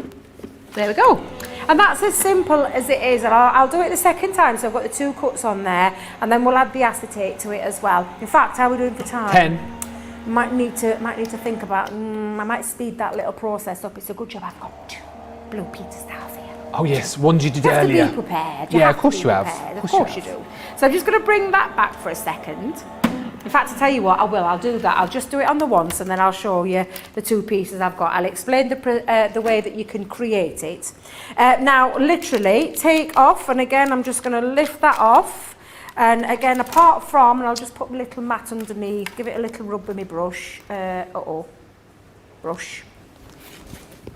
There we go. And that's as simple as it is, and I'll do it the second time, so I've got the 2 cuts on there, and then we'll add the acetate to it as well. In fact, how are we doing for time? 10. Might need to think about, I might speed that little process up. It's a good job I've got 2 blue Peter styles here. Oh yes, ones you did You have earlier. to be prepared. Yeah, of course you have. Of course you do. So I'm just going to bring that back for a second. In fact, to tell you what, I'll do that. I'll just do it on the once, and then I'll show you the 2 pieces I've got. I'll explain the way that you can create it. Now, literally, take off, and again, I'm just going to lift that off. And again, apart from, and I'll just put a little mat underneath, give it a little rub with my brush.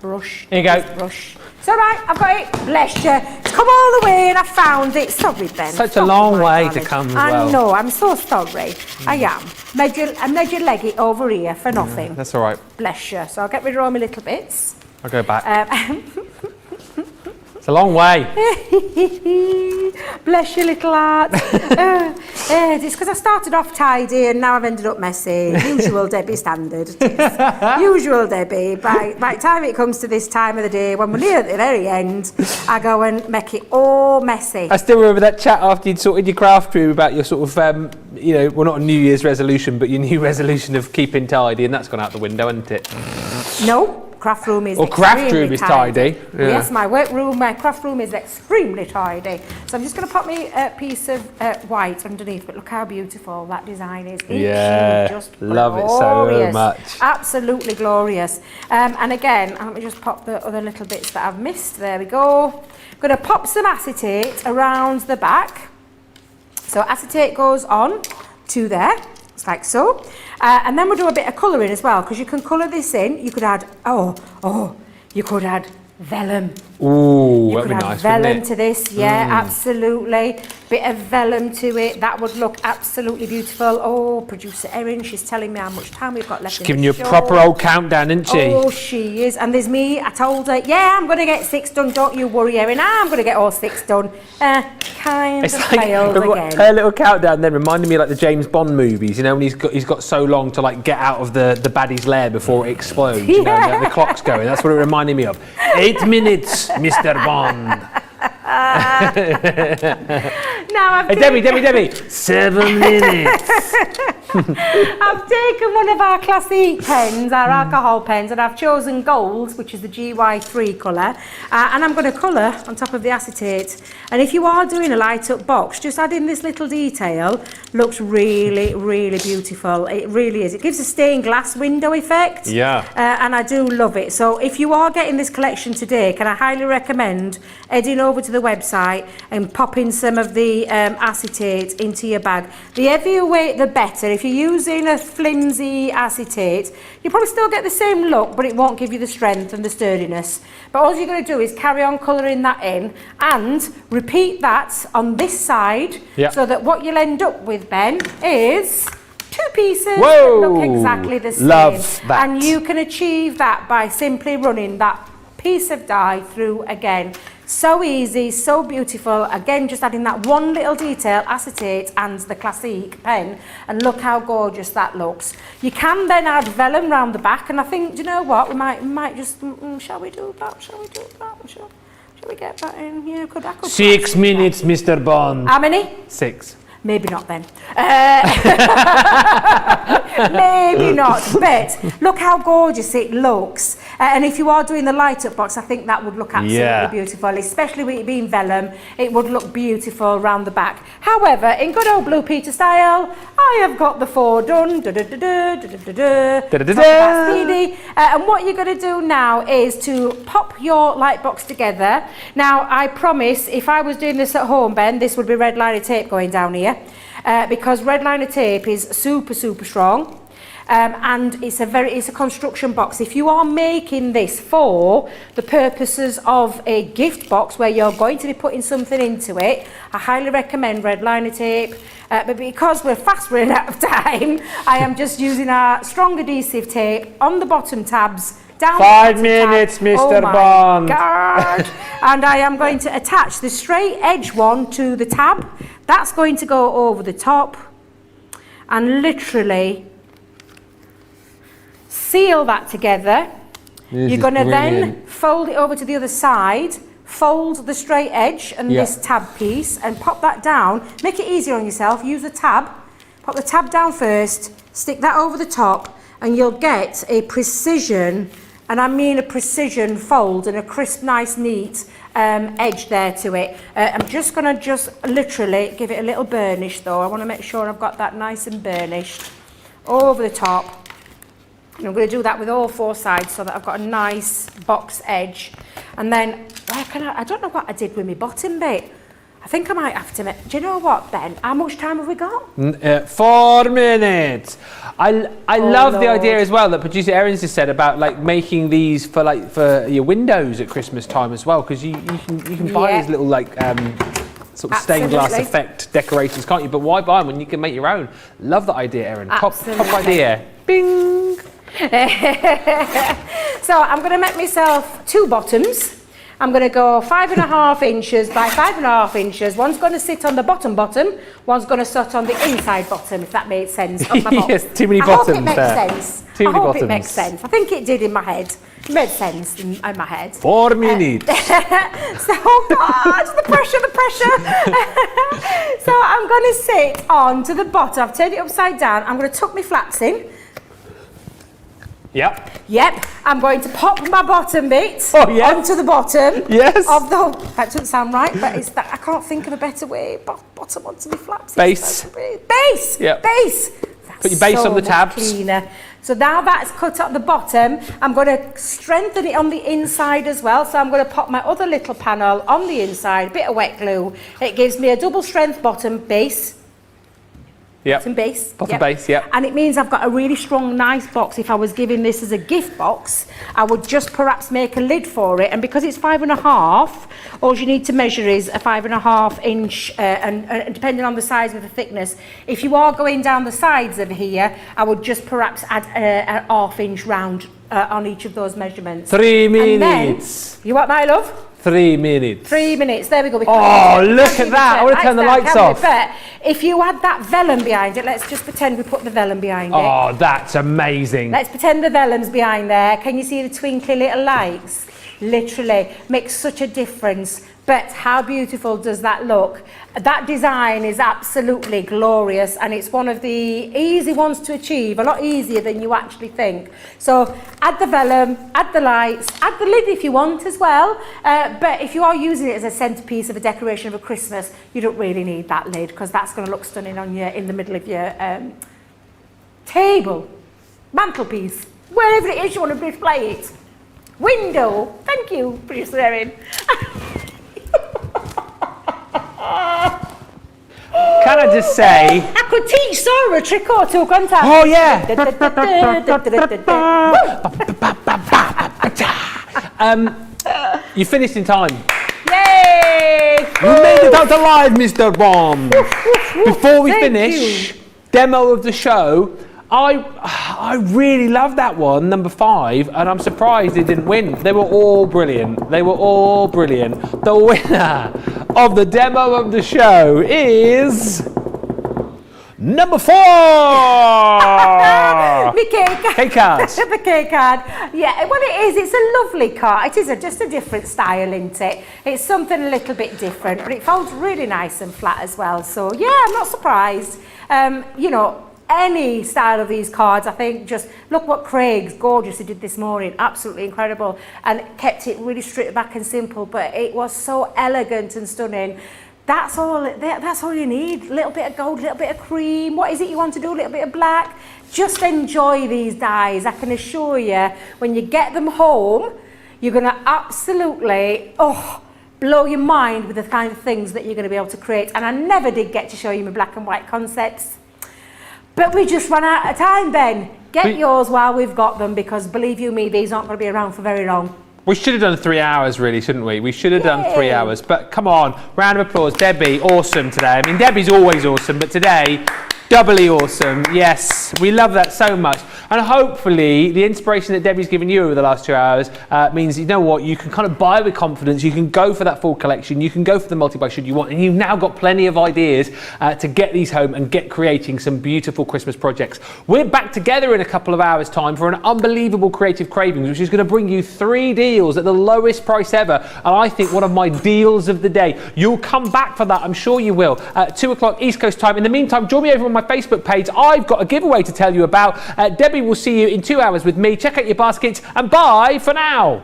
Brush. Here you go. Brush. It's all right, I've got it. Bless you. It's come all the way and I found it. Sorry, Ben. Such a long way to come as well. I know, I'm so sorry. I am. I made you leg it over here for nothing. That's all right. Bless you. So I'll get rid of all my little bits. I'll go back. It's a long way. Bless your little heart. It's because I started off tidy and now I've ended up messy. Usual Debbie standard. Usual Debbie. By the time it comes to this time of the day, when we're near at the very end, I go and make it all messy. I still remember that chat after you'd sorted your craft room about your sort of, well, not a New Year's resolution, but your new resolution of keeping tidy, and that's gone out the window, hasn't it? No. Craft room is craft room is tidy. Yeah. Yes, my craft room is extremely tidy. So I'm just going to pop me a piece of white underneath, but look how beautiful that design is. Yeah, just love glorious. it so much. Absolutely glorious. And again, let me just pop the other little bits that I've missed. There we go. I'm going to pop some acetate around the back. So acetate goes on to there. Like so, and then we'll do a bit of colouring as well, because you can colour this in. You could add you could add vellum. Ooh, you that'd could be add nice, vellum wouldn't it? to this, yeah, absolutely. Bit of vellum to it, that would look absolutely beautiful. Oh, producer Erin, she's telling me how much time we've got left. She's giving you a proper old countdown, isn't she? Oh, she is. And there's me. I told her, yeah, I'm going to get 6 done. Don't you worry, Erin. I'm going to get all 6 done. Kind of failed again. Her little countdown then reminded me of like the James Bond movies, you know, when he's got so long to like get out of the baddie's lair before it explodes. You know, the clock's going. That's what it reminded me of. 8 minutes, Mr. Bond. Now I've Debbie, 7 minutes. I've taken one of our classic pens, our alcohol pens, and I've chosen gold, which is the GY3 colour, and I'm going to colour on top of the acetate. And if you are doing a light up box, just adding this little detail looks really, really beautiful. It really is. It gives a stained glass window effect. Yeah. And I do love it. So if you are getting this collection today, can I highly recommend heading over to the website and popping some of the acetate into your bag. The heavier weight, the better. If If you're using a flimsy acetate, you probably still get the same look, but it won't give you the strength and the sturdiness. But all you're going to do is carry on colouring that in and repeat that on this side, so that what you'll end up with, Ben, is 2 pieces that look exactly the same. Love that. And you can achieve that by simply running that piece of dye through again. So easy, so beautiful. Again, just adding that one little detail, acetate and the classique pen, and look how gorgeous that looks. You can then add vellum round the back, and I think, do you know what, we might just, shall we do that? Shall we get that in here? Could 6 minutes, Mr. Bond. How many? 6. Maybe not then. Maybe not, but look how gorgeous it looks. And if you are doing the light up box, I think that would look absolutely beautiful, especially with it being vellum. It would look beautiful around the back. However, in good old Blue Peter style, I have got the 4 done. Speedy. And what you're going to do now is to pop your light box together. Now, I promise, if I was doing this at home, Ben, this would be red liner tape going down here. Because red liner tape is super strong, and it's a construction box. If you are making this for the purposes of a gift box where you're going to be putting something into it, I highly recommend red liner tape. But because we're fast running out of time, I am just using our strong adhesive tape on the bottom tabs. Down 5 minutes, Mr. Bond. God. And I am going to attach the straight edge one to the tab. That's going to go over the top and literally seal that together. You're going to then fold it over to the other side, fold the straight edge and this tab piece and pop that down. Make it easier on yourself. Use the tab. Pop the tab down first, stick that over the top, and you'll get a precision, and I mean a precision fold and a crisp, nice, neat edge there to it. I'm just going to literally give it a little burnish though. I want to make sure I've got that nice and burnished over the top. And I'm going to do that with all 4 sides so that I've got a nice box edge. And then, I don't know what I did with my bottom bit. I think I might have to make, do you know what, Ben? How much time have we got? 4 minutes. I love the idea as well that producer Erin's just said about like making these for your windows at Christmas time as well, because you can buy these little like sort of stained glass effect decorations, can't you? But why buy them when you can make your own? Love that idea, Erin. Top idea. Bing. So I'm going to make myself 2 bottoms. I'm going to go 5.5 inches by 5.5 inches. One's going to sit on the bottom, one's going to sit on the inside bottom, if that made sense. Of my box. Yes, too many bottoms. I hope it makes sense. Too many bottoms. It makes sense. I think it did in my head. It made sense in my head. 4 minutes. So, oh God, the pressure. So I'm going to sit on to the bottom. I've turned it upside down. I'm going to tuck my flaps in. Yep. I'm going to pop my bottom bit onto the bottom. Yes. Of the. That doesn't sound right, but it's that I can't think of a better way. Bottom onto my flaps. Base. Base. Yep. Base. Put your base on the tabs. Cleaner. So now that's cut at the bottom. I'm going to strengthen it on the inside as well. So I'm going to pop my other little panel on the inside. A bit of wet glue. It gives me a double strength bottom base. Bottom base. Bottom base, yeah. And it means I've got a really strong, nice box. If I was giving this as a gift box, I would just perhaps make a lid for it. And because it's 5.5, all you need to measure is a 5.5 inch, and depending on the size of the thickness. If you are going down the sides of here, I would just perhaps add a 1/2 inch round on each of those measurements. 3 minutes. Then, you what, my love? 3 minutes. 3 minutes. There we go. Oh, look at that. I want to turn the lights off. But if you add that vellum behind it, let's just pretend we put the vellum behind it. Oh, that's amazing. Let's pretend the vellum's behind there. Can you see the twinkly little lights? Literally makes such a difference. But how beautiful does that look? That design is absolutely glorious, and it's one of the easy ones to achieve, a lot easier than you actually think. So add the vellum, add the lights, add the lid if you want as well. But if you are using it as a centerpiece of a decoration of a Christmas, you don't really need that lid, because that's going to look stunning on your, in the middle of your table, mantelpiece, wherever it is you want to display it. Window. Thank you, producer Erin. Can I just say... I could teach Sarah a trick or two, couldn't I? Oh, yeah. You finished in time. Yay! You made it out alive, Mr. Bond. Before we Thank finish, you. demo of the show, I really love that one, number 5, and I'm surprised it didn't win. They were all brilliant. They were all brilliant. The winner of the demo of the show is... number 4! My cake. Cake card. The cake card. Yeah, well it is. It's a lovely card. It is just a different style, isn't it? It's something a little bit different, but it folds really nice and flat as well. So yeah, I'm not surprised. You know, any style of these cards, I think, just look what Craig's gorgeously did this morning. Absolutely incredible, and kept it really stripped back and simple, but it was so elegant and stunning. That's all you need. A little bit of gold, a little bit of cream. What is it you want to do? A little bit of black. Just enjoy these dies. I can assure you, when you get them home, you're going to absolutely, blow your mind with the kind of things that you're going to be able to create. And I never did get to show you my black and white concepts. But we just ran out of time, Ben. Get yours while we've got them, because believe you me, these aren't going to be around for very long. We should have done 3 hours, really, shouldn't we? We should have done 3 hours. But come on, round of applause. Debbie, awesome today. I mean, Debbie's always awesome, but today, doubly awesome. Yes, we love that so much. And hopefully, the inspiration that Debbie's given you over the last 2 hours means, you know what, you can kind of buy with confidence. You can go for that full collection. You can go for the multi-buy should you want. And you've now got plenty of ideas to get these home and get creating some beautiful Christmas projects. We're back together in a couple of hours' time for an unbelievable Creative Cravings, which is going to bring you 3 deals at the lowest price ever. And I think one of my deals of the day. You'll come back for that, I'm sure you will. 2 o'clock East Coast time. In the meantime, join me over on my Facebook page. I've got a giveaway to tell you about. Debbie will see you in 2 hours with me. Check out your baskets and bye for now.